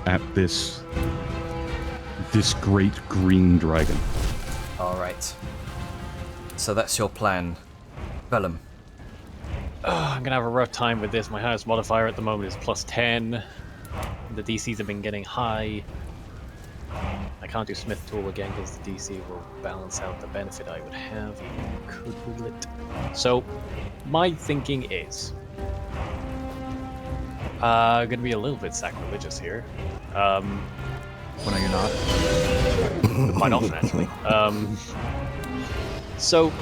at this great green dragon. All right. So that's your plan, Vellum. I'm gonna have a rough time with this. My highest modifier at the moment is +10. The DCs have been getting high. I can't do Smith Tool again because the DC will balance out the benefit I would have. Could will it? So, my thinking is gonna be a little bit sacrilegious here. When are you not? Quite often, actually. So,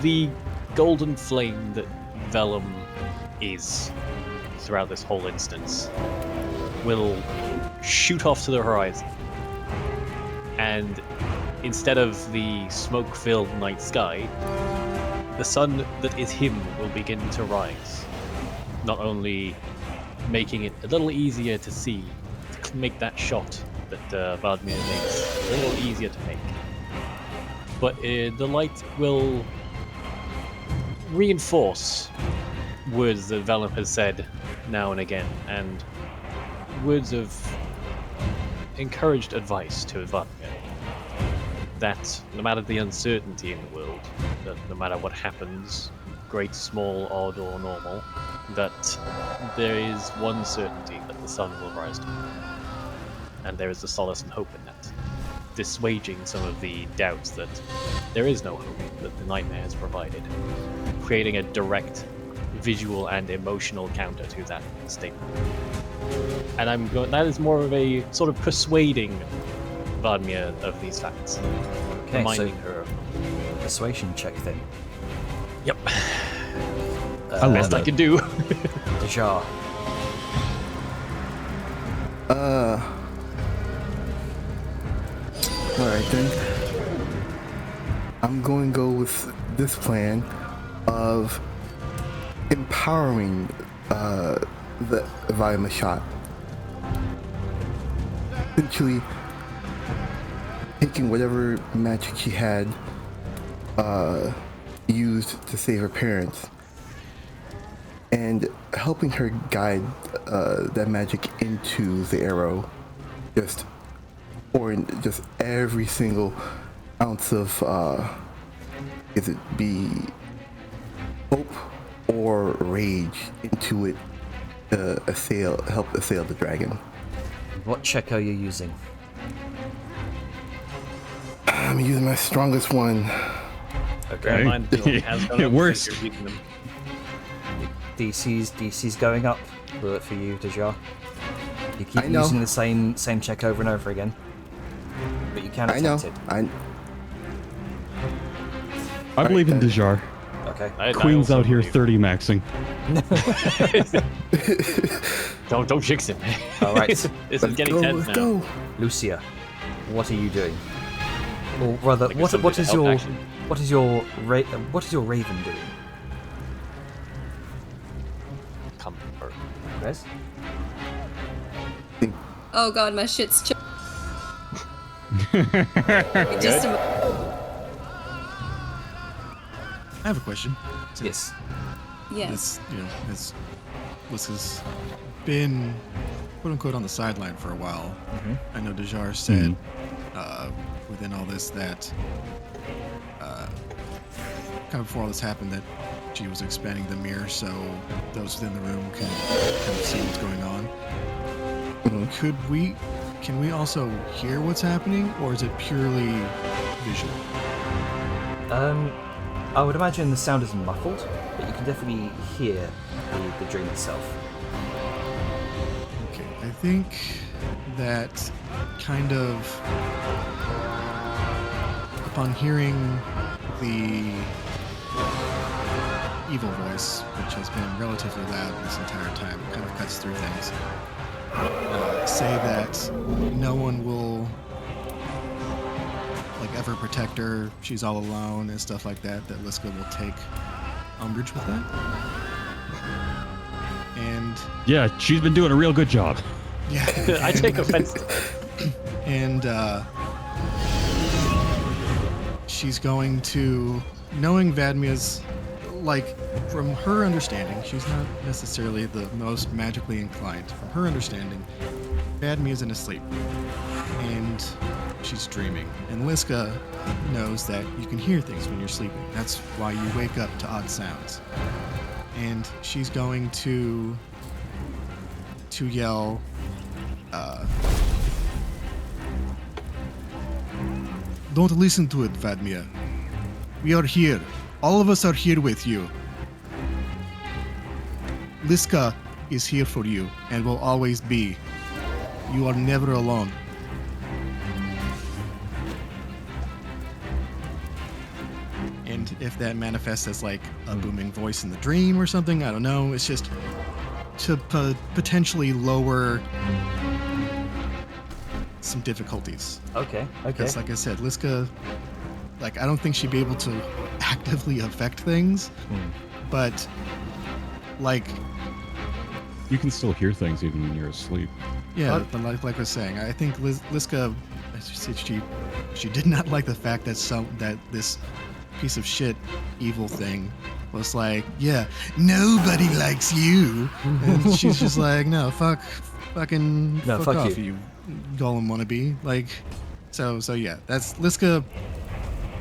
the golden flame that Vellum is throughout this whole instance will shoot off to the horizon. And instead of the smoke-filled night sky, the sun that is him will begin to rise. Not only making it a little easier to see, to make that shot that Vladimir makes a little easier to make, but the light will reinforce words that Vellum has said now and again, and words of encouraged advice to Vladimir. That no matter the uncertainty in the world, that no matter what happens, great, small, odd, or normal, that there is one certainty that the sun will rise to. And there is a solace and hope in that, dissuading some of the doubts that there is no hope that the nightmare has provided, creating a direct visual and emotional counter to that statement. And that is more of a sort of persuading Vladimir of these facts. Okay, reminding so her of persuasion check then. Yep. I love Best I that. can do. Dejar. Alright then. I'm going to go with this plan of empowering the Vima shot. Essentially, taking whatever magic she had used to save her parents and helping her guide that magic into the arrow, just pouring just every single ounce of is it be hope or rage into it to help assail the dragon. What check are you using? I'm using my strongest one. Bear in mind that he has gone It up works. since you're beating them. DC's going up. Will it for you, Dejar? You keep I know. using the same check over and over again, but you can I know. attempt I believe in then. Dejar. it. Okay. I Queen's also out here believe- 30 maxing. Don't jinx him. All right. This is getting Go, tense let's now. go. Lucia, what are you doing? Or rather, Like what somebody is to help your action. What is your raven doing? Comfort. Chris? Oh god, my shit's just I have a question. Yes. yes. This, as Liska's been quote unquote on the sideline for a while. I know Dejar said within all this that kind of before all this happened that she was expanding the mirror so those within the room can kind of see what's going on. Can we also hear what's happening, or is it purely visual? I would imagine the sound is muffled, but you can definitely hear the dream itself. Okay, I think that kind of upon hearing the evil voice, which has been relatively loud this entire time, kind of cuts through things. Say that no one will ever protect her, she's all alone and stuff like that, that Liska will take umbrage with that. And Yeah, she's been doing a real good job. yeah, I take offense to that. and she's going to, knowing Vadmia's, from her understanding, she's not necessarily the most magically inclined. From her understanding, Vadmia's in a sleep, and she's dreaming. And Liska knows that you can hear things when you're sleeping. That's why you wake up to odd sounds. And she's going to yell, "Don't listen to it, Vadmia. We are here. All of us are here with you. Liska is here for you and will always be. You are never alone." And if that manifests as a booming voice in the dream or something, I don't know. It's just to potentially lower some difficulties. Okay. Because, like I said, Liska, I don't think she'd be able to actively affect things, but, You can still hear things even when you're asleep. yeah, but like I was saying, I think Liska, she did not like the fact that this piece of shit evil thing was yeah, nobody likes you, and she's just no, fuck off, you golem wannabe. So yeah, that's Liska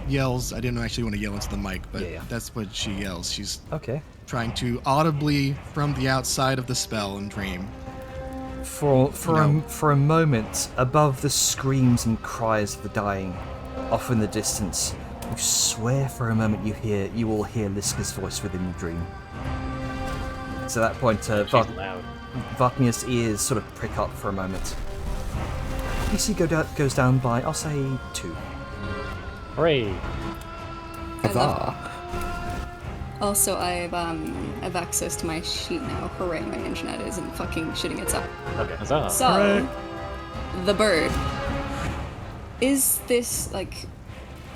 yells. I didn't actually want to yell into the mic, but Yeah. that's what she yells. She's Okay. trying to audibly from the outside of the spell and dream. For a moment, above the screams and cries of the dying, off in the distance, you swear for a moment you will hear Liska's voice within the dream. So at that point, She's loud. Vatmia's ears sort of prick up for a moment. PC goes down by, I'll say, 2. Hooray! I love Huzzah. Also, I've access to my sheet now. Hooray, my internet isn't fucking shitting itself. Okay. Huzzah. So, the bird. Is this,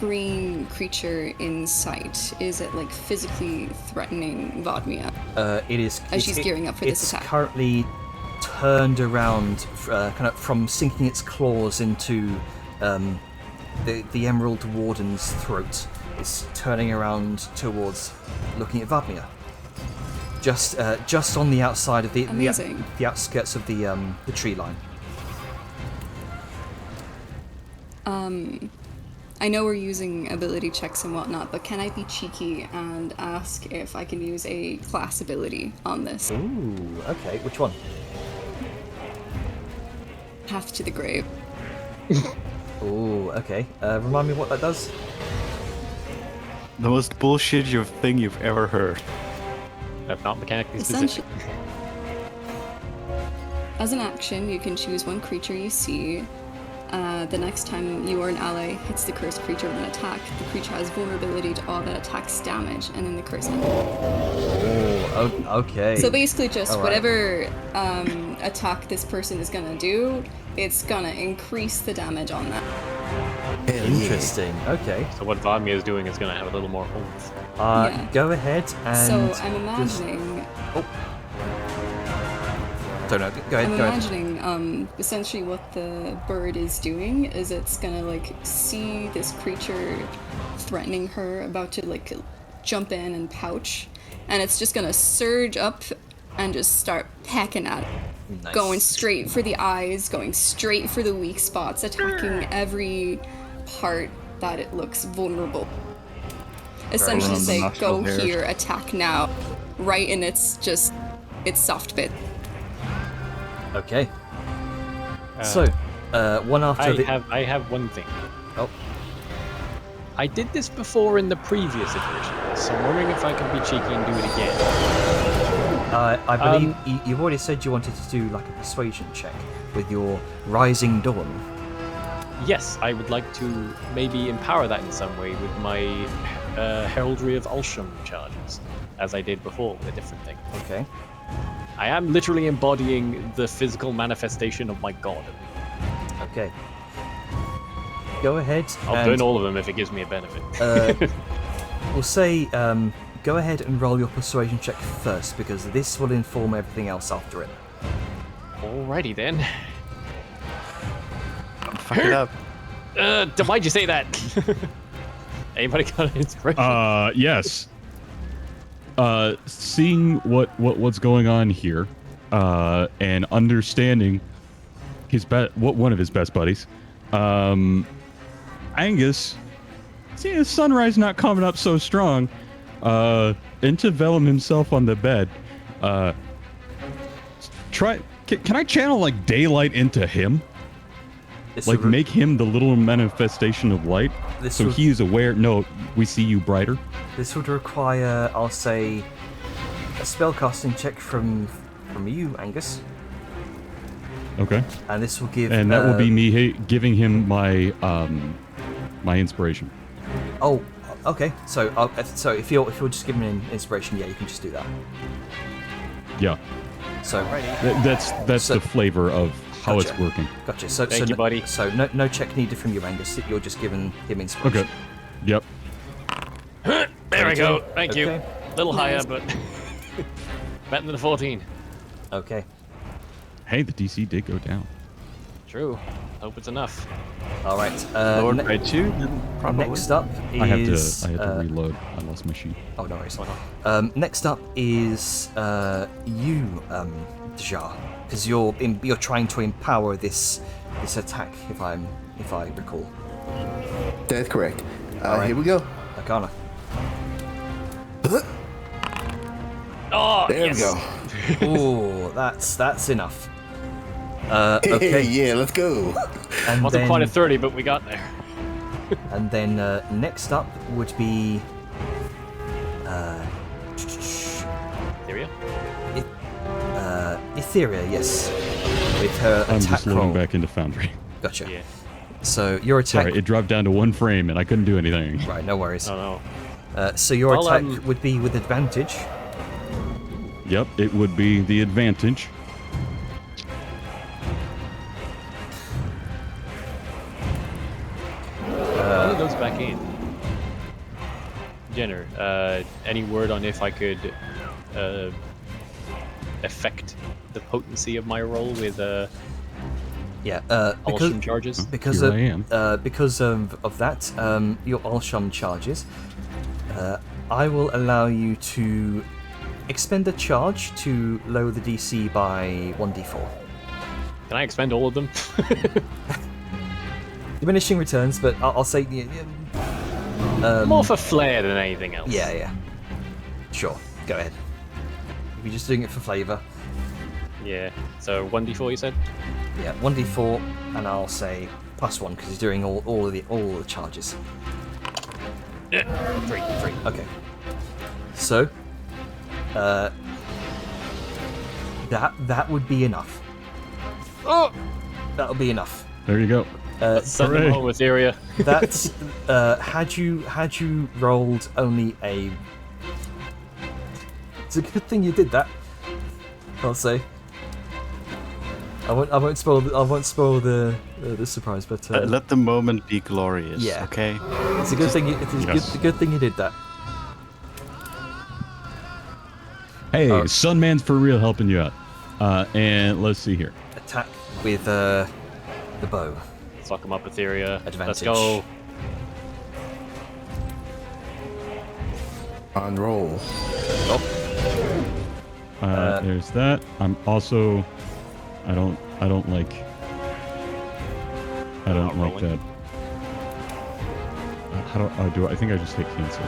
green creature in sight? Is it, physically threatening Vodmia? It is. As she's gearing up for this attack. It's currently turned around, kind of from sinking its claws into the Emerald Warden's throat. It's turning around towards looking at Vadmia. Just on the outside of the outskirts of the tree line. I know we're using ability checks and whatnot, but can I be cheeky and ask if I can use a class ability on this? Ooh, okay. Which one? Path to the grave. Ooh, okay. Remind me what that does? The most bullshit thing you've ever heard. If not mechanically specific. Essentially, as an action, you can choose one creature you see. The next time you or an ally hits the cursed creature with an attack, the creature has vulnerability to all that attack's damage, and then the curse ends. Oh, okay. So basically just Alright. whatever attack this person is gonna do, it's gonna increase the damage on that. Hell Interesting. Okay. So what Vladimir is doing is going to have a little more oomph. Yeah. Go ahead and. So I'm just- imagining. Don't know. Go ahead. I'm Go ahead. imagining, essentially what the bird is doing is it's gonna like see this creature threatening her, about to like jump in and pouch, and it's just gonna surge up and just start pecking at it. Nice. Going straight for the eyes, going straight for the weak spots, attacking every part that it looks vulnerable. Essentially on the say, nostril go hairs. here, attack now, right in its soft bit. Okay. So, one after the. I have one thing. Oh, I did this before in the previous iteration, so I'm wondering if I can be cheeky and do it again. I believe you've already said you wanted to do like a persuasion check with your Rising Dawn. Yes, I would like to maybe empower that in some way with my Heraldry of Ulsham charges, as I did before with a different thing. Okay. I am literally embodying the physical manifestation of my god. Okay. Go ahead. I'll and, burn all of them if it gives me a benefit. We'll say, go ahead and roll your persuasion check first, because this will inform everything else after it. Alrighty then. Fuck it up. Why'd you say that? Anybody got an inspiration? Yes. Seeing what's going on here, and understanding one of his best buddies, Angus, seeing his sunrise not coming up so strong, into Vellum himself on the bed. Can I channel like daylight into him? Like make him the little manifestation of light, so he is aware. No, we see you brighter. This would require, I'll say, a spellcasting check from you, Angus. Okay. And this will give. And that will be me giving him my my inspiration. Oh, okay. So if you're just giving him inspiration, yeah, you can just do that. Yeah. So that's the flavor of how it's working. Gotcha. So Thank you, buddy. So no check needed from you, Angus. You're just giving him inspiration. Okay. Yep. There we go. Thank you. Okay. A little higher, but better than a 14. Okay. Hey, the DC did go down. True. Hope it's enough. All right. Lord by 2? Probably. Next up is. I had to reload. I lost my sheet. Oh, no worries. Next up is you, Dejar, because you're trying to empower this attack, if I recall. That's correct. Alright. Here we go. Arcana. Oh, There yes. we go. Oh, that's enough. Okay. Yeah, let's go. And Wasn't then, quite a 30, but we got there. And then next up would be Etheria? Etheria, yes, with her I'm attack just loading roll. back into Foundry. Gotcha. Yeah. So your attack. Sorry, it dropped down to 1 frame and I couldn't do anything. Right, no worries. Oh no. So your Well, attack would be with advantage. Yep, it would be the advantage. When it goes back in. Jenner, any word on if I could affect the potency of my roll with Yeah, Ulsham charges? because Here of I am. because of that, your Ulsham charges. I will allow you to expend a charge to lower the DC by 1d4. Can I expend all of them? Diminishing returns, but I'll say More for flair than anything else. yeah. Sure, go ahead. If you're just doing it for flavour, Yeah. So 1d4 you said? yeah, 1d4, and I'll say +1 because he's doing all the charges. 3. Okay. So, that would be enough. Oh! That'll be enough. There you go. Send them Hooray. home, Etheria. That's had you rolled only a. It's a good thing you did that. I'll say. won't spoil the surprise, but Let the moment be glorious. yeah. Okay. it's a good thing. It's a good thing you did that. Hey, Oh. Sunman's for real helping you out. And let's see here. Attack with the bow. Suck him up, Etheria. Let's Advantage. go. On roll. There's that. I'm also. I don't like rolling. that. How do I think I just hit cancel.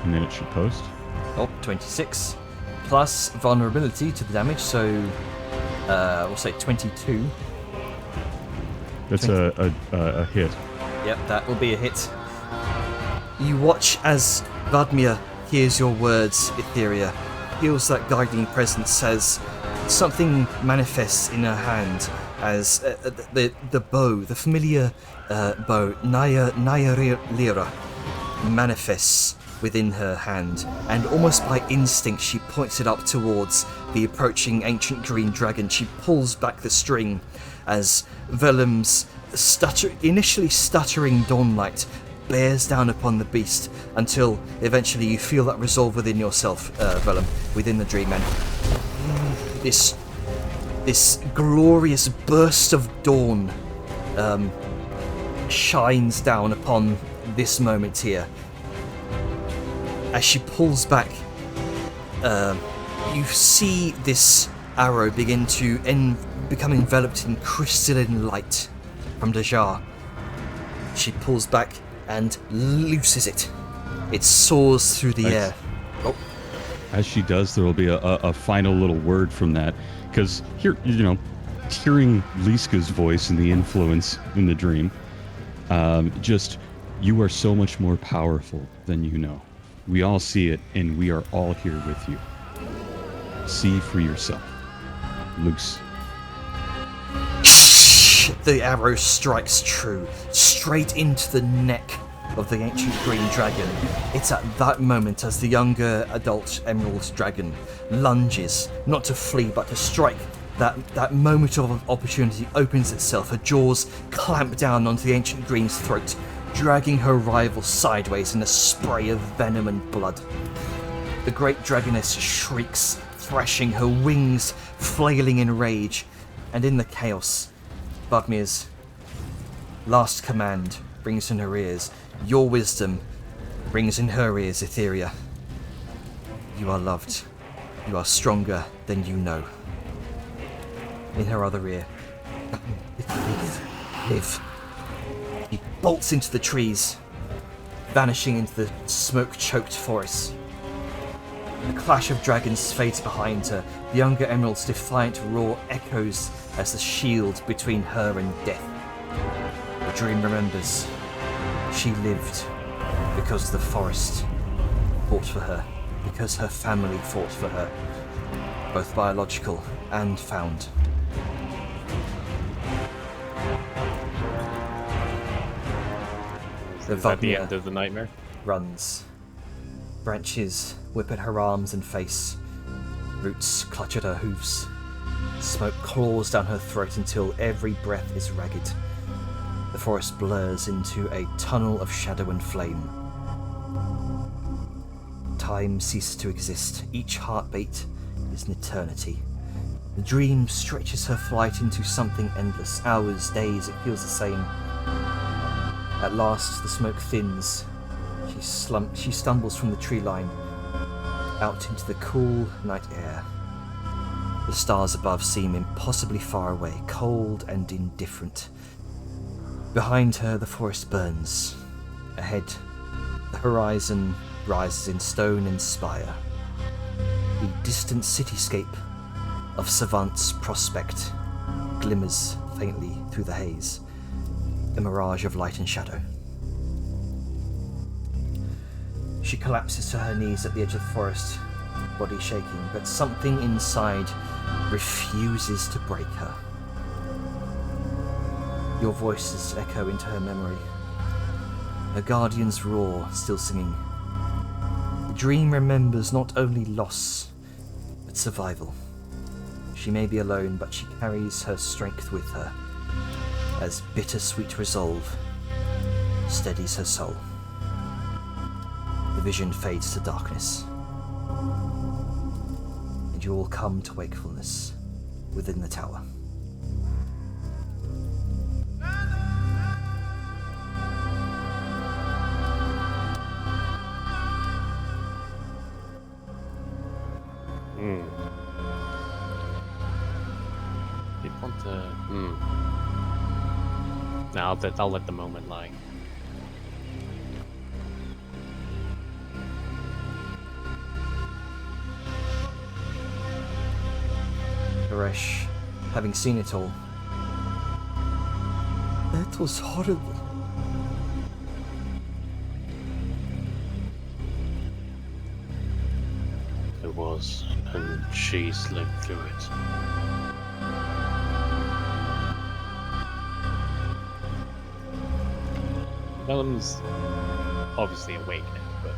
And then it should post. Oh, 26 plus vulnerability to the damage, so we'll say 22. That's a hit. Yep, that will be a hit. You watch as Vadmir hears your words, Etheria, feels that guiding presence as something manifests in her hand as the bow, the familiar bow, Naya Lira, manifests within her hand, and almost by instinct she points it up towards the approaching ancient green dragon. She pulls back the string as Velum's initially stuttering dawnlight bears down upon the beast until eventually you feel that resolve within yourself, Velum, within the dream, and this glorious burst of dawn shines down upon this moment here. As she pulls back, you see this arrow begin to become enveloped in crystalline light from Dejar. She pulls back and looses it. It soars through the air. Oh. As she does, there will be a final little word from that, because hearing Liska's voice and the influence in the dream, you are so much more powerful than you know. We all see it, and we are all here with you. See for yourself. Loose. The arrow strikes true, straight into the neck of the ancient green dragon. It's at that moment as the younger adult emerald dragon lunges, not to flee but to strike. That moment of opportunity opens itself. Her jaws clamp down onto the ancient green's throat, dragging her rival sideways in a spray of venom and blood. The great dragoness shrieks, thrashing, her wings flailing in rage, and in the chaos, Vadmir's last command rings in her ears. Your wisdom rings in her ears, Etheria. You are loved. You are stronger than you know. In her other ear, live. He bolts into the trees, vanishing into the smoke-choked forest. The clash of dragons fades behind her. The younger emerald's defiant roar echoes as the shield between her and death. The dream remembers. She lived because the forest fought for her, because her family fought for her, both biological and found. Is that the end of the nightmare? Runs. Branches whip at her arms and face. Roots clutch at her hooves. Smoke claws down her throat until every breath is ragged. The forest blurs into a tunnel of shadow and flame. Time ceases to exist. Each heartbeat is an eternity. The dream stretches her flight into something endless. Hours, days, it feels the same. At last, the smoke thins. She stumbles from the tree line, out into the cool night air. The stars above seem impossibly far away, cold and indifferent. Behind her, the forest burns. Ahead, the horizon rises in stone and spire. The distant cityscape of Savant's Prospect glimmers faintly through the haze, a mirage of light and shadow. She collapses to her knees at the edge of the forest, body shaking, but something inside refuses to break her. Your voices echo into her memory. Her guardian's roar still singing. The dream remembers not only loss, but survival. She may be alone, but she carries her strength with her, as bittersweet resolve steadies her soul. The vision fades to darkness, and you all come to wakefulness within the tower. You'd want to. No, I'll let the moment lie. Naresh, having seen it all, that was horrible. It was, and she slipped through it. Vellum's obviously awake now, but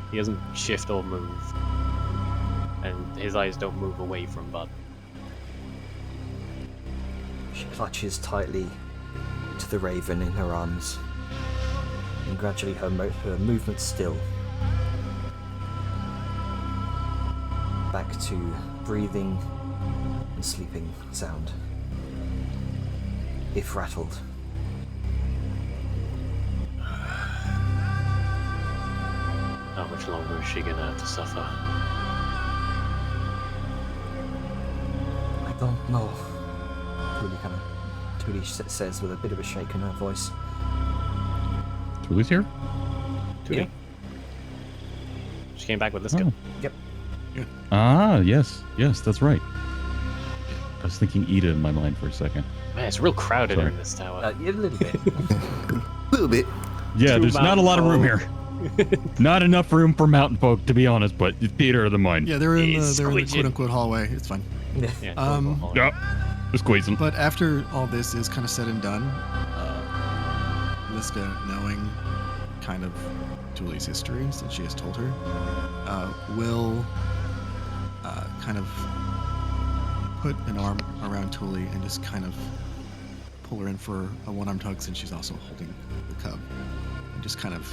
he doesn't shift or move, and his eyes don't move away from Bud. She clutches tightly to the raven in her arms, and gradually her movement still. Back to breathing and sleeping sound. If rattled. How much longer is she gonna have to suffer? I don't know. Tuli says with a bit of a shake in her voice. Tuli's here? Tuli? Yeah. She came back with this gun. Yep. Ah, yes, that's right. I was thinking Ida in my mind for a second. Man, it's real crowded Sorry. in this tower. Yeah, a little bit. A little bit. Yeah, Two there's not a lot of room mountain here. Not enough room for mountain folk, to be honest, but it's theater of the mind. Yeah, they're in the Squidgy. quote unquote hallway. It's fine. Yeah, Yep. Just squeezing. But after all this is kind of said and done, Liska, knowing kind of Julie's history, since she has told her, will kind of put an arm around Tuli and just kind of pull her in for a one-armed hug, since she's also holding the cub, and just kind of,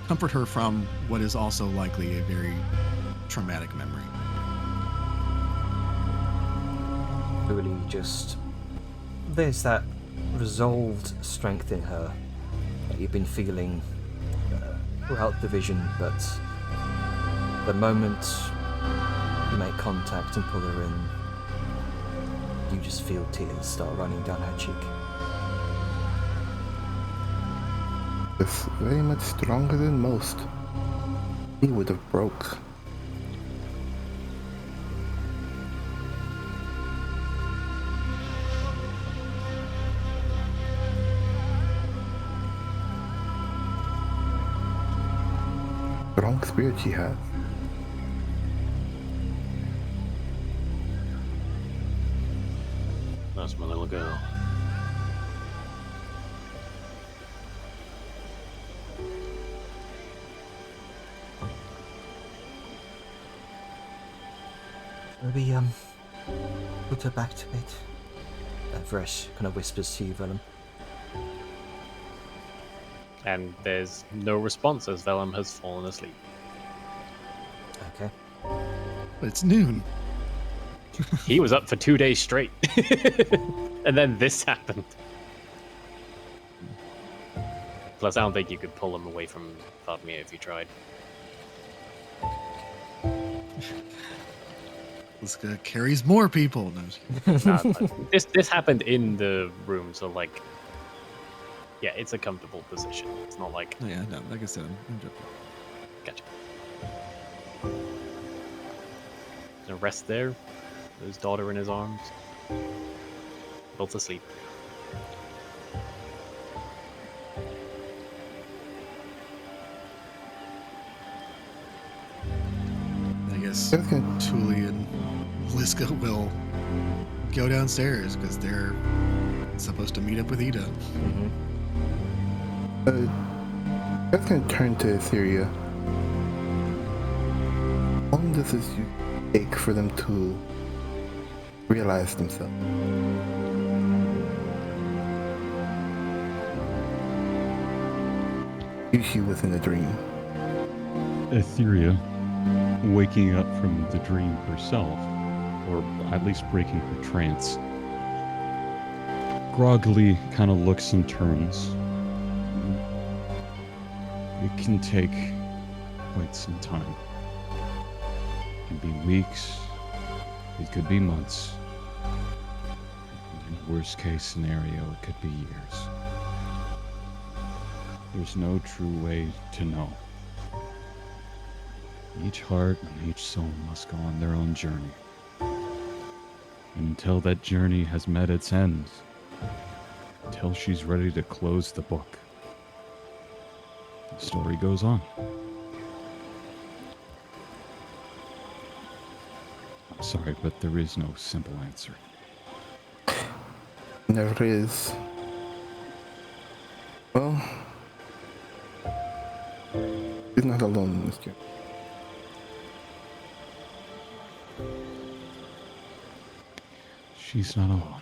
comfort her from what is also likely a very traumatic memory. Really just... There's that resolved strength in her that you've been feeling throughout the vision, but the moment you make contact and pull her in, you just feel tears start running down her cheek. It's very much stronger than most. He would have broke. Strong spirit she has. That's my little girl. Maybe, put her back to bed. Vresh kind of whispers to you, Vellum. And there's no response as Vellum has fallen asleep. Okay. But it's noon. He was up for 2 days straight. And then this happened. Plus, I don't think you could pull him away from Fatmir if you tried. Liska carries more people. No, But this happened in the room, so like, yeah, it's a comfortable position. It's not like yeah, no, like I said, I'm joking. gotcha. There's a rest there. His daughter in his arms, both asleep. I guess Okay. Tuli and Liska will go downstairs because they're supposed to meet up with Ida. That's gonna turn to Etheria. How long does this take for them to realize themselves. Yushi was in a dream. Etheria, waking up from the dream herself, or at least breaking her trance, groggily kind of looks and turns. It can take quite some time. It can be weeks, it could be months. In the worst case scenario, it could be years. There's no true way to know. Each heart and each soul must go on their own journey. And until that journey has met its end, until she's ready to close the book, the story goes on. I'm sorry, but there is no simple answer. Never is. Well, she's not alone in this journey. She's not alone.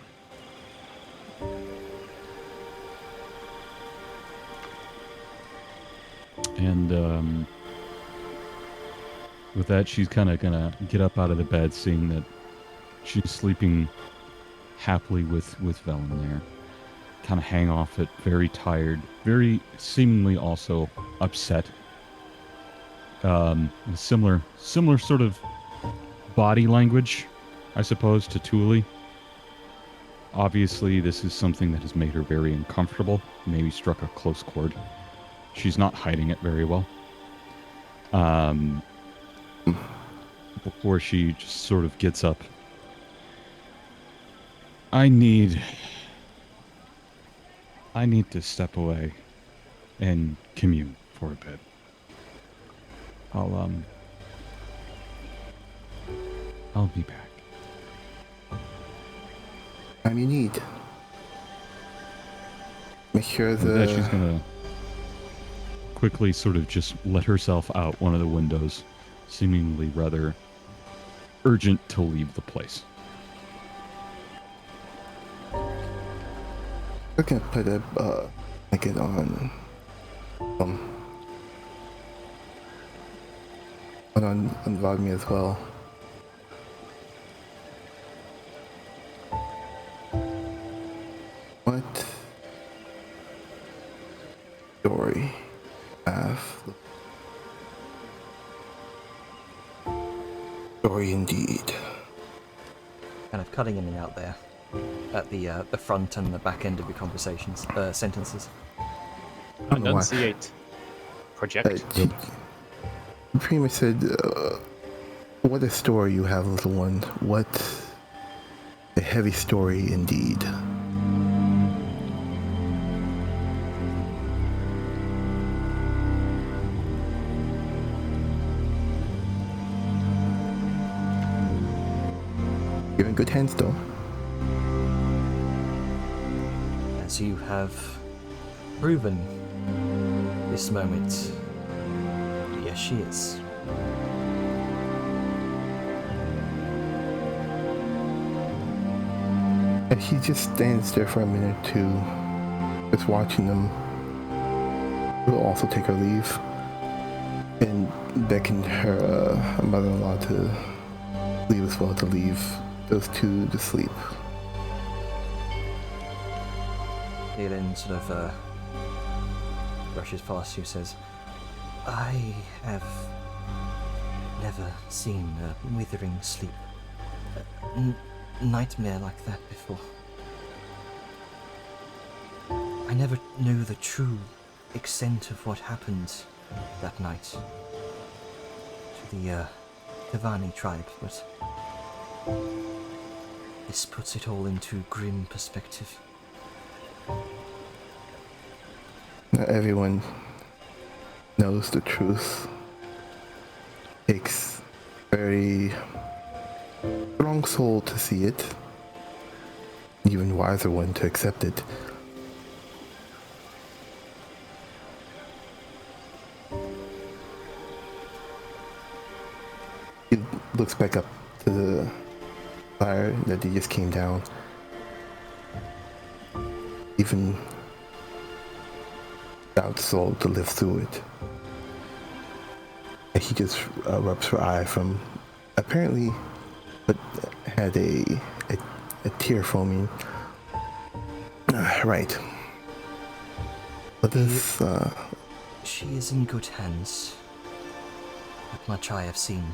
And with that, she's kind of gonna get up out of the bed, seeing that she's sleeping happily with Velen there. Kind of hang off it, very tired, very seemingly also upset. Similar sort of body language, I suppose, to Thule. Obviously, this is something that has made her very uncomfortable, maybe struck a close chord. She's not hiding it very well. Before she just sort of gets up, I need to step away and commune for a bit. I'll be back. Time you need. Make sure With that, she's gonna quickly sort of just let herself out one of the windows, seemingly rather urgent to leave the place. I can put a blanket on Vladimir as well. What story have? Story indeed. Kind of cutting in and out there at the front and the back end of your conversations, sentences. Enunciate. Project. You pretty much said, what a story you have, little one. What a heavy story indeed. You're in good hands, though. As you have proven this moment, yes, she is. And he just stands there for a minute or two, just watching them. He'll also take her leave and beckon her mother-in-law to leave as well, to leave those two to sleep. Leland sort of brushes past you, says, I have never seen a withering sleep, nightmare like that before. I never knew the true extent of what happened that night to the Kavani tribe, but this puts it all into grim perspective. Not everyone knows the truth. Takes a very strong soul to see it, even wiser one to accept it. looks back up to the fire that he just came down. Even without soul to live through it. And he just rubs her eye from apparently but had a tear foaming. Right. But this She is in good hands. Not much I have seen.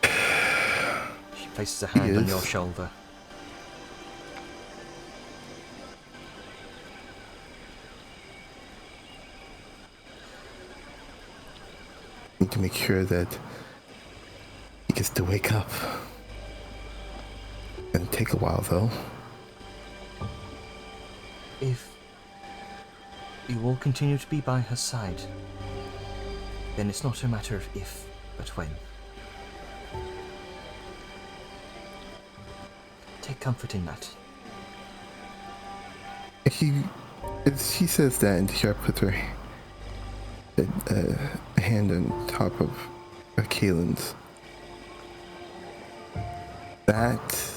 She places a hand on your shoulder. Need to make sure that he gets to wake up. Gonna take a while though. If you will continue to be by her side, then it's not a matter of if, but when. Take comfort in that. She says that, and Tisha puts her a hand on top of Kaylin's. That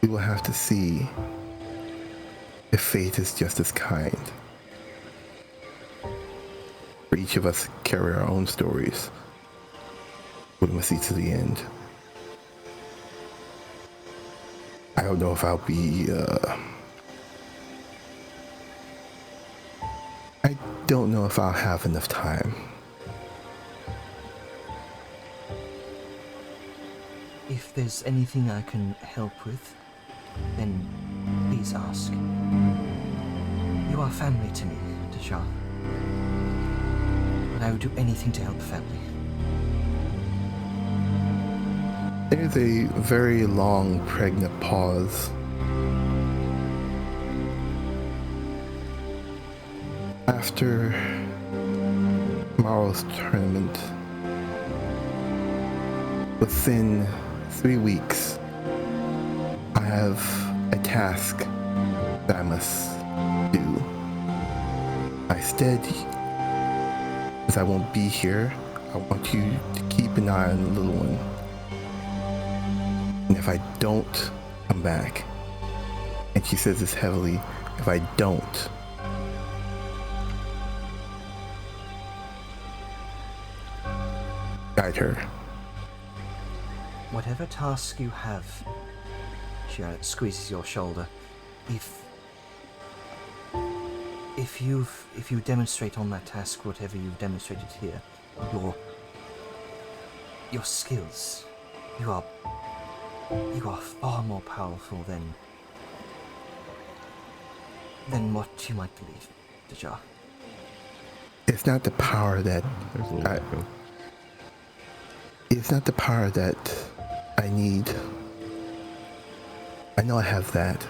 we will have to see if fate is just as kind. For each of us carry our own stories. We must see to the end. I don't know if I'll be, I don't know if I'll have enough time. If there's anything I can help with, then please ask. You are family to me, Tasha. And I would do anything to help family. There's a very long, pregnant pause. After tomorrow's tournament, within 3 weeks, I have a task that I must do. Instead, as I won't be here, I want you to keep an eye on the little one. And if I don't come back, and she says this heavily, if I don't, guide her. Whatever task you have, she squeezes your shoulder. If you demonstrate on that task whatever you've demonstrated here, your skills, you are far more powerful than what you might believe, Dajar. It's not the power that it's not the power that I need. I know I have that.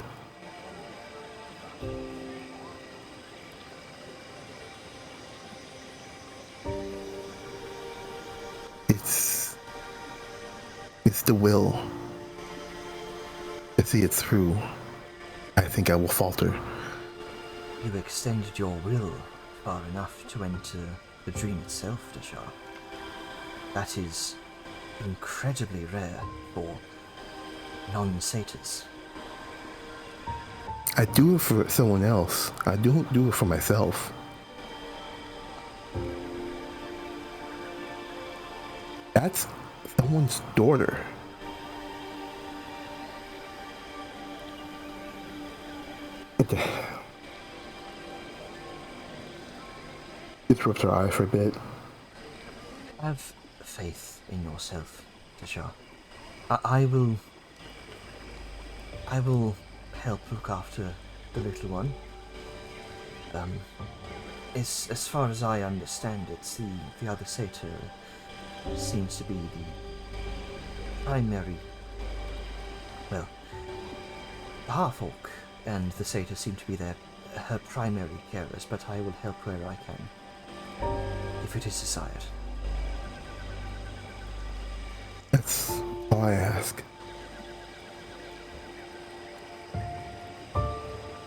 It's the will to see it through. I think I will falter. You extended your will far enough to enter the dream itself, Dashar. That is incredibly rare for non-satyrs. I do it for someone else. I don't do it for myself. That's someone's daughter. Disrupts her eye for a bit. Have faith in yourself, Dashar. I will help look after the little one. As far as I understand it, the other satyr seems to be the primary. Well, the half-orc and the satyr seem to be her primary carers, but I will help where I can, if it is desired. That's all I ask.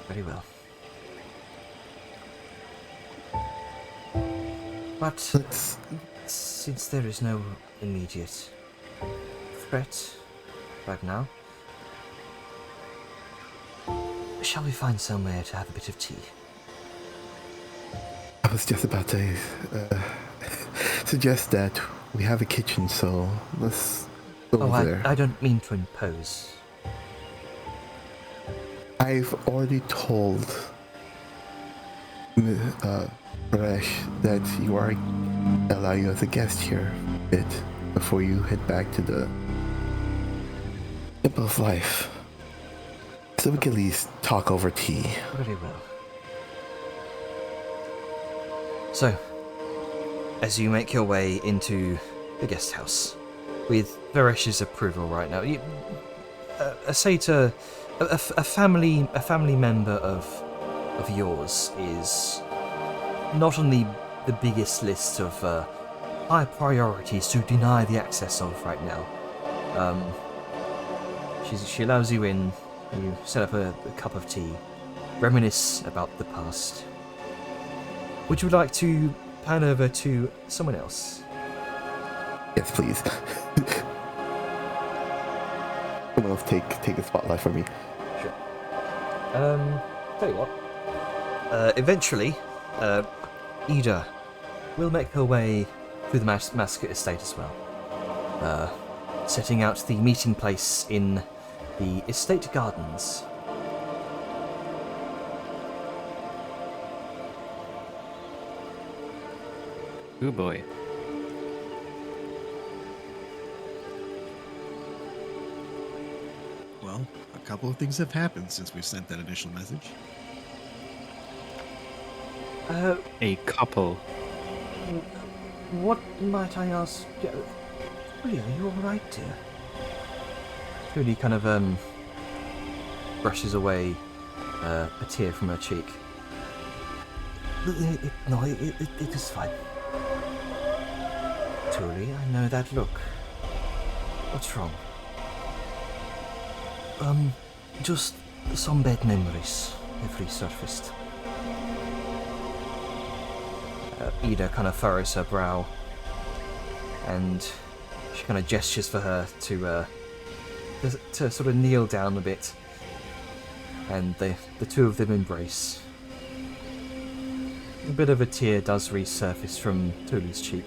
Very well. But Let's since there is no immediate threat right now, shall we find somewhere to have a bit of tea? I was just about to suggest that we have a kitchen, so let's go over there. I don't mean to impose. I've already told Paresh that you are allow you as a guest here a bit before you head back to the Temple of Life. So we can at least talk over tea. Very well. So, as you make your way into the guest house, with Varesh's approval right now, a family member of yours is not on the biggest list of high priorities to deny the access of right now. She allows you in. You set up a cup of tea, reminisce about the past. Would you like to pan over to someone else? Yes, please. Someone else take a spotlight for me. Sure. Tell you what. Eventually, Ida will make her way through the Mascot estate as well. Setting out the meeting place in the estate gardens. Oh boy. Well, a couple of things have happened since we sent that initial message. A couple. What might I ask? Really, are you alright, dear? Trudy kind of brushes away a tear from her cheek. No, it is fine. Truly, I know that look. What's wrong? Just some bad memories have resurfaced. Ida kind of furrows her brow, and she kind of gestures for her to sort of kneel down a bit, and the two of them embrace. A bit of a tear does resurface from Tuli's cheek.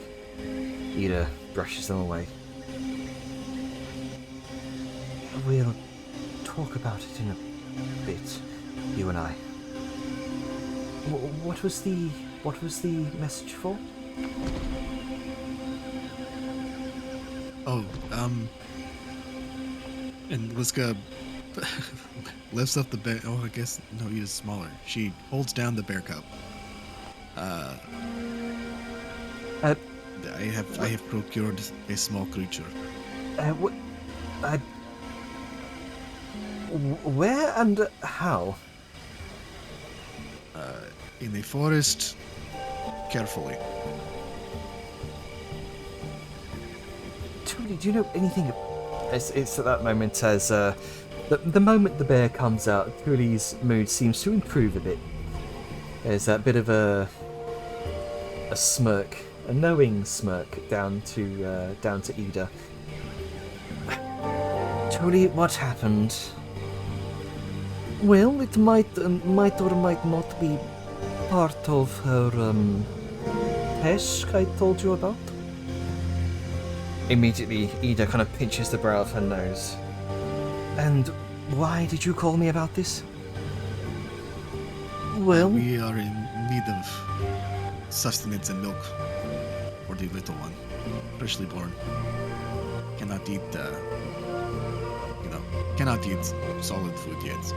Ida brushes them away. We'll talk about it in a bit, you and I. What was the message for? Oh, and Liska lifts up the bear. Oh, I guess no, he is smaller. She holds down the bear cup. I have procured a small creature. Where and how? In the forest, carefully. Truly, do you know anything? It's at that moment as the moment the bear comes out, Truly's mood seems to improve a bit. There's that bit of a smirk, a knowing smirk down to Ida. Truly, what happened? Well, it might or might not be part of her task I told you about. Immediately, Ida kind of pinches the brow of her nose. And why did you call me about this? Well, we are in need of sustenance and milk for the little one, freshly born. Cannot eat, cannot eat solid food yet.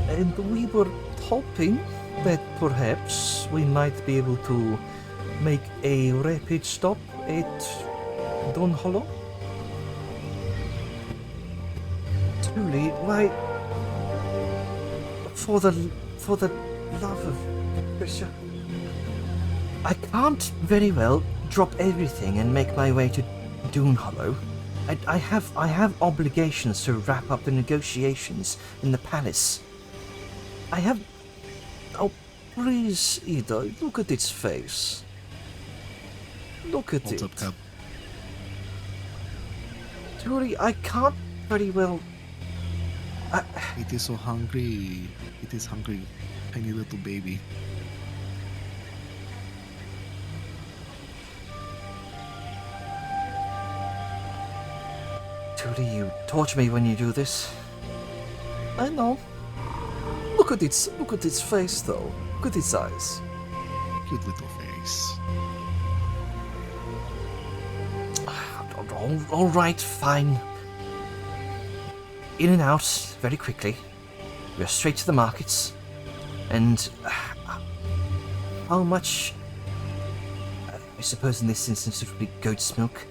And we were hoping that perhaps we might be able to make a rapid stop at Don Hollow. Truly, why? For the love of Krisha, I can't very well drop everything and make my way to Dune Hollow. I have obligations to wrap up the negotiations in the palace. I have... Oh, Please, Ida, look at its face. Look at Holds it. up cup. Truly, I can't very well... It is so hungry. It is hungry. Tiny little baby. Truly, you torture me when you do this. I know. Look at its face, though. Look at its eyes. Cute little face. All right, fine. In and out, very quickly. We're straight to the markets. And how much? I suppose in this instance it would be goat's milk.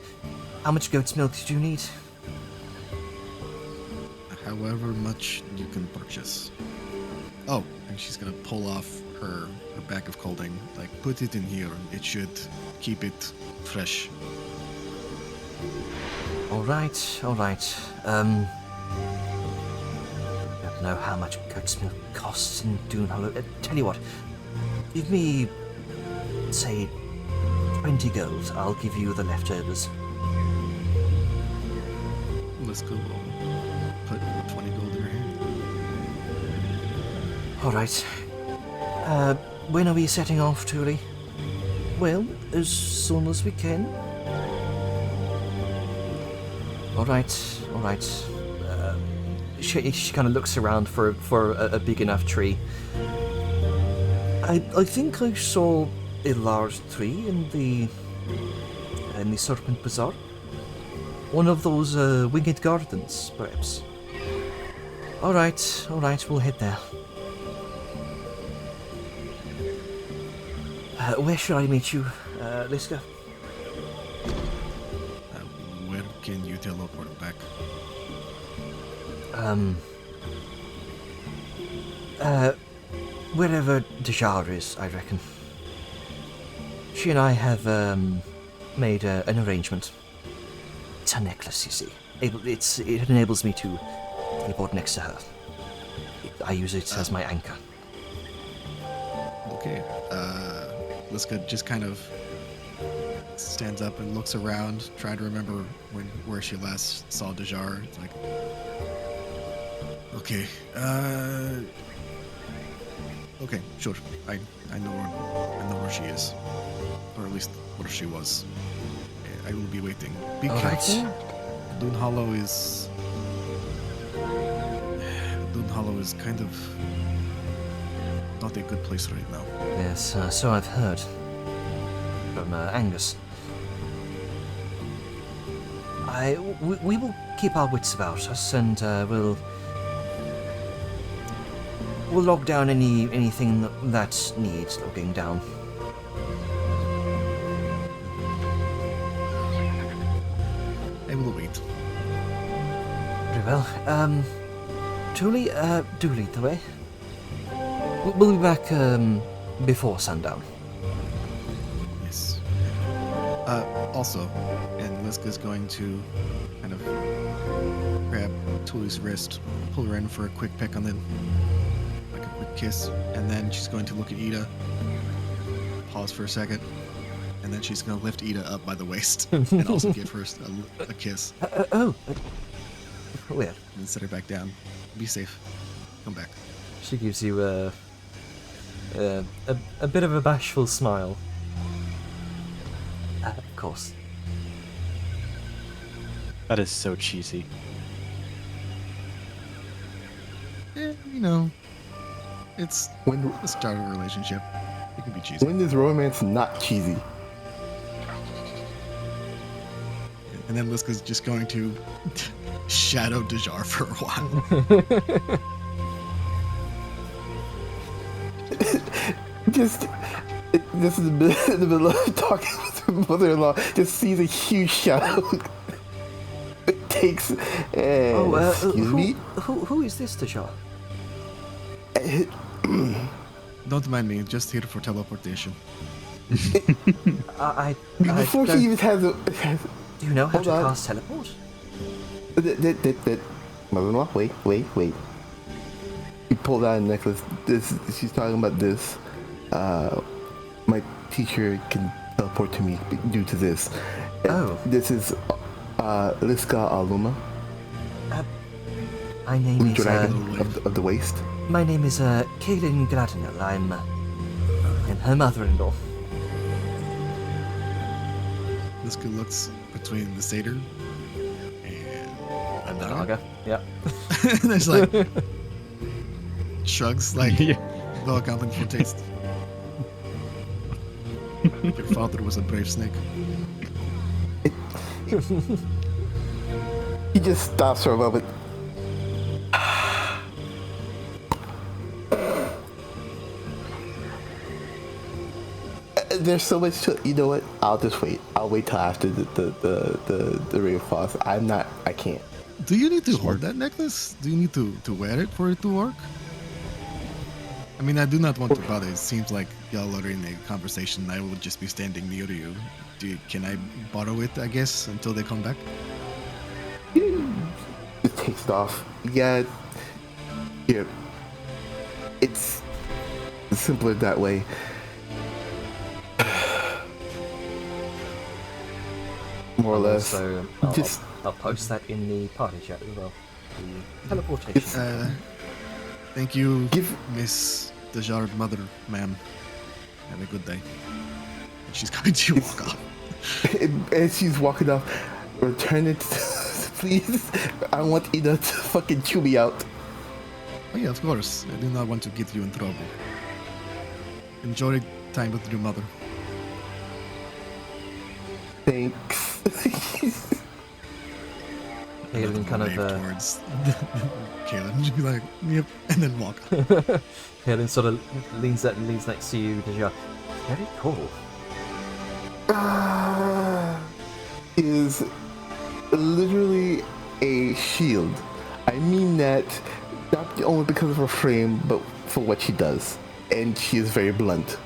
How much goat's milk did you need? However much you can purchase. Oh, and she's gonna pull off her bag of colding. Like, put it in here. It should keep it fresh. All right. I don't know how much goat's milk costs in Dune Hollow. Tell you what, give me, say, 20 gold. I'll give you the leftovers. Let's go. Put 20 gold in her hand. All right. When are we setting off, Tuli? Well, as soon as we can. All right. She kind of looks around for a big enough tree. I think I saw a large tree in the Serpent Bazaar. One of those winged gardens, perhaps. All right, we'll head there. Where should I meet you, Liska? Where can you teleport back? Wherever Dejar is, I reckon. She and I have made an arrangement. It's her necklace, you see. It enables me to teleport next to her. I use it as my anchor. Okay. Liska just kind of stands up and looks around, trying to remember where she last saw Dejar. It's like, okay, okay, sure. I know where she is, or at least where she was. I will be waiting. Be careful. Dune Hollow is kind of not a good place right now. Yes, so I've heard from Angus. We will keep our wits about us, and we'll log down anything that needs logging down. I will wait. Very well. Tuli, do lead the way. We'll be back before sundown. Yes. Also, and Liska's going to kind of grab Tuli's wrist, pull her in for a quick peck on the, like a quick kiss, and then she's going to look at Ida, pause for a second, and then she's going to lift Ida up by the waist and also give her a kiss. Weird. And set her back down. Be safe. Come back. She gives you a bit of a bashful smile. Of course. That is so cheesy. You know, it's the start of a relationship. It can be cheesy. When is romance not cheesy? And then Liska's just going to shadow Dejar for a while. Just in the middle of talking with her mother-in-law, just sees a huge shadow. It takes. Excuse me. Who is this, Dejar? Don't mind me, just here for teleportation. Before he even has a. Do you know how to cast teleport? Mother-in-law, wait. You pulled out a necklace. She's talking about this. my teacher can teleport to me due to this. Oh. This is Liska Aluma, My name is dragon of the waste. my name is Kaylin Gladnell. I'm her mother-in-law. Liska looks between the satyr and the Naga. Yeah. and there's like shrugs like Yeah. well accounting for taste. Your father was a brave snake. He just stops for a moment. There's so much to, you know what? I'll just wait. I'll wait till after the rain falls. I can't. Do you need to hold that necklace? Do you need to wear it for it to work? I mean, I do not want to bother. It seems like y'all are in a conversation. I will just be standing near you. Can I borrow it, I guess, until they come back? It takes it off. Yeah. Here. It's simpler that way. More or less. So I'll post that in the party chat as well. The teleportation. Thank you, Give- Miss Dejard Mother, ma'am. Have a good day. And she's going to walk off. As she's walking off, return it, please. I want Ida to fucking chew me out. Oh yeah, of course. I do not want to get you in trouble. Enjoy time with your mother. Thanks. Kaylin kind Wave of towards Kaylin. She'd be like, yep, and then walk. Kaylin sort of leans next to you. Very cool. Is literally a shield. I mean that not only because of her frame, but for what she does. And she is very blunt.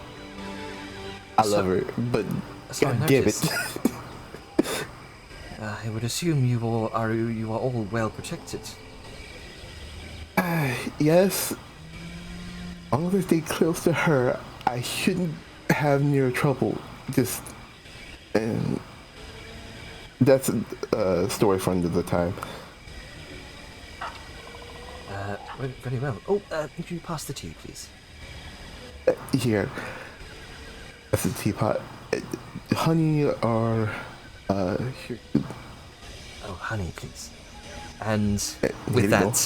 I love her, but So I god damn it. noticed. I would assume you are all well protected. Yes. As long as I stay close to her, I shouldn't have near trouble. And that's a story for another time. Very well. Oh, could you pass the tea, please? Here. That's a teapot. Honey or here. Oh, honey, please. And There with you that,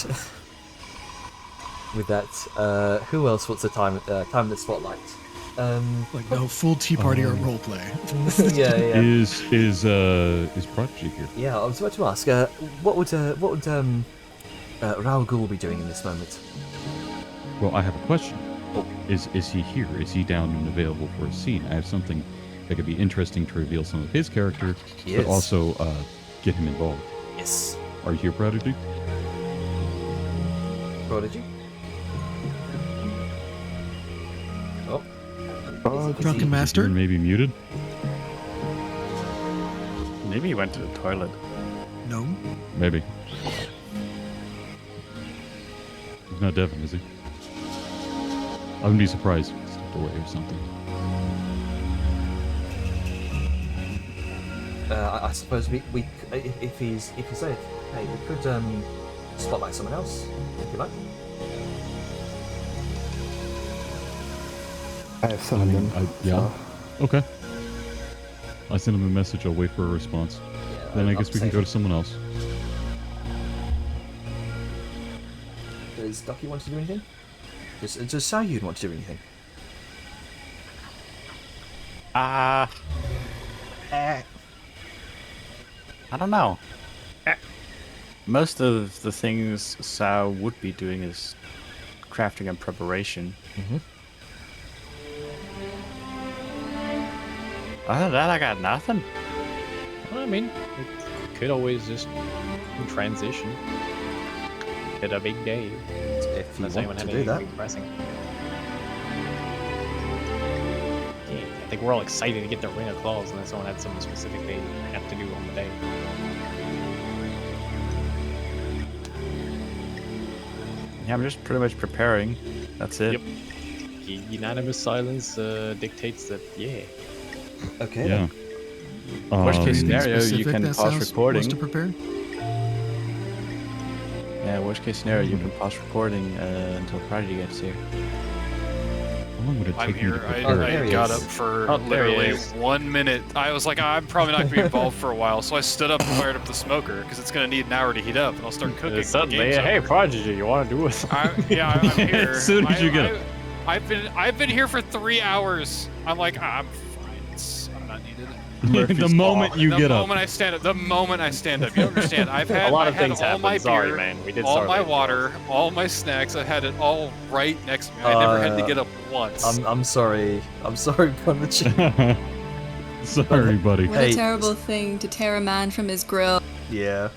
who else wants to time the spotlight? Like, no, full tea party or role play. yeah. Is Prodigy here? Yeah, I was about to ask. What would Raoul Ghul be doing in this moment? Well, I have a question. Is he here? Is he down and available for a scene? I have something that could be interesting to reveal some of his character, He but is. also get him involved. Yes. Are you here, Prodigy? Prodigy. Oh. Drunken Master? You're maybe muted? Maybe he went to the toilet. No. Maybe. He's not Devin, is he? I wouldn't be surprised if he stepped away or something. I suppose we if he's safe, hey, we could spotlight someone else if you like. I have some of them. Yeah. Okay. I send him a message. I'll wait for a response. Yeah, Then I I'll guess we can say- go to someone else. Does Ducky want to do anything? Does Sayud want to do anything? I don't know. Most of the things Sao would be doing is crafting and preparation. Mhm. Other than that, I got nothing. Well, I mean, it could always just transition. Hit a big day. If you Unless anyone want had to do anything that. big pressing. Yeah, I think we're all excited to get the Ring of Claws, and then someone had something specific they have to do on the day. Yeah, I'm just pretty much preparing. That's it. Yep. unanimous silence dictates that, yeah. Okay. Yeah. Worst case Anything scenario, you specific can that pause Sal recording. wants to prepare? Yeah, worst case scenario, you can pause recording until Prodigy gets here. How long would it I'm take me to here. prepare? there I he got is. up for Oh, there he literally is. 1 minute. I was like, I'm probably not going to be involved for a while, so I stood up and fired up the smoker because it's going to need an hour to heat up, and I'll start cooking. when the Suddenly, game's hey, over. Prodigy, you want to do it? I'm here. As soon as you get up. I've been here for 3 hours. I'm like, I'm fine. I'm not needed. The moment you get the up. moment I stand up, you don't understand. I've had A lot of I had things all happen. my Sorry, beer, man. We did all start my late. water, all my snacks. I had it all right next to me. I never had to get up once. I'm sorry. I'm sorry, Punisher. Sorry, buddy. What Hey, a terrible thing to tear a man from his grill. Yeah.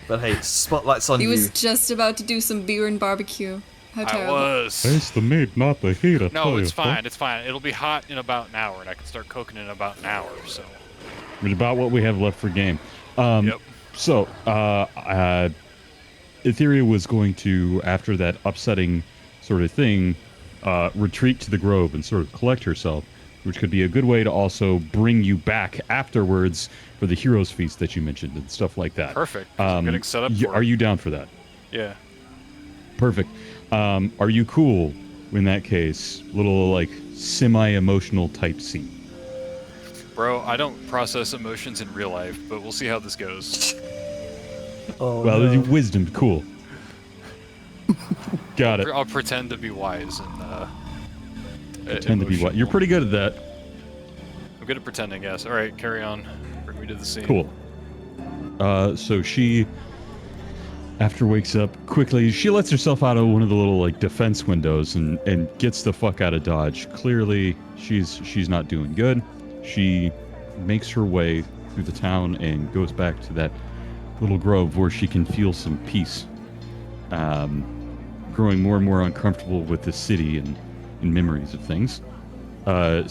But hey, spotlight's on He you. was just about to do some beer and barbecue. How I terrible. It's was. the meat, not the heat. I No, tell it's you, fine. It's fine. It'll be hot in about an hour, and I can start cooking in about an hour. So. It's about what we have left for game. Yep. So, Etheria was going to, after that upsetting sort of thing, retreat to the grove and sort of collect herself, which could be a good way to also bring you back afterwards for the heroes feast that you mentioned and stuff like that. Perfect. 'Cause I'm getting set up for Are it. you down for that? Yeah. Perfect. Are you cool in that case? Little like semi-emotional type scene. Bro, I don't process emotions in real life, but we'll see how this goes. Oh, Well, no. wisdom, cool. Got it. I'll pretend to be wise and Pretend to be what? You're emotional. pretty good at that. I'm good at pretending, yes. All right, carry on. Bring me to the scene. Cool. So she, after wakes up quickly, she lets herself out of one of the little like defense windows and gets the fuck out of Dodge. Clearly, she's not doing good. She makes her way through the town and goes back to that little grove where she can feel some peace. Growing more and more uncomfortable with the city and memories of things.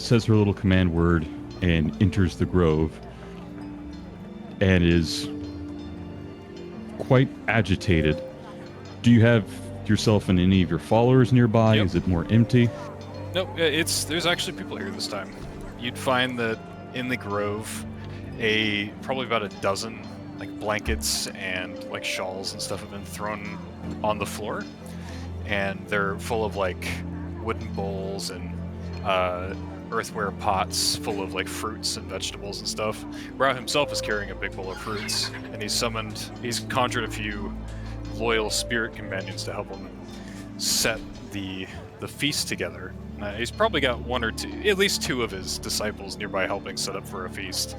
Says her little command word and enters the grove and is quite agitated. Do you have yourself and any of your followers nearby? Yep. Is it more empty? Nope, there's actually people here this time. You'd find that in the grove, probably about a dozen like blankets and like shawls and stuff have been thrown on the floor, and they're full of like wooden bowls and earthware pots full of like fruits and vegetables and stuff. Rao himself is carrying a big bowl of fruits, and he's conjured a few loyal spirit companions to help him set the feast together. He's probably got one or two, at least two of his disciples nearby helping set up for a feast.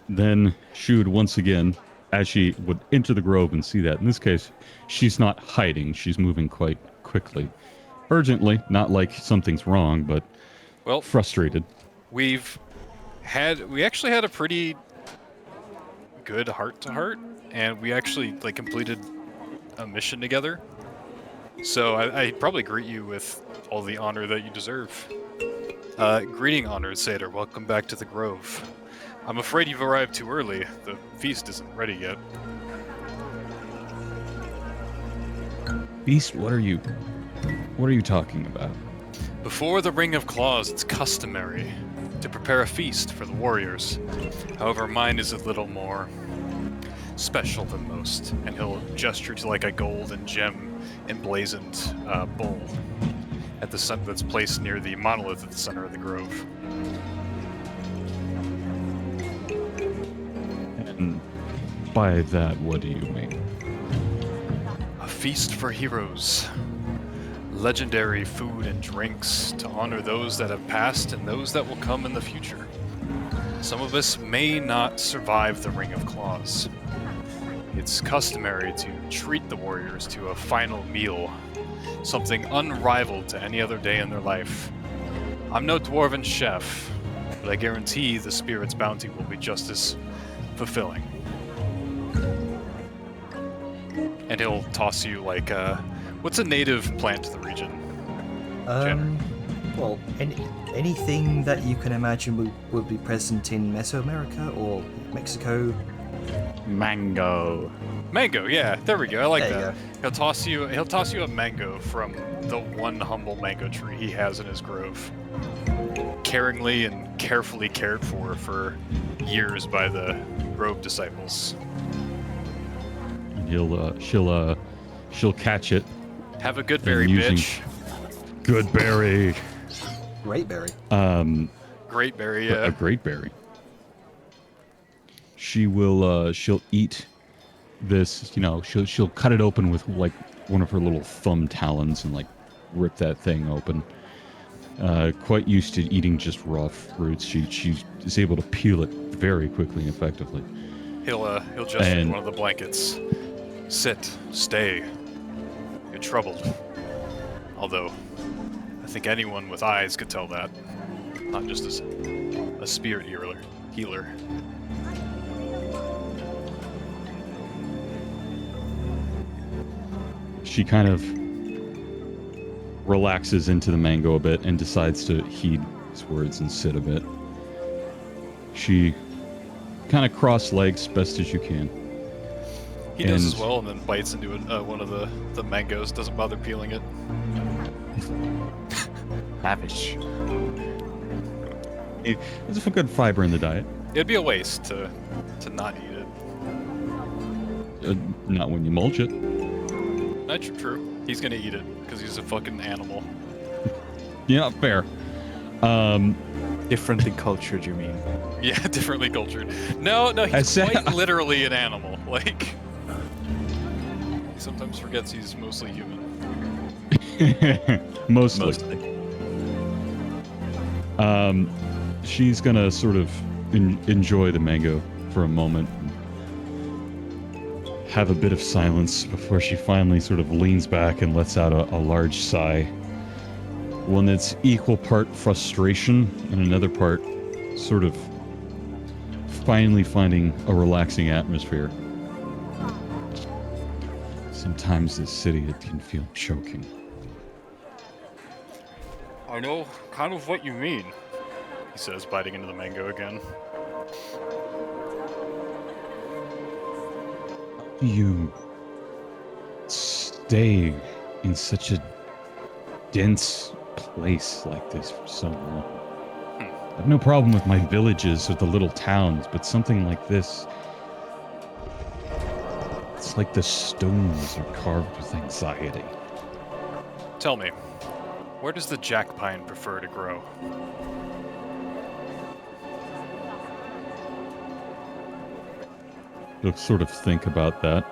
Then she would once again, as she would enter the grove and see that, in this case, she's not hiding, she's moving quite quickly. Urgently, not like something's wrong, but frustrated. We actually had a pretty good heart-to-heart, and we actually like completed a mission together. So I'd probably greet you with all the honor that you deserve. Greeting, honored satyr. Welcome back to the Grove. I'm afraid you've arrived too early. The feast isn't ready yet. Beast, what are you talking about? Before the Ring of Claws, it's customary to prepare a feast for the warriors. However, mine is a little more special than most, and he'll gesture to like a gold and gem emblazoned bowl at the sun that's placed near the monolith at the center of the grove. And by that, what do you mean? A feast for heroes. Legendary food and drinks to honor those that have passed and those that will come in the future. Some of us may not survive the Ring of Claws. It's customary to treat the warriors to a final meal, something unrivaled to any other day in their life. I'm no dwarven chef, but I guarantee the spirit's bounty will be just as fulfilling. And he'll toss you like what's a native plant to the region? Well, anything that you can imagine would be present in Mesoamerica or Mexico. Mango. Mango, yeah, there we go. I like There you that. He'll toss you a mango from the one humble mango tree he has in his grove. Caringly and carefully cared for years by the grove disciples. And she'll catch it. Have a good berry, using- bitch. Good berry. Great berry. Great berry, yeah. A great berry. She'll eat this, she'll cut it open with like one of her little thumb talons and like rip that thing open. Quite used to eating just raw fruits. She is able to peel it very quickly and effectively. He'll gesture to one of the blankets. Sit, stay. You're troubled. Although, I think anyone with eyes could tell that. Not just as a spirit healer. She kind of relaxes into the mango a bit and decides to heed his words and sit a bit. She kind of cross legs best as you can. He does as well, and then bites into one of the mangoes. Doesn't bother peeling it. Lavish. There's a good fiber in the diet. It'd be a waste to not eat it. Not when you mulch it. That's true. He's gonna eat it because he's a fucking animal. Yeah, fair. Differently cultured, you mean? Yeah, differently cultured. No, he's quite literally an animal. Like, he sometimes forgets he's mostly human. Mostly. She's gonna sort of enjoy the mango for a moment. Have a bit of silence before she finally sort of leans back and lets out a large sigh. One that's equal part frustration and another part sort of finally finding a relaxing atmosphere. Sometimes this city, it can feel choking. I know kind of what you mean, he says, biting into the mango again. You stay in such a dense place like this for so long. I have no problem with my villages or the little towns, but something like this, it's like the stones are carved with anxiety. Tell me, where does the jack pine prefer to grow? You'll sort of think about that.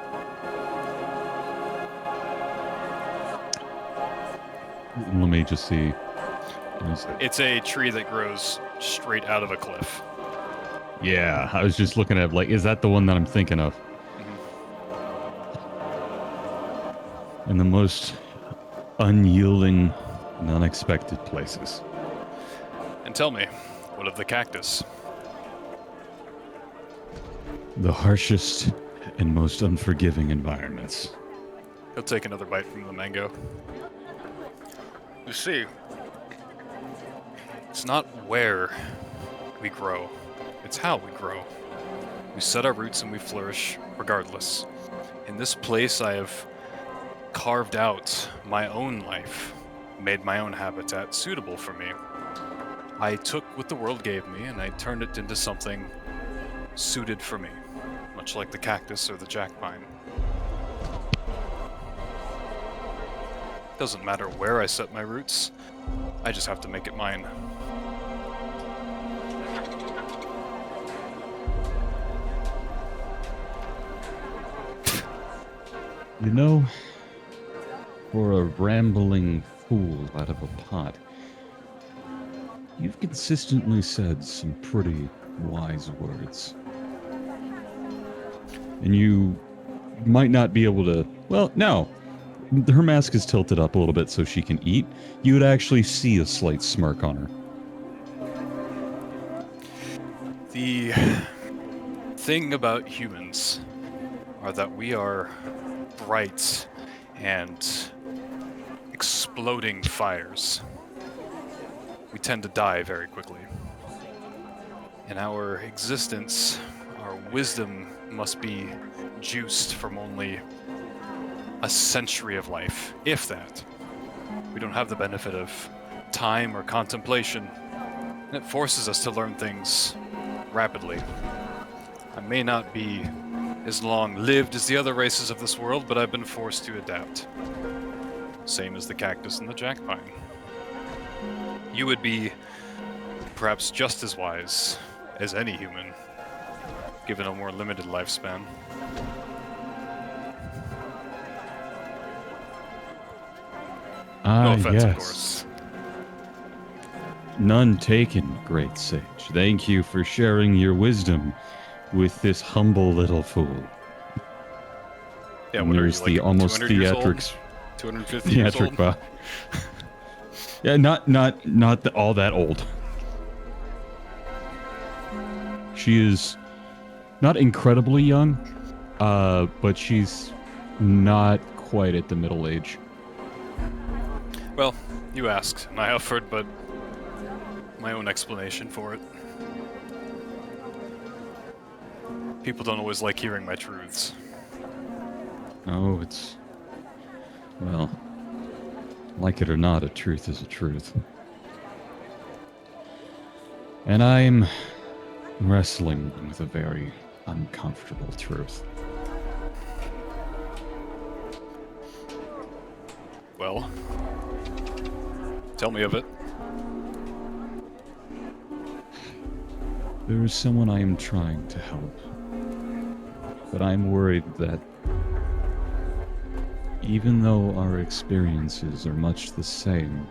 Let me just see. It's a tree that grows straight out of a cliff. Yeah, I was just looking at, like, is that the one that I'm thinking of? In the most unyielding and unexpected places. And tell me, what of the cactus? The harshest and most unforgiving environments. He'll take another bite from the mango. You see, it's not where we grow, it's how we grow. We set our roots and we flourish regardless. In this place, I have carved out my own life, made my own habitat suitable for me. I took what the world gave me and I turned it into something suited for me, much like the cactus or the jackpine. Doesn't matter where I set my roots, I just have to make it mine. You know, for a rambling fool out of a pot, you've consistently said some pretty wise words. And you might not be able to... Well, no. Her mask is tilted up a little bit so she can eat. You would actually see a slight smirk on her. The thing about humans are that we are bright and exploding fires. We tend to die very quickly. In our existence, our wisdom must be juiced from only a century of life, if that. We don't have the benefit of time or contemplation, and it forces us to learn things rapidly. I may not be as long-lived as the other races of this world, but I've been forced to adapt. Same as the cactus and the jackpine. You would be perhaps just as wise as any human, given a more limited lifespan. No offense, of course. None taken, great sage. Thank you for sharing your wisdom with this humble little fool. Yeah, and what are you, there's like the almost 200 years old? theatrics. 250 years Theatric old? bow. Yeah, not all that old. She is not incredibly young, but she's not quite at the middle age. Well, you asked, and I offered, but my own explanation for it. People don't always like hearing my truths. Oh, it's... well, like it or not, a truth is a truth. And I'm wrestling with a very uncomfortable truth. Well, tell me of it. There is someone I am trying to help, but I'm worried that even though our experiences are much the same,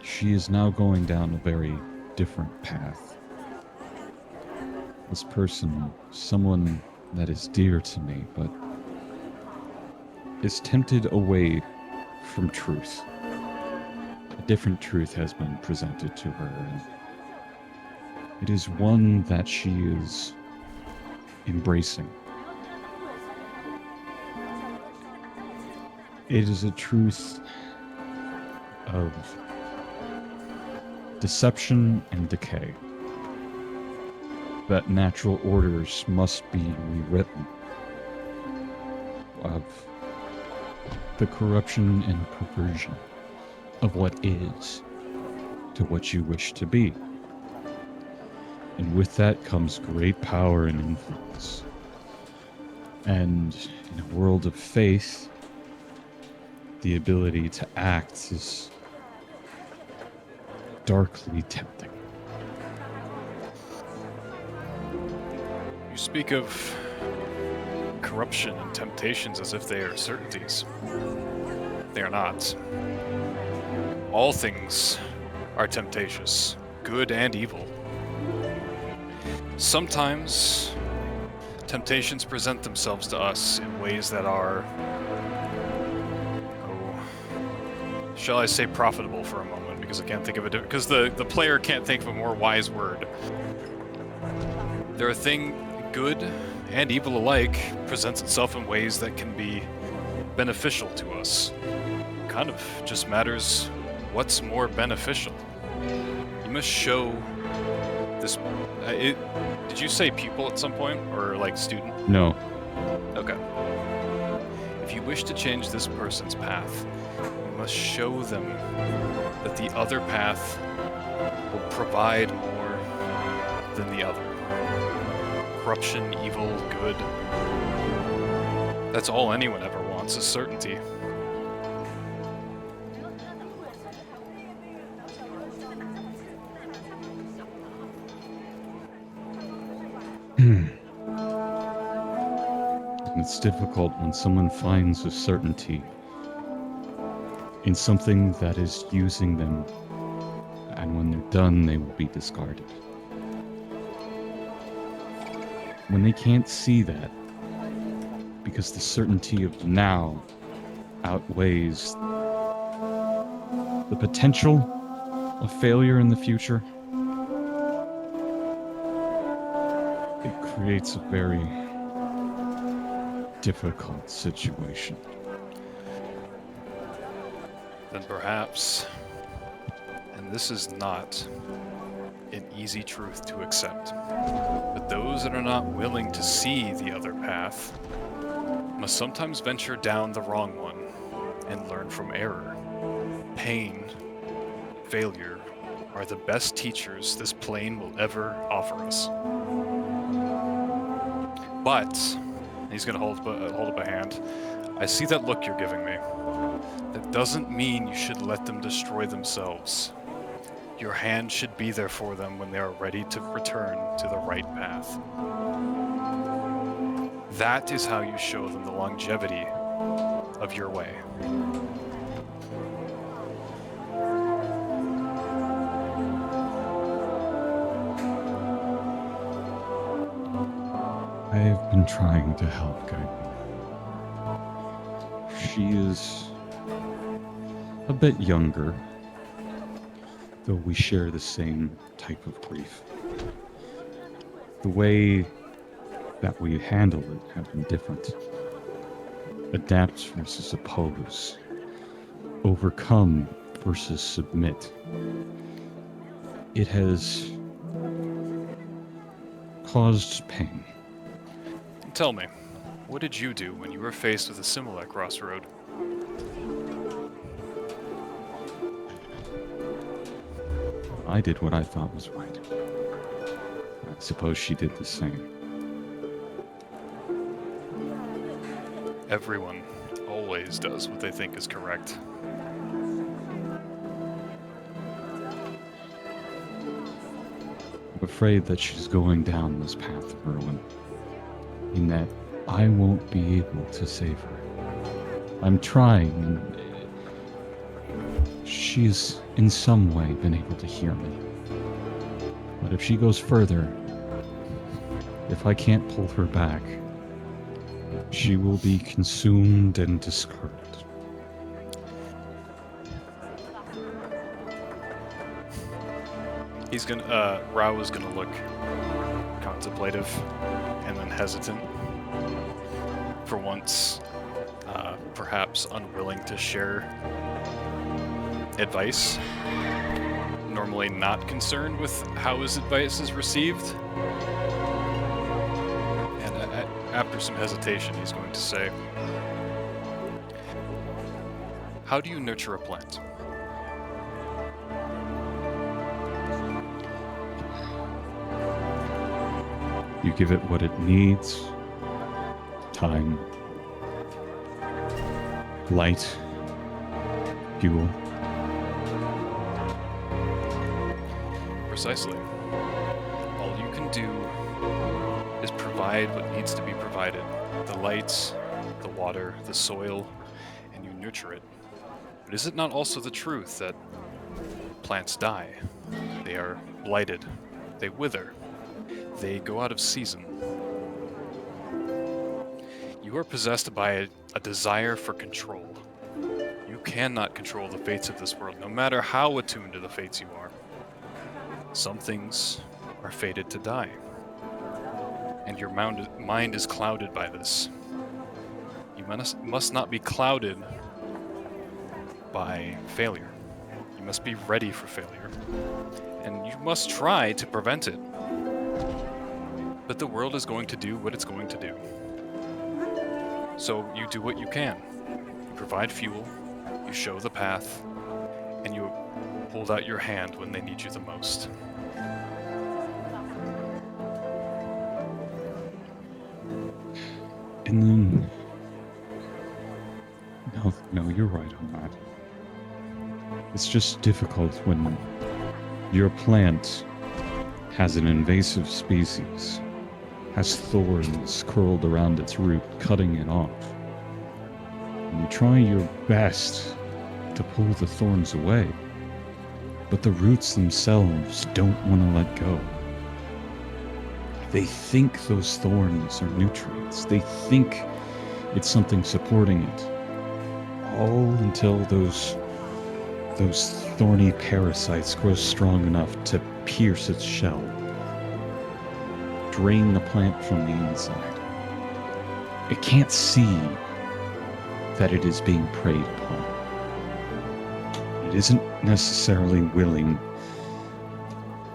she is now going down a very different path. This person, someone that is dear to me, but is tempted away from truth. A different truth has been presented to her, and it is one that she is embracing. It is a truth of deception and decay. That natural orders must be rewritten. Of the corruption and perversion of what is to what you wish to be. And with that comes great power and influence. And in a world of faith, the ability to act is darkly tempting. You speak of corruption and temptations as if they are certainties. They are not. All things are temptatious, good and evil. Sometimes temptations present themselves to us in ways that are, shall I say, profitable for a moment, because I can't think of a different, because the player can't think of a more wise word. There are things, good and evil alike, presents itself in ways that can be beneficial to us. It kind of just matters what's more beneficial. You must show this. Did you say pupil at some point, or like student? No. Okay. If you wish to change this person's path, you must show them that the other path will provide more than the other. Corruption, evil, good. That's all anyone ever wants, is certainty. It's difficult when someone finds a certainty in something that is using them, and when they're done, they will be discarded. When they can't see that, because the certainty of now outweighs the potential of failure in the future, it creates a very difficult situation. Then perhaps, and this is not an easy truth to accept. But those that are not willing to see the other path must sometimes venture down the wrong one and learn from error. Pain, failure, are the best teachers this plane will ever offer us. But, he's going to hold up a hand, I see that look you're giving me. That doesn't mean you should let them destroy themselves. Your hand should be there for them when they are ready to return to the right path. That is how you show them the longevity of your way. I've been trying to help guide me. She is a bit younger, though we share the same type of grief. The way that we handle it have been different. Adapt versus oppose. Overcome versus submit. It has caused pain. Tell me, what did you do when you were faced with a similar crossroad? I did what I thought was right. I suppose she did the same. Everyone always does what they think is correct. I'm afraid that she's going down this path of ruin, in that I won't be able to save her. I'm trying, and she's in some way been able to hear me. But if she goes further, if I can't pull her back, she will be consumed and discarded. Rao is gonna look contemplative and then hesitant. For once, perhaps unwilling to share advice. Normally not concerned with how his advice is received. And after some hesitation, he's going to say, how do you nurture a plant? You give it what it needs. Time. Light. Fuel. Precisely. All you can do is provide what needs to be provided. The lights, the water, the soil, and you nurture it. But is it not also the truth that plants die? They are blighted. They wither. They go out of season. You are possessed by a desire for control. You cannot control the fates of this world, no matter how attuned to the fates you are. Some things are fated to die, and your mind is clouded by this. You must not be clouded by failure. You must be ready for failure, and you must try to prevent it. But the world is going to do what it's going to do. So you do what you can. You provide fuel, you show the path, and you hold out your hand when they need you the most. And then... No, you're right on that. It's just difficult when your plant has an invasive species, has thorns curled around its root, cutting it off. And you try your best to pull the thorns away, but the roots themselves don't want to let go. They think those thorns are nutrients. They think it's something supporting it. All until those thorny parasites grow strong enough to pierce its shell, drain the plant from the inside. It can't see that it is being preyed upon. It isn't necessarily willing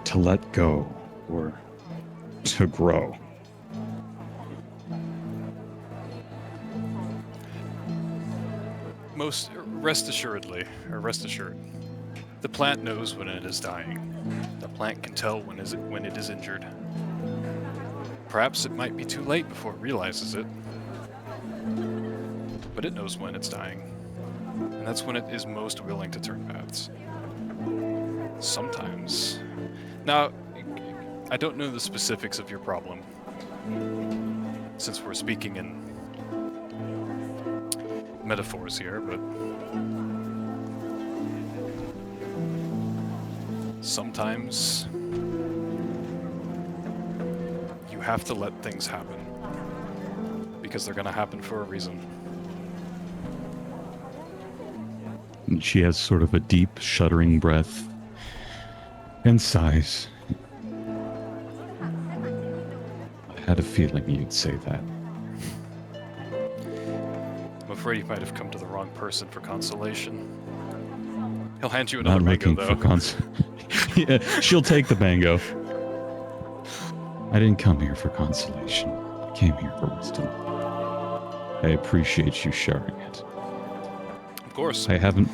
to let go or to grow. Rest assured, the plant knows when it is dying. The plant can tell when it is injured. Perhaps it might be too late before it realizes it, but it knows when it's dying, and that's when it is most willing to turn paths. Sometimes. Now, I don't know the specifics of your problem, since we're speaking in metaphors here, but sometimes you have to let things happen because they're going to happen for a reason. And she has sort of a deep, shuddering breath and sighs. I had a feeling you'd say that. I'm afraid you might have come to the wrong person for consolation. He'll hand you another Not mango, looking though. for yeah, she'll take the mango. I didn't come here for consolation. I came here for wisdom. I appreciate you sharing it. Of course. I haven't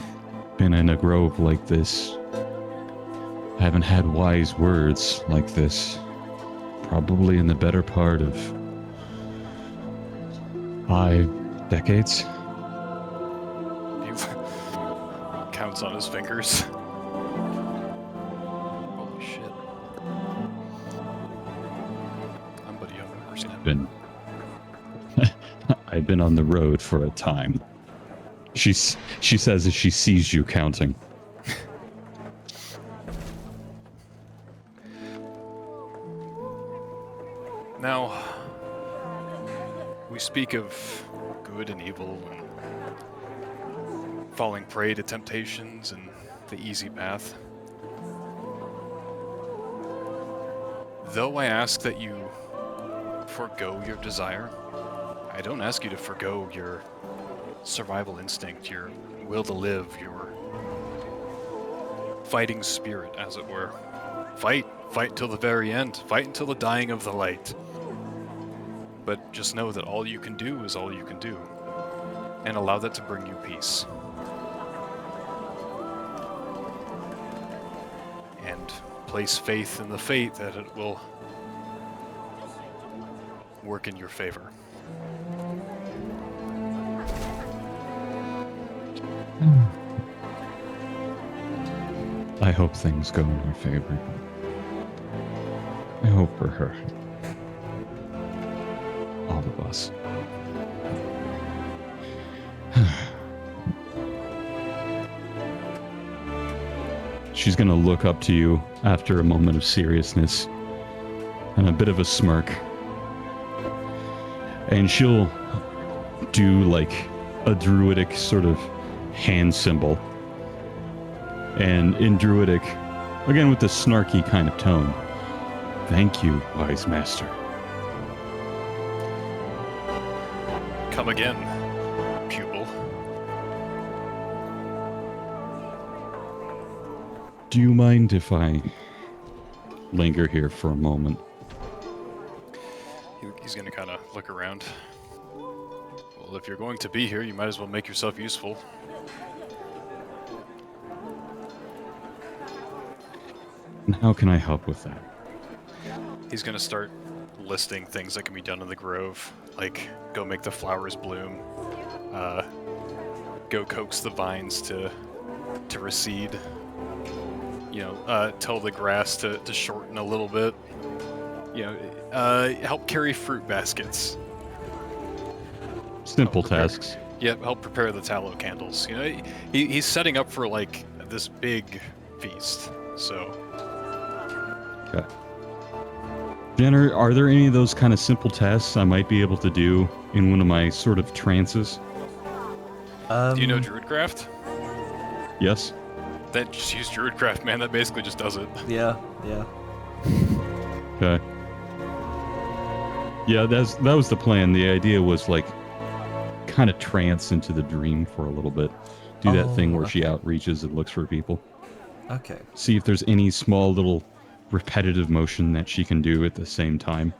been in a grove like this. I haven't had wise words like this. Probably in the better part of 5 decades. He counts on his fingers. Holy shit. I'm but a young person. I've been on the road for a time. She says as she sees you counting. Now, we speak of good and evil and falling prey to temptations and the easy path. Though I ask that you forgo your desire, I don't ask you to forgo your survival instinct, your will to live, your fighting spirit, as it were. Fight till the very end. Fight until the dying of the light. But just know that all you can do is all you can do, and allow that to bring you peace. And place faith in the fate that it will work in your favor. I hope things go in her favor. I hope for her. All of us. She's gonna look up to you after a moment of seriousness and a bit of a smirk. And she'll do like a druidic sort of hand symbol. And in druidic, again with this snarky kind of tone, thank you, wise master. Come again, pupil. Do you mind if I linger here for a moment? He's gonna kind of look around. Well, if you're going to be here, you might as well make yourself useful. And how can I help with that? He's gonna start listing things that can be done in the grove, like go make the flowers bloom, go coax the vines to recede, you know, tell the grass to shorten a little bit, you know, help carry fruit baskets. Simple tasks. Yep, help prepare the tallow candles. You know, he's setting up for like this big feast, so. Okay. Jenner, are there any of those kind of simple tasks I might be able to do in one of my sort of trances? Do you know Druidcraft? Yes. Then just use Druidcraft, man. That basically just does it. Yeah. Okay. Yeah, that was the plan. The idea was like kind of trance into the dream for a little bit. Do that thing where she outreaches and looks for people. Okay. See if there's any small little repetitive motion that she can do at the same time.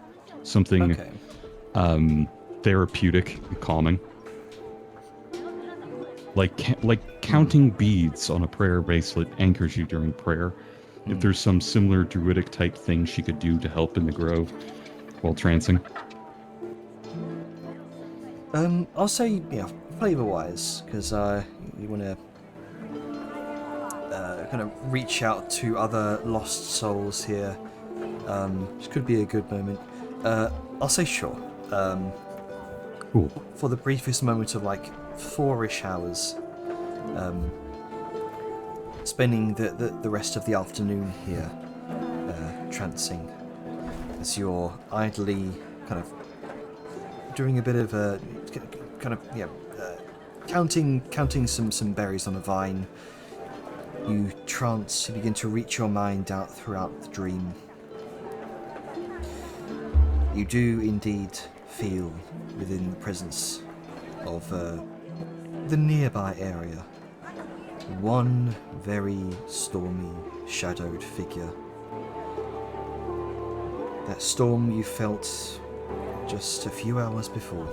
Something Okay. Therapeutic and calming. Like counting beads on a prayer bracelet anchors you during prayer. If there's some similar druidic type thing she could do to help in the grove while trancing. I'll say, flavor-wise, because you want to kind of reach out to other lost souls here. Which could be a good moment. I'll say sure. Cool. For the briefest moment of like 4-ish hours, spending the rest of the afternoon here, trancing, as you're idly kind of doing a bit of counting some berries on a vine. You trance, you begin to reach your mind out throughout the dream. You do indeed feel within the presence of the nearby area one very stormy, shadowed figure. That storm you felt just a few hours before.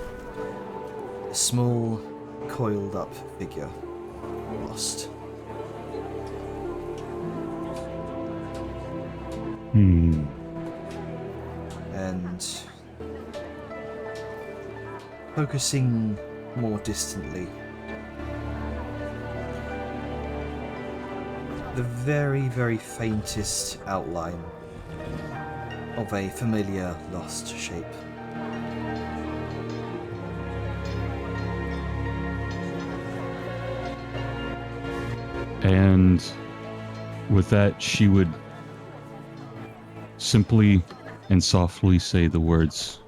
A small, coiled up figure, lost. And focusing more distantly, the very, very faintest outline of a familiar lost shape. And with that, she would simply and softly say the words,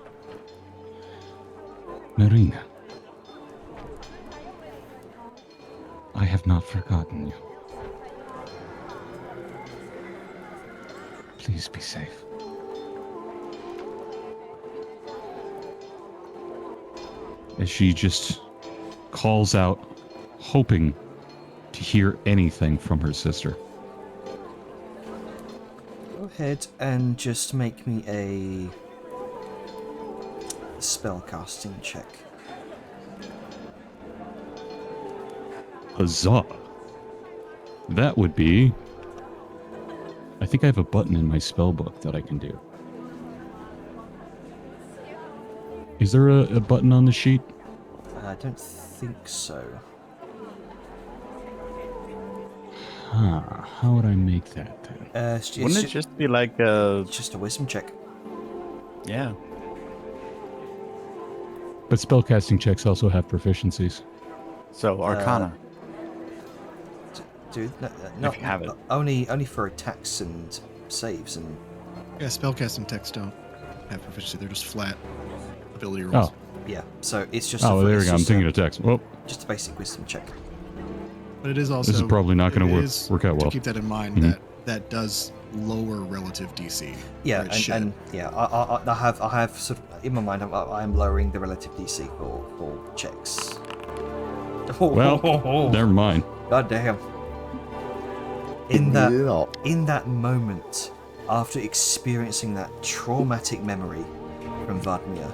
Marina, I have not forgotten you. Please be safe. As she just calls out, hoping to hear anything from her sister. Go ahead and just make me a spellcasting check. Huzzah! That would be... I think I have a button in my spell book that I can do. Is there a button on the sheet? I don't think so. How would I make that then? Wouldn't it just be like a... It's just a wisdom check. Yeah. But spellcasting checks also have proficiencies. So, Arcana. Dude, If you have it. Only for attacks and saves and... Yeah, spellcasting texts don't have proficiency. They're just flat ability rolls. Oh. Yeah, so it's just Oh, there we go. I'm thinking of text. Well, just a basic wisdom check. But it is also... this is probably not going it to is work out well. To keep that in mind, that does lower relative DC. Yeah, for its shed. and yeah, I have sort of, in my mind, I'm lowering the relative DC for checks. Well, never mind. God damn. In that moment, after experiencing that traumatic memory from Vladimir,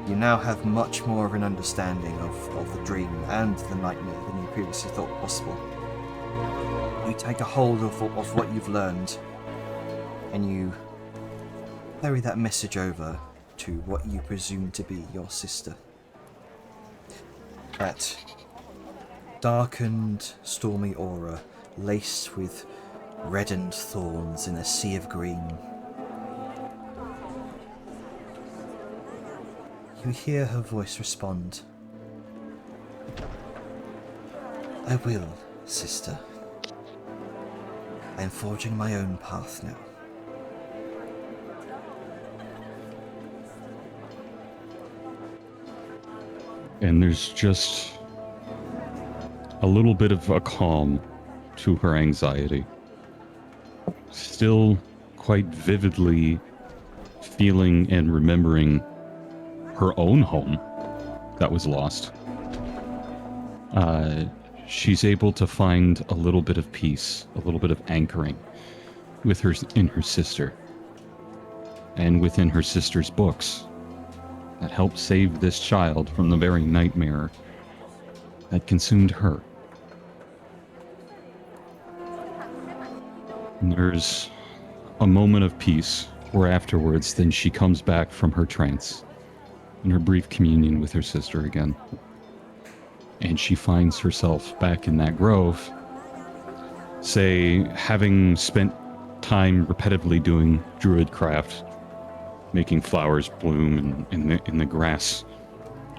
you now have much more of an understanding of the dream and the nightmare than you previously thought possible. You take a hold of what you've learned, and you carry that message over to what you presume to be your sister. That darkened, stormy aura, laced with reddened thorns in a sea of green. You hear her voice respond. I will, sister. I am forging my own path now. And there's just a little bit of a calm to her anxiety. Still quite vividly feeling and remembering her own home that was lost. She's able to find a little bit of peace, a little bit of anchoring in her sister, and within her sister's books, that helped save this child from the very nightmare that consumed her. And there's a moment of peace where afterwards then she comes back from her trance in her brief communion with her sister again. And she finds herself back in that grove, say, having spent time repetitively doing druid craft, making flowers bloom and in the grass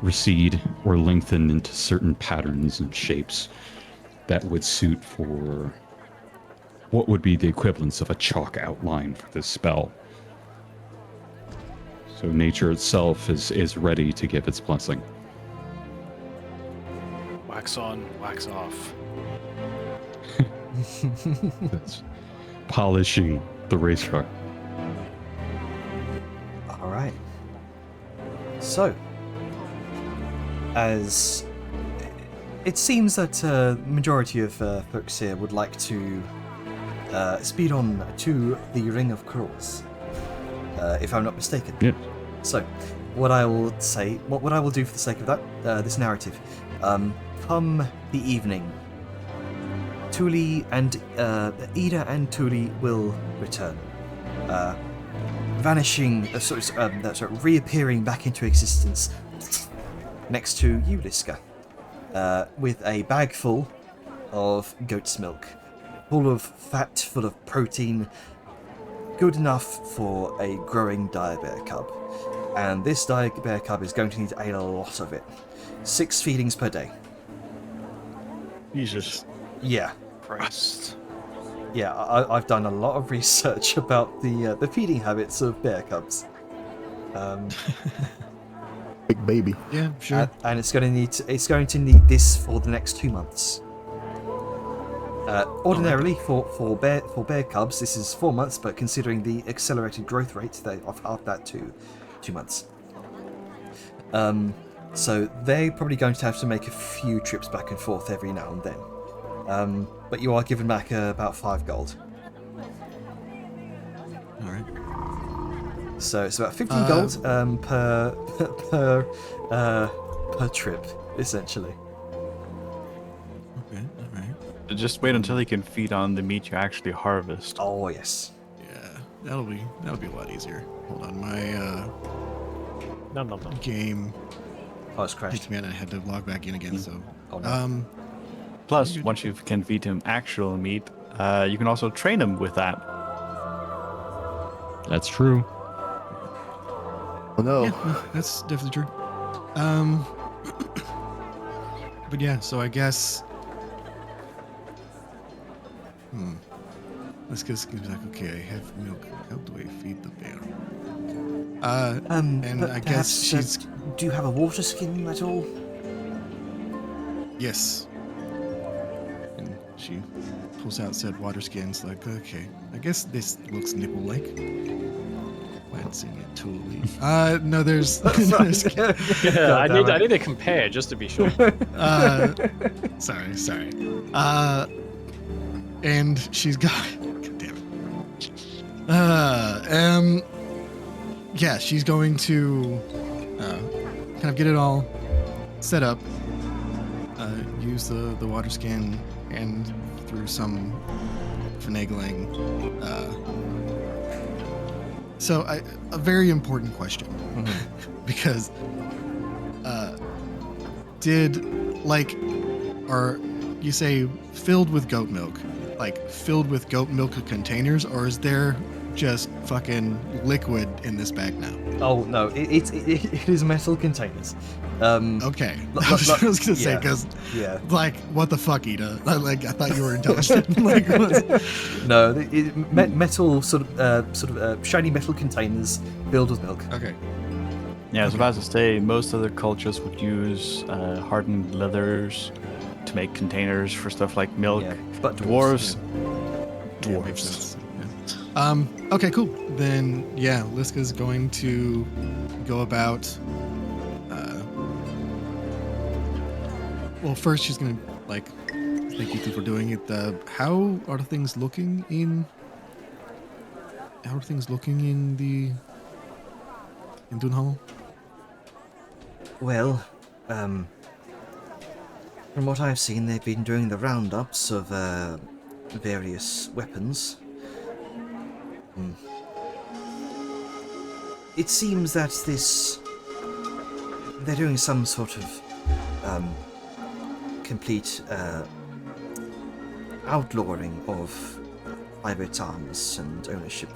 recede or lengthen into certain patterns and shapes that would suit for what would be the equivalence of a chalk outline for this spell. So nature itself is ready to give its blessing. Wax on, wax off. That's polishing the race car. All right. So, as it seems that majority of folks here would like to speed on to the Ring of Crawls, if I'm not mistaken. Yeah. So, what I will say, what I will do for the sake of that, this narrative, come the evening, Thule and Ida and Thule will return, vanishing, sort of reappearing back into existence next to you, Liska, with a bag full of goat's milk, full of fat, full of protein, good enough for a growing dire bear cub. And this dire bear cub is going to need a lot of it. 6 feedings per day. Jesus. Yeah. Christ. Yeah, I've done a lot of research about the feeding habits of bear cubs. Big baby. Yeah, sure. And it's going to need this for the next 2 months. Ordinarily, for bear cubs, this is 4 months, but considering the accelerated growth rate, I've halved that to 2 months. So they're probably going to have to make a few trips back and forth every now and then. But you are given back about 5 gold. All right. So it's about 15 gold per trip, essentially. Okay. All right. Just wait until he can feed on the meat you actually harvest. Oh yes. Yeah, that'll be a lot easier. Hold on, my Nom nom nom. game Oh, it's crashed. kicked me out and I had to log back in again. So, Oh, no. Plus, once you can feed him actual meat, you can also train him with that. That's true. Oh no. yeah, no, that's definitely true. But yeah, so I guess. Let's just like, okay, I have milk. How do I feed the bear? And but I guess perhaps, she's do you have a water skin at all? yes. And she pulls out said water skins. Like, okay, I guess this looks nipple-like. Glancing at Thule. No, there's. Yeah, I need to compare just to be sure. Sorry. And she's got. God damn it. Yeah, she's going to kind of get it all set up. Use the water skin, and through some finagling. So, a very important question, because you say filled with goat milk, like filled with goat milk containers, or is there just fucking liquid in this bag now? Oh no, it is metal containers. Okay, I was gonna say, yeah, because yeah. like, what the fuck, Ida? Like, I thought you were intelligent. Like, No, metal sort of shiny metal containers filled with milk. okay. Yeah, I was about to say, most other cultures would use hardened leathers to make containers for stuff like milk. Yeah, but Dwarves. Yeah, makes sense. Yeah. Okay, cool. Then, yeah, Liska's going to go about. Well, first she's gonna like thank you for doing it. How are things looking in how are things looking in Dunhollow? Well, from what I've seen, they've been doing the roundups of various weapons. It seems that they're doing some sort of complete outlawing of private arms and ownership.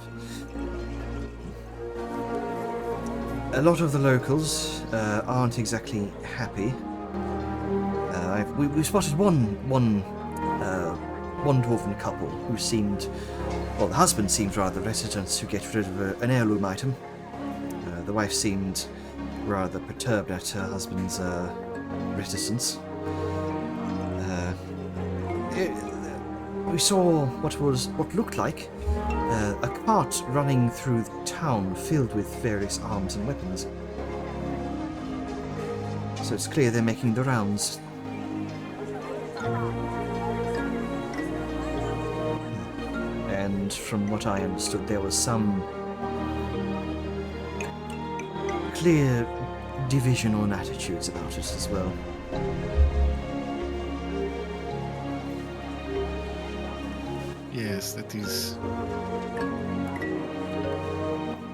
A lot of the locals aren't exactly happy. We spotted one dwarven couple who seemed, well, the husband seemed rather reticent to get rid of an heirloom item. The wife seemed rather perturbed at her husband's reticence. We saw what looked like a cart running through the town filled with various arms and weapons. So it's clear they're making the rounds. And from what I understood, there was some clear division on attitudes about it as well. Yes, that is.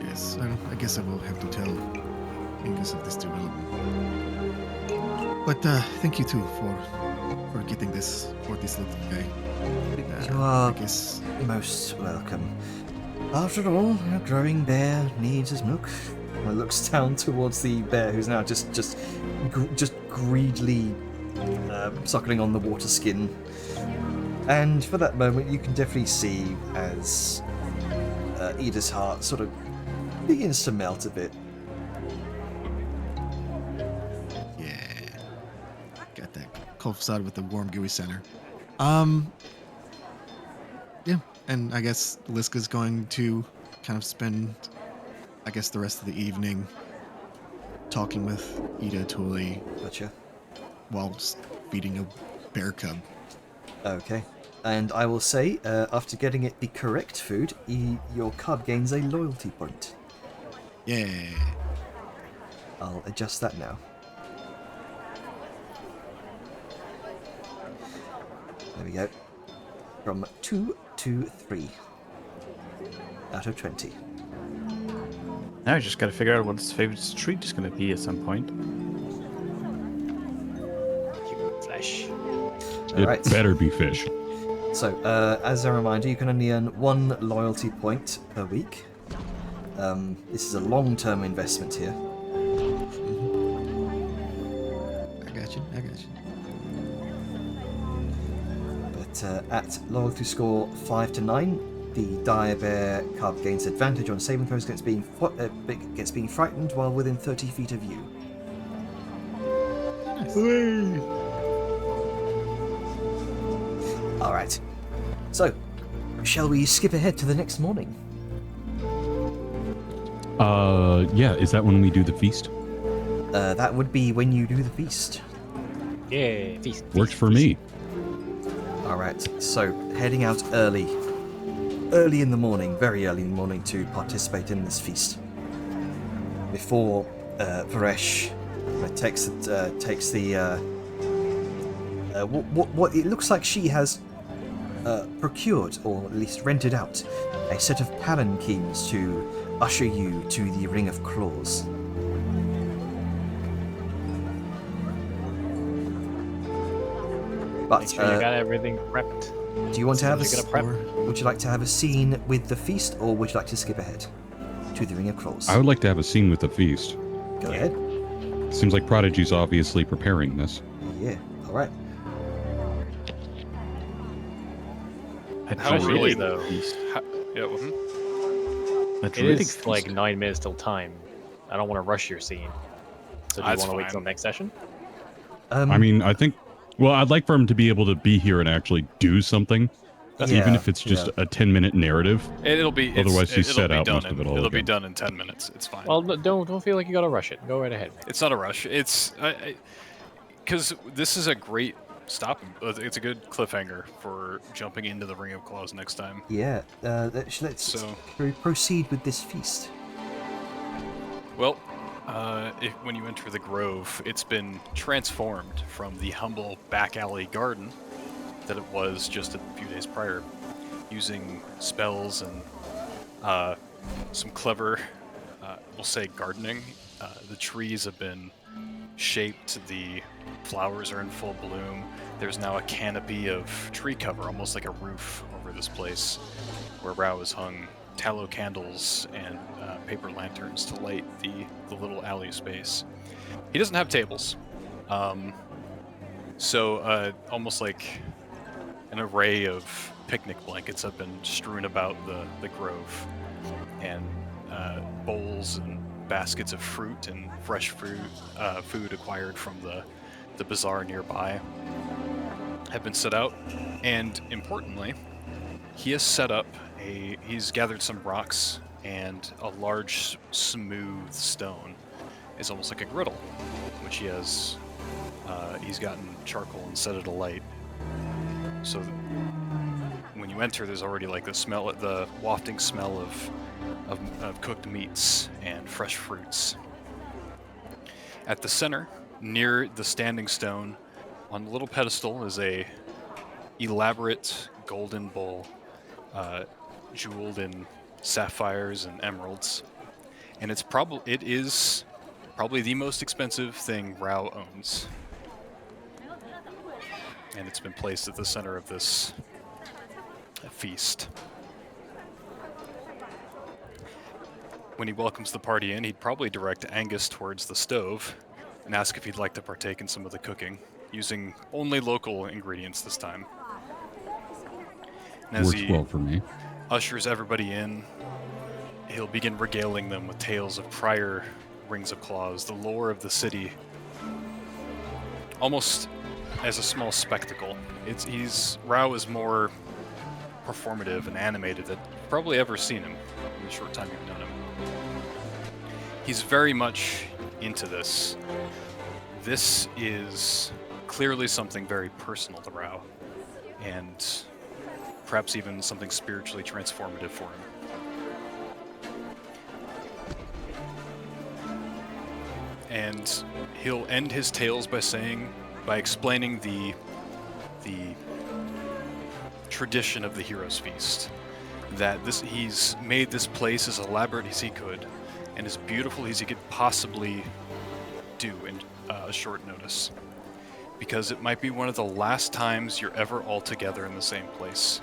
Yes, I guess I will have to tell Angus of this development. But thank you too for getting this for this little guy. You are I guess. most welcome. After all, a growing bear needs his milk. I looks down towards the bear, who's now just greedily suckling on the water skin. And for that moment, you can definitely see as Ida's heart sort of begins to melt a bit. Yeah. Got that cough side with the warm gooey center. Yeah, and I guess Liska's going to kind of spend, I guess, the rest of the evening talking with Ida Tully Gotcha. while feeding a bear cub. Okay. And I will say, after getting it the correct food, your cub gains a loyalty point. Yeah. I'll adjust that now. There we go. From 2 to 3 out of 20. Now I just gotta figure out what his favorite street is gonna be at some point. Human flesh. It Alright. better be fish. So, as a reminder, you can only earn 1 loyalty point per week. This is a long-term investment here. I got you. But at loyalty score 5 to 9, the dire bear cub gains advantage on saving throws against being frightened while within 30 feet of you. Alright. So, shall we skip ahead to the next morning? Yeah, is that when we do the feast? That would be when you do the feast. Yeah, feast. Works for me. Alright, so heading out early in the morning, very early in the morning to participate in this feast. Before Varesh takes the what it looks like she has procured, or at least rented out, a set of palanquins to usher you to the Ring of Claws. But Make sure you got everything prepped. do you want to have a You're gonna prep. would you like to have a scene with the feast, or would you like to skip ahead to the Ring of Claws? I would like to have a scene with the feast. Go ahead. Seems like Prodigy's obviously preparing this. Yeah. All right. How It really is, though. Yeah. It is like 9 minutes till time. I don't want to rush your scene. So do you That's want to wait fine. till next session? I mean, I think. Well, I'd like for him to be able to be here and actually do something, even if it's just a 10-minute narrative. It'll be. Otherwise, he it'll set be out done most of it all It'll be again. done in 10 minutes. It's fine. Well, don't feel like you gotta rush it. Go right ahead. It's not a rush. It's because this is a great stop him. It's a good cliffhanger for jumping into the Ring of Claws next time. Yeah, let's So- proceed with this feast. Well, when you enter the grove, it's been transformed from the humble back alley garden that it was just a few days prior, using spells and some clever, we'll say, gardening. The trees have been shaped, the flowers are in full bloom. There's now a canopy of tree cover, almost like a roof over this place, where Rao has hung tallow candles and paper lanterns to light the little alley space. He doesn't have tables, so almost like an array of picnic blankets have been strewn about the grove, and bowls and baskets of fruit and fresh food acquired from the bazaar nearby have been set out. And importantly, he has set up he's gathered some rocks and a large smooth stone. It's almost like a griddle, which he's gotten charcoal and set it alight. So when you enter, there's already like the wafting smell of cooked meats and fresh fruits. At the center, near the standing stone, on the little pedestal is a elaborate golden bowl, jeweled in sapphires and emeralds, and it is probably the most expensive thing Rao owns. And it's been placed at the center of this feast. When he welcomes the party in, he'd probably direct Angus towards the stove and ask if he'd like to partake in some of the cooking, using only local ingredients this time. And as Works he well for me. ushers everybody in, he'll begin regaling them with tales of prior Rings of Claws, the lore of the city, almost as a small spectacle. Rao is more performative and animated than you've probably ever seen him in the short time you've known him. He's very much into this. This is clearly something very personal to Rao, and perhaps even something spiritually transformative for him. And he'll end his tales by explaining the tradition of the Hero's Feast. That he's made this place as elaborate as he could, and as beautiful as he could possibly do in a short notice. Because it might be one of the last times you're ever all together in the same place.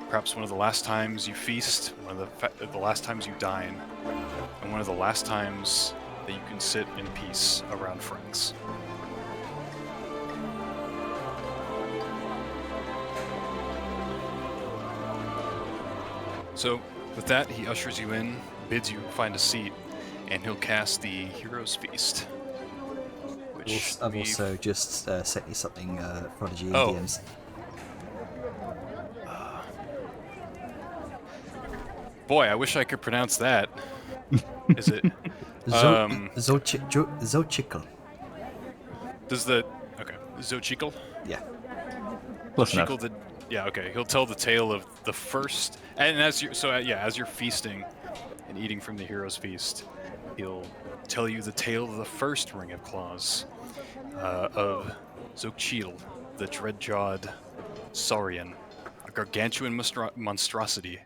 Perhaps one of the last times you feast, one of the last times you dine, and one of the last times that you can sit in peace around friends. So, with that, he ushers you in, bids you find a seat, and he'll cast the Hero's Feast. Which I've also just set you something, Prodigy and Oh. DMs. Boy, I wish I could pronounce that. Is it? Zochical. Does the... Okay. Zochical? Yeah. Close enough. Yeah, okay. He'll tell the tale of the first... And as you're feasting and eating from the Hero's Feast, he'll tell you the tale of the first Ring of Claws, of Zochil, the dread-jawed Saurian, a gargantuan monstrosity,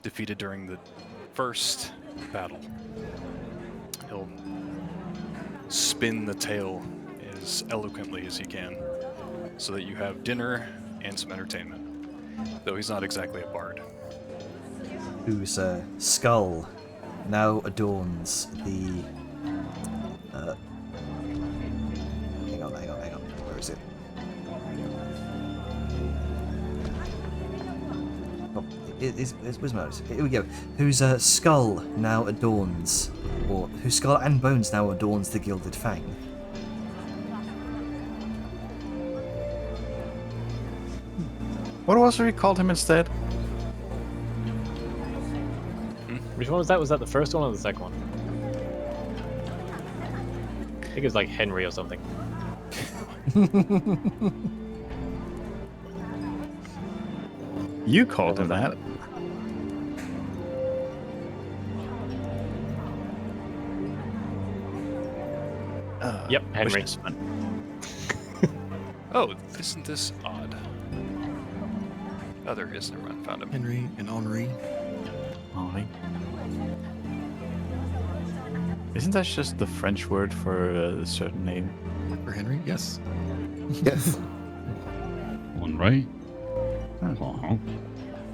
defeated during the first battle. He'll spin the tale as eloquently as he can, so that you have dinner and some entertainment. Though he's not exactly a bard. Whose skull now adorns the... Hang on. Where is it? Oh, where's my notes? Here we go. Whose skull now adorns, or whose skull and bones now adorns the Gilded Fang. What was it we called him instead? Which one was that? Was that the first one or the second one? I think it was like Henry or something. You called him that. Yep, Henry. Which is fun. Oh, isn't this odd? Oh, there is. Never mind. Found him. Henry and Henri. Henri. Isn't that just the French word for a certain name? For Henry? Yes. Yes. One right.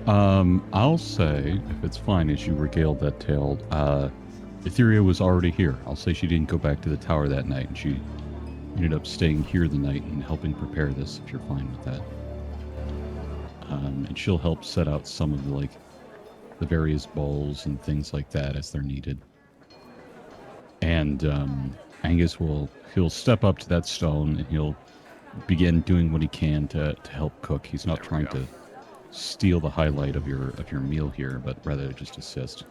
I'll say, if it's fine as you regaled that tale, Etheria was already here. I'll say she didn't go back to the tower that night, and she ended up staying here the night and helping prepare this, if you're fine with that. And she'll help set out some of the various bowls and things like that as they're needed. And Angus he'll step up to that stone and he'll begin doing what he can to help cook. He's not trying to steal the highlight of your meal here, but rather just assist.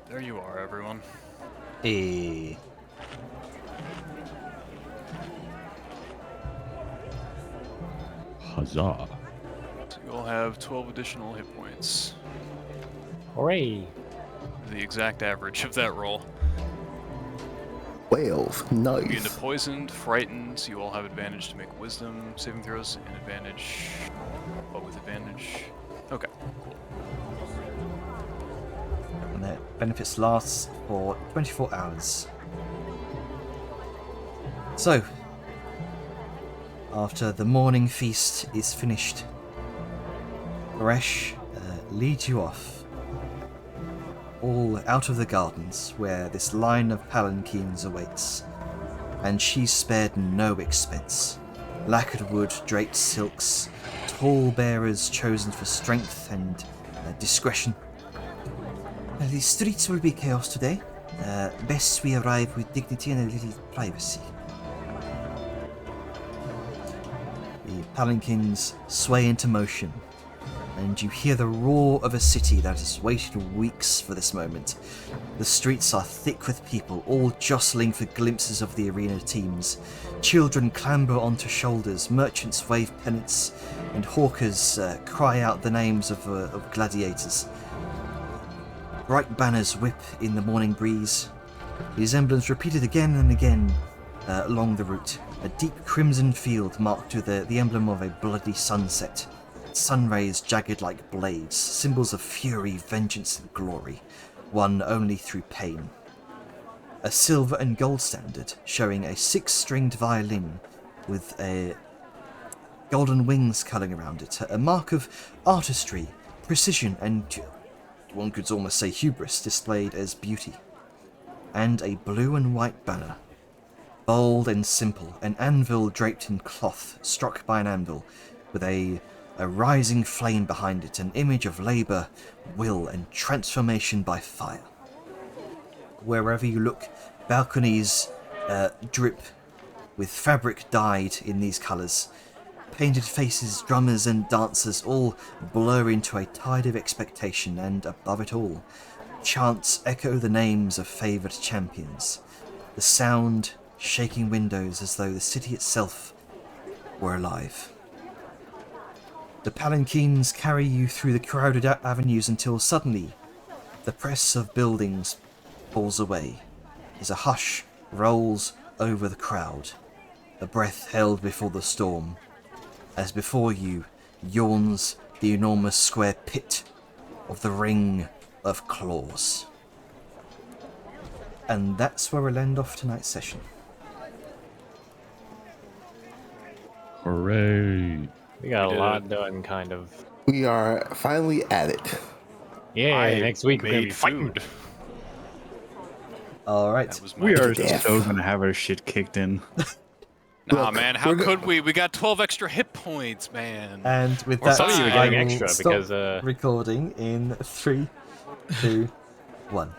There you are, everyone. Eh. Huzzah. So you'll have 12 additional hit points. Hooray! The exact average of that roll. Whales. Immune to Nice. poisoned, frightened, you all have advantage to make wisdom saving throws and advantage. What with advantage? Okay, cool. And the benefits last for 24 hours. So, after the morning feast is finished, Resh leads you off, all out of the gardens where this line of palanquins awaits, and she's spared no expense. Lacquered wood, draped silks, tall bearers chosen for strength and discretion. The streets will be chaos today. Best we arrive with dignity and a little privacy. The palanquins sway into motion, and you hear the roar of a city that has waited weeks for this moment. The streets are thick with people, all jostling for glimpses of the arena teams. Children clamber onto shoulders, merchants wave pennants, and hawkers cry out the names of gladiators. Bright banners whip in the morning breeze. These emblems repeated again and again along the route. A deep crimson field marked with the emblem of a bloody sunset. Sun rays jagged like blades, symbols of fury, vengeance, and glory, won only through pain. A silver and gold standard showing a 6-stringed violin with a golden wings curling around it, a mark of artistry, precision, and one could almost say hubris displayed as beauty. And a blue and white banner, bold and simple, an anvil draped in cloth, struck by an anvil, with a rising flame behind it, an image of labour, will, and transformation by fire. Wherever you look, balconies drip with fabric dyed in these colours. Painted faces, drummers and dancers all blur into a tide of expectation, and above it all, chants echo the names of favoured champions. The sound shaking windows as though the city itself were alive. The palanquins carry you through the crowded avenues until suddenly the press of buildings falls away as a hush rolls over the crowd, a breath held before the storm, as before you yawns the enormous square pit of the Ring of Claws. And that's where we'll end off tonight's session. Hooray. We got We a did lot it. done, kind of. We are finally at it. Yeah, next week we're gonna be made fighting. food. Alright. That was my We are Death. so gonna have our shit kicked in. Nah, Look, man, how we're go- could we? We got 12 extra hit points, man. And with Or that, some of you are I getting will extra stop because, recording in 3, 2, 1.